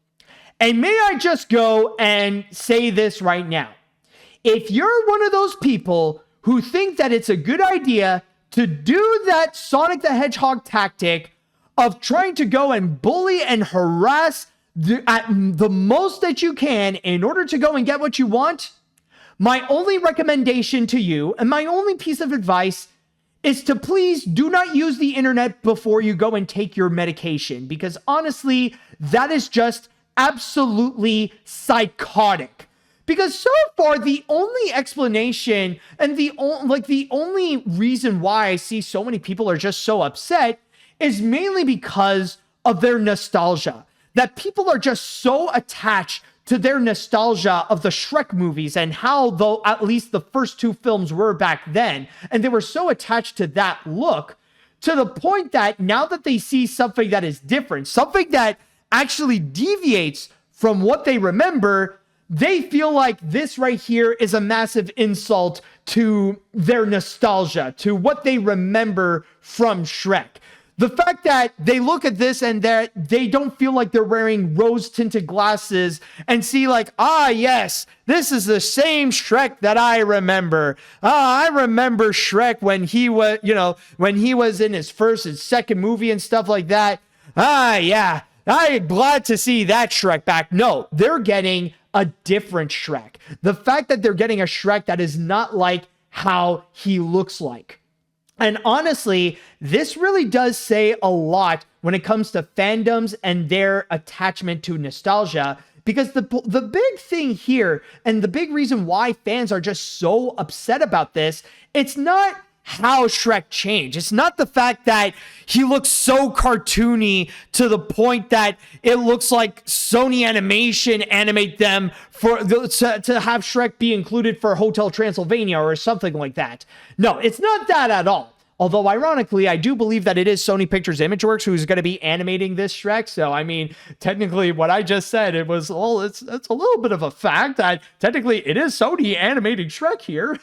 And may I just go and say this right now. If you're one of those people who think that it's a good idea to do that Sonic the Hedgehog tactic of trying to go and bully and harass at the most that you can in order to go and get what you want, my only recommendation to you and my only piece of advice is to please do not use the internet before you go and take your medication, because honestly, that is just absolutely psychotic. Because so far, the only explanation and the only reason why I see so many people are just so upset is mainly because of their nostalgia. That people are just so attached to their nostalgia of the Shrek movies and how, though, at least the first two films were back then, and they were so attached to that look, to the point that now that they see something that is different, something that actually deviates from what they remember, they feel like this right here is a massive insult to their nostalgia, to what they remember from Shrek. The fact that they look at this and that they don't feel like they're wearing rose-tinted glasses and see like, yes, this is the same Shrek that I remember. I remember Shrek when he was, when he was in his first and second movie and stuff like that. Yeah, I'm glad to see that Shrek back. No, they're getting a different Shrek. The fact that they're getting a Shrek that is not like how he looks like. And honestly, this really does say a lot when it comes to fandoms and their attachment to nostalgia, because the big thing here and the big reason why fans are just so upset about this, it's not how Shrek changed. It's not the fact that he looks so cartoony to the point that it looks like Sony Animation animate them to have Shrek be included for Hotel Transylvania or something like that. No, it's not that at all. Although, ironically, I do believe that it is Sony Pictures Imageworks who's going to be animating this Shrek. So, I mean, technically, what I just said, it was, well, it's a little bit of a fact that technically it is Sony animating Shrek here.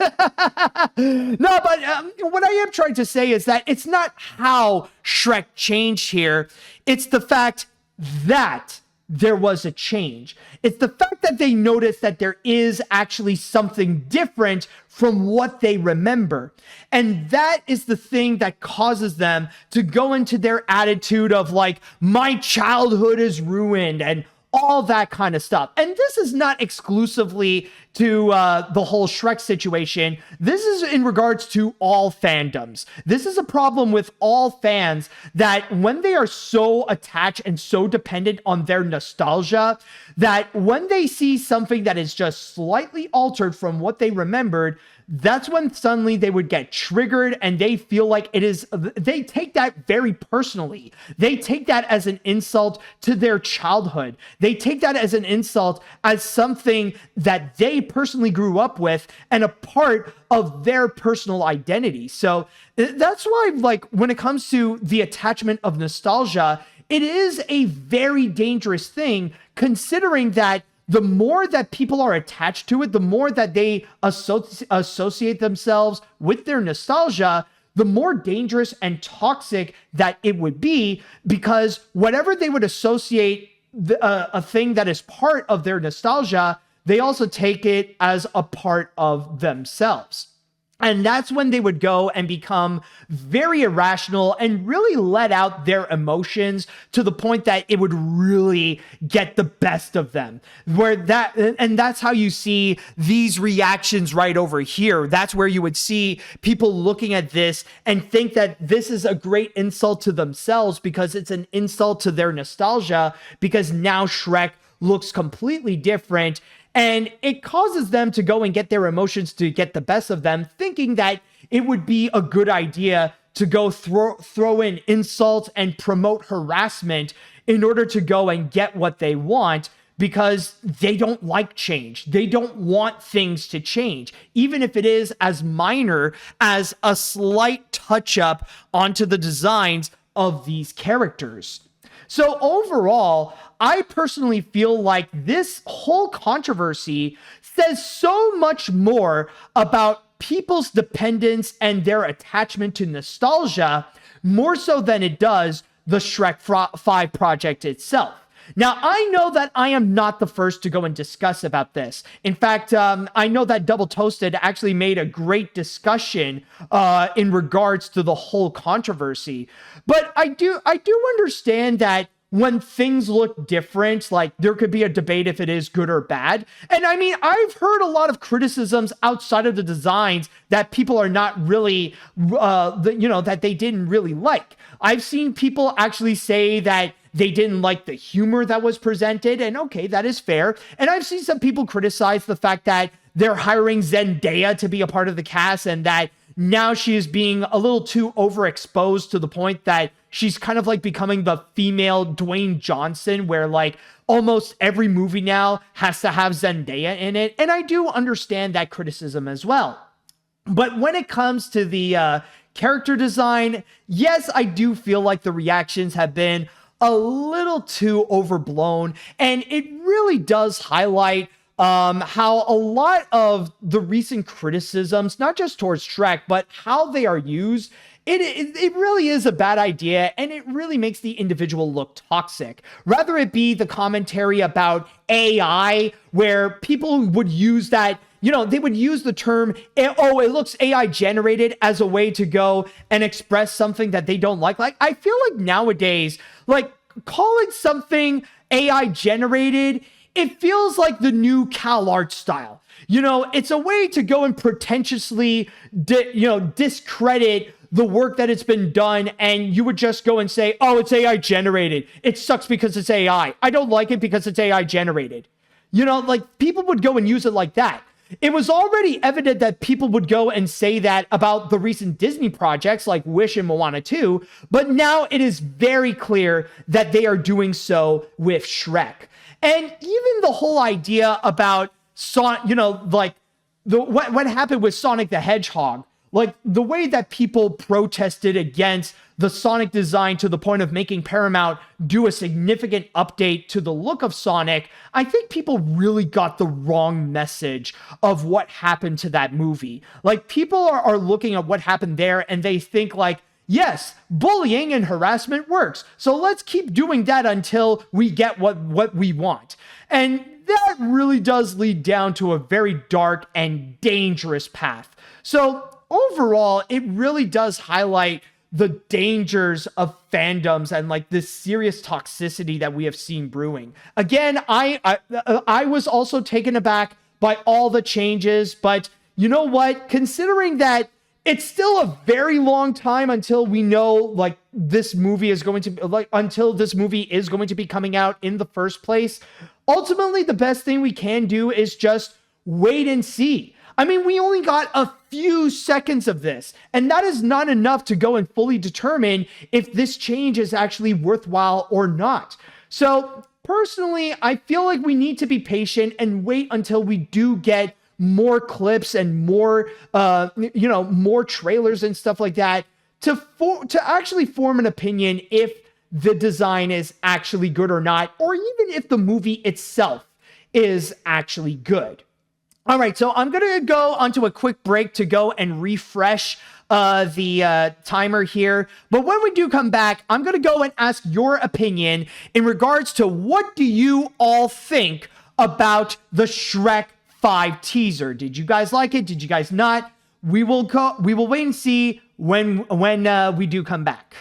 No, but what I am trying to say is that it's not how Shrek changed here. It's the fact that there was a change. It's the fact that they noticed that there is actually something different from what they remember. And that is the thing that causes them to go into their attitude of like, my childhood is ruined and all that kind of stuff. And this is not exclusively to the whole Shrek situation. This is in regards to all fandoms. This is a problem with all fans that when they are so attached and so dependent on their nostalgia, that when they see something that is just slightly altered from what they remembered, that's when suddenly they would get triggered and they feel like they take that very personally. They take that as an insult to their childhood. They take that as an insult as something that they personally grew up with and a part of their personal identity. So that's why, like, when it comes to the attachment of nostalgia, it is a very dangerous thing, considering that the more that people are attached to it, the more that they associate themselves with their nostalgia, the more dangerous and toxic that it would be, because whatever they would associate a thing that is part of their nostalgia, they also take it as a part of themselves. And that's when they would go and become very irrational and really let out their emotions to the point that it would really get the best of them. And that's how you see these reactions right over here. That's where you would see people looking at this and think that this is a great insult to themselves because it's an insult to their nostalgia, because now Shrek looks completely different. And it causes them to go and get their emotions to get the best of them, thinking that it would be a good idea to go throw in insult and promote harassment in order to go and get what they want, because they don't like change. They don't want things to change, even if it is as minor as a slight touch up onto the designs of these characters. So overall, I personally feel like this whole controversy says so much more about people's dependence and their attachment to nostalgia, more so than it does the Shrek 5 project itself. Now, I know that I am not the first to go and discuss about this. In fact, I know that Double Toasted actually made a great discussion in regards to the whole controversy. But I do understand that when things look different, like, there could be a debate if it is good or bad. And I mean, I've heard a lot of criticisms outside of the designs that people are not really, that they didn't really like. I've seen people actually say that they didn't like the humor that was presented, and okay, that is fair. And I've seen some people criticize the fact that they're hiring Zendaya to be a part of the cast, and that now she is being a little too overexposed to the point that she's kind of like becoming the female Dwayne Johnson, where like almost every movie now has to have Zendaya in it. And I do understand that criticism as well. But when it comes to the character design, yes, I do feel like the reactions have been a little too overblown, and it really does highlight how a lot of the recent criticisms, not just towards Shrek, but how they are used, it really is a bad idea, and it really makes the individual look toxic. Rather it be the commentary about AI, where people would use that, they would use the term, oh, it looks AI generated, as a way to go and express something that they don't like. Like, I feel like nowadays, like, calling something AI generated, it feels like the new CalArt style. It's a way to go and pretentiously, discredit the work that it's been done, and you would just go and say, oh, it's AI generated. It sucks because it's AI. I don't like it because it's AI generated. Like, people would go and use it like that. It was already evident that people would go and say that about the recent Disney projects like Wish and Moana 2, but now it is very clear that they are doing so with Shrek. And even the whole idea about what happened with Sonic the Hedgehog, like the way that people protested against the Sonic design to the point of making Paramount do a significant update to the look of Sonic, I think people really got the wrong message of what happened to that movie. Like, people are looking at what happened there and they think like, yes, bullying and harassment works, so let's keep doing that until we get what we want. And that really does lead down to a very dark and dangerous path. So overall, it really does highlight the dangers of fandoms and like this serious toxicity that we have seen brewing. Again, I was also taken aback by all the changes, but you know what? Considering that it's still a very long time until we know like this movie is going to until this movie is going to be coming out in the first place, ultimately the best thing we can do is just wait and see. I mean, we only got a few seconds of this, and that is not enough to go and fully determine if this change is actually worthwhile or not. So personally, I feel like we need to be patient and wait until we do get more clips and more, more trailers and stuff like that to actually form an opinion if the design is actually good or not, or even if the movie itself is actually good. All right, so I'm going to go onto a quick break to go and refresh the timer here. But when we do come back, I'm going to go and ask your opinion in regards to what do you all think about the Shrek 5 teaser. Did you guys like it? Did you guys not? We will wait and see when we do come back.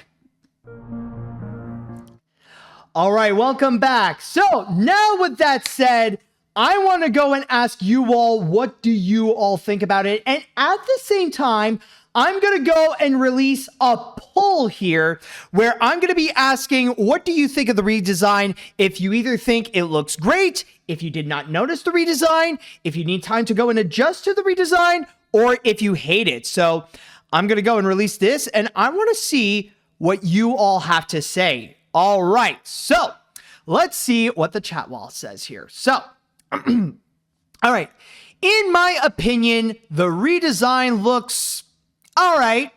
All right, welcome back. So now with that said, I want to go and ask you all, what do you all think about it? And at the same time, I'm going to go and release a poll here where I'm going to be asking, what do you think of the redesign? If you either think it looks great, if you did not notice the redesign, if you need time to go and adjust to the redesign, or if you hate it. So I'm going to go and release this, and I want to see what you all have to say. All right, so let's see what the chat wall says here. So, all right, in my opinion, the redesign looks all right.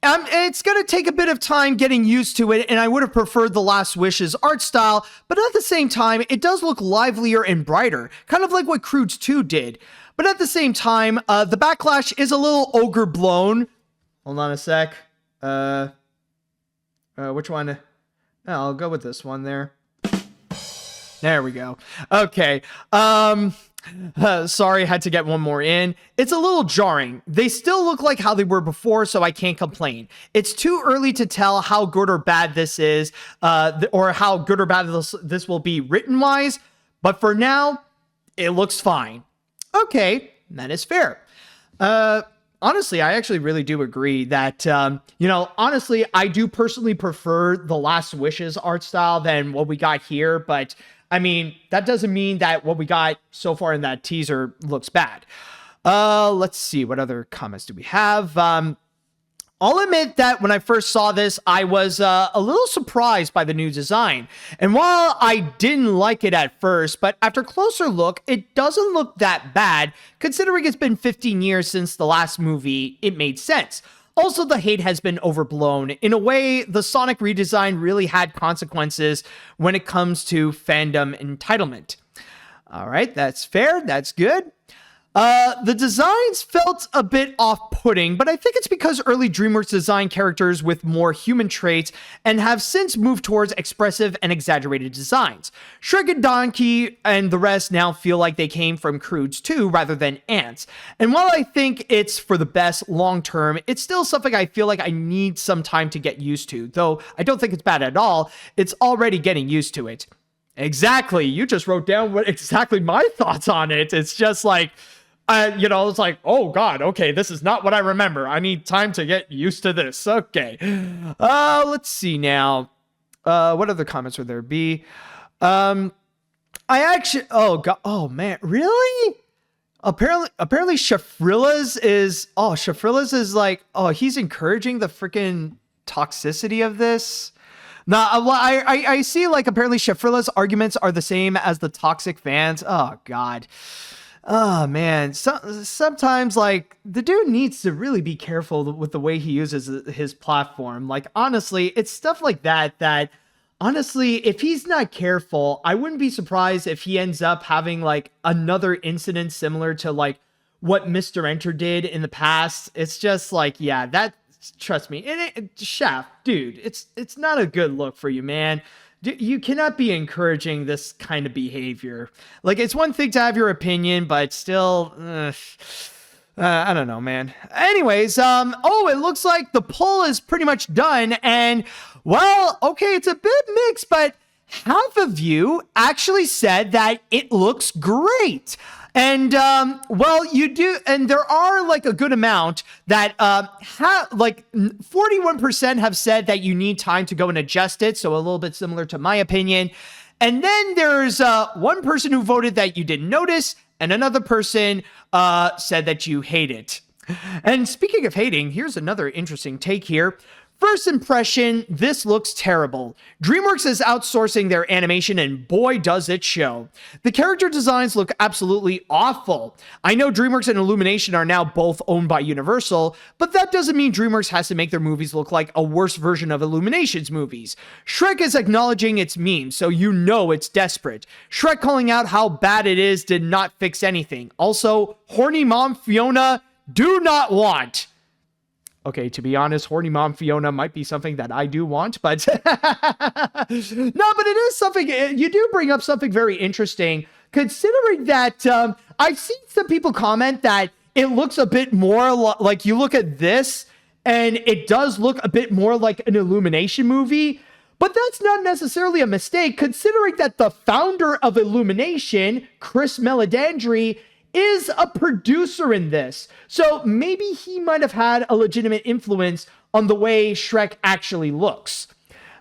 It's going to take a bit of time getting used to it, and I would have preferred the Last Wish's art style, but at the same time, it does look livelier and brighter, kind of like what Croods 2 did. But at the same time, the backlash is a little ogre blown. Hold on a sec. Which one? I'll go with this one there. There we go. Okay. Sorry, had to get one more in. It's a little jarring. They still look like how they were before, so I can't complain. It's too early to tell how good or bad this is, or how good or bad this will be written-wise, but for now, it looks fine. Okay, that is fair. Honestly, I actually really do agree that, honestly, I do personally prefer the Last Wishes art style than what we got here, but I mean, that doesn't mean that what we got so far in that teaser looks bad. Let's see, what other comments do we have? I'll admit that when I first saw this, I was a little surprised by the new design. And while I didn't like it at first, but after closer look, it doesn't look that bad. Considering it's been 15 years since the last movie, it made sense. Also, the hate has been overblown. In a way, the Sonic redesign really had consequences when it comes to fandom entitlement. All right, that's fair. That's good. The designs felt a bit off-putting, but I think it's because early DreamWorks designed characters with more human traits and have since moved towards expressive and exaggerated designs. Shrek and Donkey and the rest now feel like they came from Croods 2 rather than Ants. And while I think it's for the best long-term, it's still something I feel like I need some time to get used to, though I don't think it's bad at all. It's already getting used to it. Exactly. You just wrote down what exactly my thoughts on it. It's just like, it's like, oh God, okay, this is not what I remember. I need time to get used to this. Okay. Let's see now. What other comments would there be? Oh God, oh man, really? Apparently Shafrilla's is like, oh, he's encouraging the freaking toxicity of this. Nah, well, I see, like, apparently Shafrilla's arguments are the same as the toxic fans. Oh God. Oh man, sometimes like the dude needs to really be careful with the way he uses his platform. Like honestly, it's stuff like that honestly, if he's not careful, I wouldn't be surprised if he ends up having like another incident similar to like what Mr. Enter did in the past. It's just like, yeah, trust me, Chef, dude, it's not a good look for you, man. You cannot be encouraging this kind of behavior. Like, it's one thing to have your opinion, but still, I don't know, man. Anyways, it looks like the poll is pretty much done, and, well, okay, it's a bit mixed, but half of you actually said that it looks great. And, you do, and there are, like, a good amount that, 41% have said that you need time to go and adjust it, so a little bit similar to my opinion. And then there's, one person who voted that you didn't notice, and another person said that you hate it. And speaking of hating, here's another interesting take here. First impression, this looks terrible. DreamWorks is outsourcing their animation, and boy does it show. The character designs look absolutely awful. I know DreamWorks and Illumination are now both owned by Universal, but that doesn't mean DreamWorks has to make their movies look like a worse version of Illumination's movies. Shrek is acknowledging its memes, so you know it's desperate. Shrek calling out how bad it is did not fix anything. Also, horny mom Fiona, do not want. Okay, to be honest, horny mom Fiona might be something that I do want, but no, but it is something. You do bring up something very interesting, considering that I've seen some people comment that it looks a bit more like, you look at this and it does look a bit more like an Illumination movie, but that's not necessarily a mistake, considering that the founder of Illumination, Chris Meledandri, is a producer in this. So maybe he might have had a legitimate influence on the way Shrek actually looks.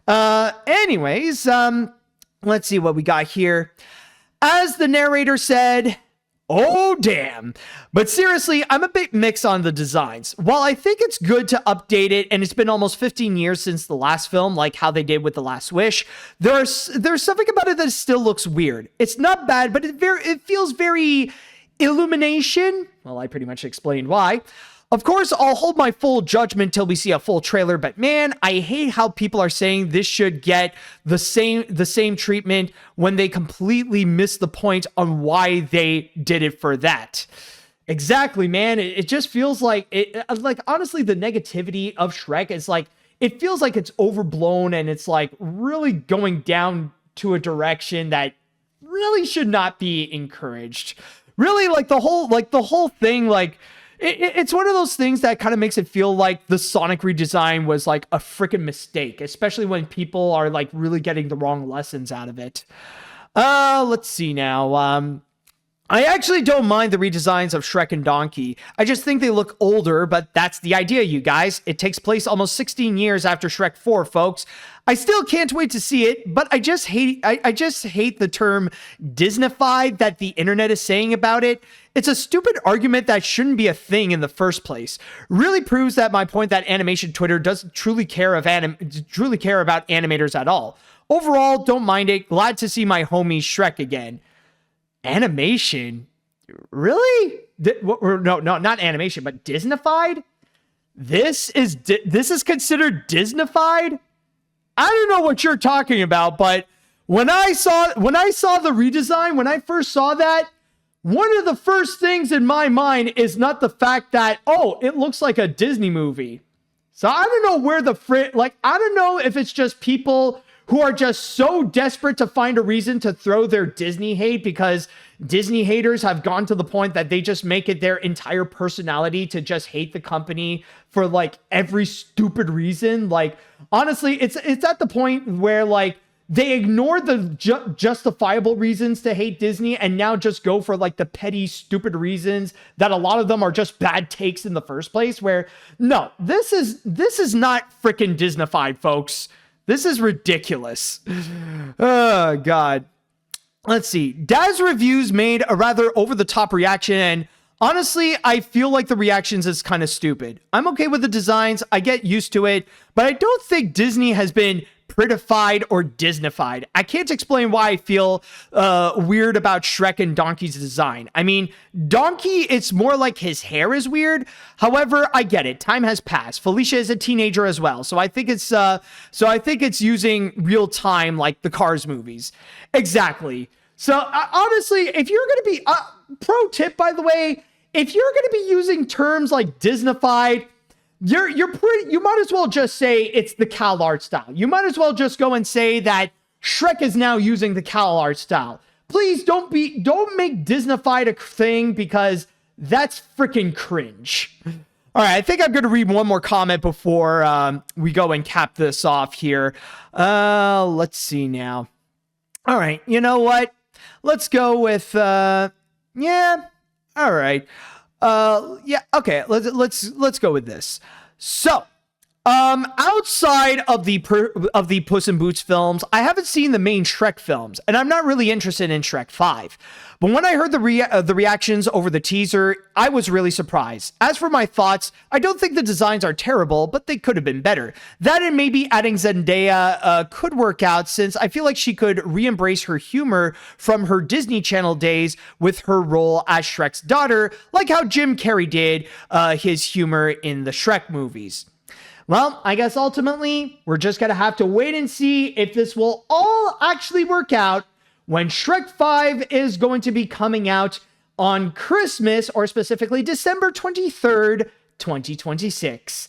Anyways, let's see what we got here. As the narrator said, oh damn. But seriously, I'm a bit mixed on the designs. While I think it's good to update it, and it's been almost 15 years since the last film, like how they did with The Last Wish, there's something about it that still looks weird. It's not bad, but it feels very Illumination. Well, I pretty much explained why. Of course, I'll hold my full judgment till we see a full trailer, but man, I hate how people are saying this should get the same treatment when they completely miss the point on why they did it for that. Exactly, man. It just feels like honestly, the negativity of Shrek is like, it feels like it's overblown, and it's like really going down to a direction that really should not be encouraged. Really, like the whole thing, like it's one of those things that kind of makes it feel like the Sonic redesign was like a freaking mistake, especially when people are like really getting the wrong lessons out of it. Let's see now. I actually don't mind the redesigns of Shrek and Donkey. I just think they look older, but that's the idea, you guys. It takes place almost 16 years after Shrek 4, folks. I still can't wait to see it, but I just hate the term Disneyfied that the internet is saying about it. It's a stupid argument that shouldn't be a thing in the first place. Really proves that my point that animation Twitter doesn't truly care about animators at all. Overall, don't mind it. Glad to see my homie Shrek again. Animation? Really? No, not animation, but Disneyfied? This is considered Disneyfied? I don't know what you're talking about, but when I saw the redesign, when I first saw that, one of the first things in my mind is not the fact that, oh, it looks like a Disney movie. So I don't know where I don't know if it's just people who are just so desperate to find a reason to throw their Disney hate, because Disney haters have gone to the point that they just make it their entire personality to just hate the company for like every stupid reason. Like, honestly, it's at the point where like they ignore the justifiable reasons to hate Disney and now just go for like the petty, stupid reasons that a lot of them are just bad takes in the first place, where no, this is not freaking Disneyfied, folks. This is ridiculous. Oh, God. Let's see. Daz Reviews made a rather over-the-top reaction, and honestly, I feel like the reactions is kind of stupid. I'm okay with the designs. I get used to it, but I don't think Disney has been prettified or Disneyfied. I can't explain why I feel weird about Shrek and Donkey's design. I mean, Donkey, it's more like his hair is weird. However, I get it. Time has passed. Felicia is a teenager as well, so I think it's using real time like the Cars movies. Exactly. So honestly, if you're gonna be pro tip, by the way, if you're gonna be using terms like Disneyfied, you might as well just say it's the Cal art style. You might as well just go and say that Shrek is now using the Cal art style. Please don't make Disneyfied a thing, because that's freaking cringe. All right, I think I'm going to read one more comment before we go and cap this off here. Let's see now. All right, you know what? Let's go with yeah. All right. Yeah, okay, let's go with this. So, Outside of the Puss in Boots films, I haven't seen the main Shrek films, and I'm not really interested in Shrek 5. But when I heard the reactions over the teaser, I was really surprised. As for my thoughts, I don't think the designs are terrible, but they could have been better. That and maybe adding Zendaya could work out, since I feel like she could re-embrace her humor from her Disney Channel days with her role as Shrek's daughter, like how Jim Carrey did his humor in the Shrek movies. Well, I guess ultimately, we're just going to have to wait and see if this will all actually work out when Shrek 5 is going to be coming out on Christmas, or specifically December 23rd, 2026.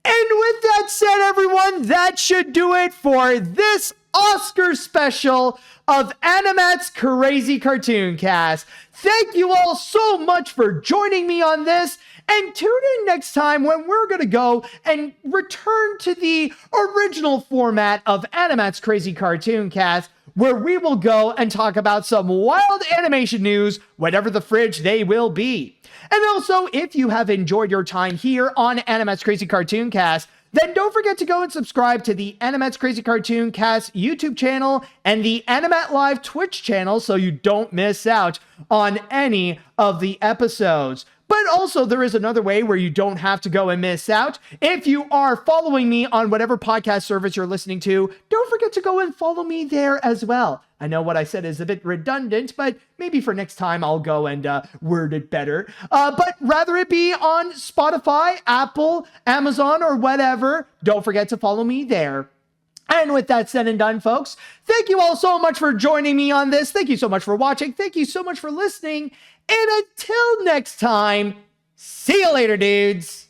And with that said, everyone, that should do it for this Oscar special of AniMat's Crazy Cartoon Cast. Thank you all so much for joining me on this, and tune in next time when we're going to go and return to the original format of AniMat's Crazy Cartoon Cast, where we will go and talk about some wild animation news, whatever the fridge they will be. And also, if you have enjoyed your time here on AniMat's Crazy Cartoon Cast, then don't forget to go and subscribe to the AniMat's Crazy Cartoon Cast YouTube channel and the Animat Live Twitch channel so you don't miss out on any of the episodes. But also, there is another way where you don't have to go and miss out. If you are following me on whatever podcast service you're listening to, don't forget to go and follow me there as well. I know what I said is a bit redundant, but maybe for next time I'll go and word it better. But rather it be on Spotify, Apple, Amazon, or whatever, don't forget to follow me there. And with that said and done, folks, thank you all so much for joining me on this. Thank you so much for watching. Thank you so much for listening. And until next time, see you later, dudes.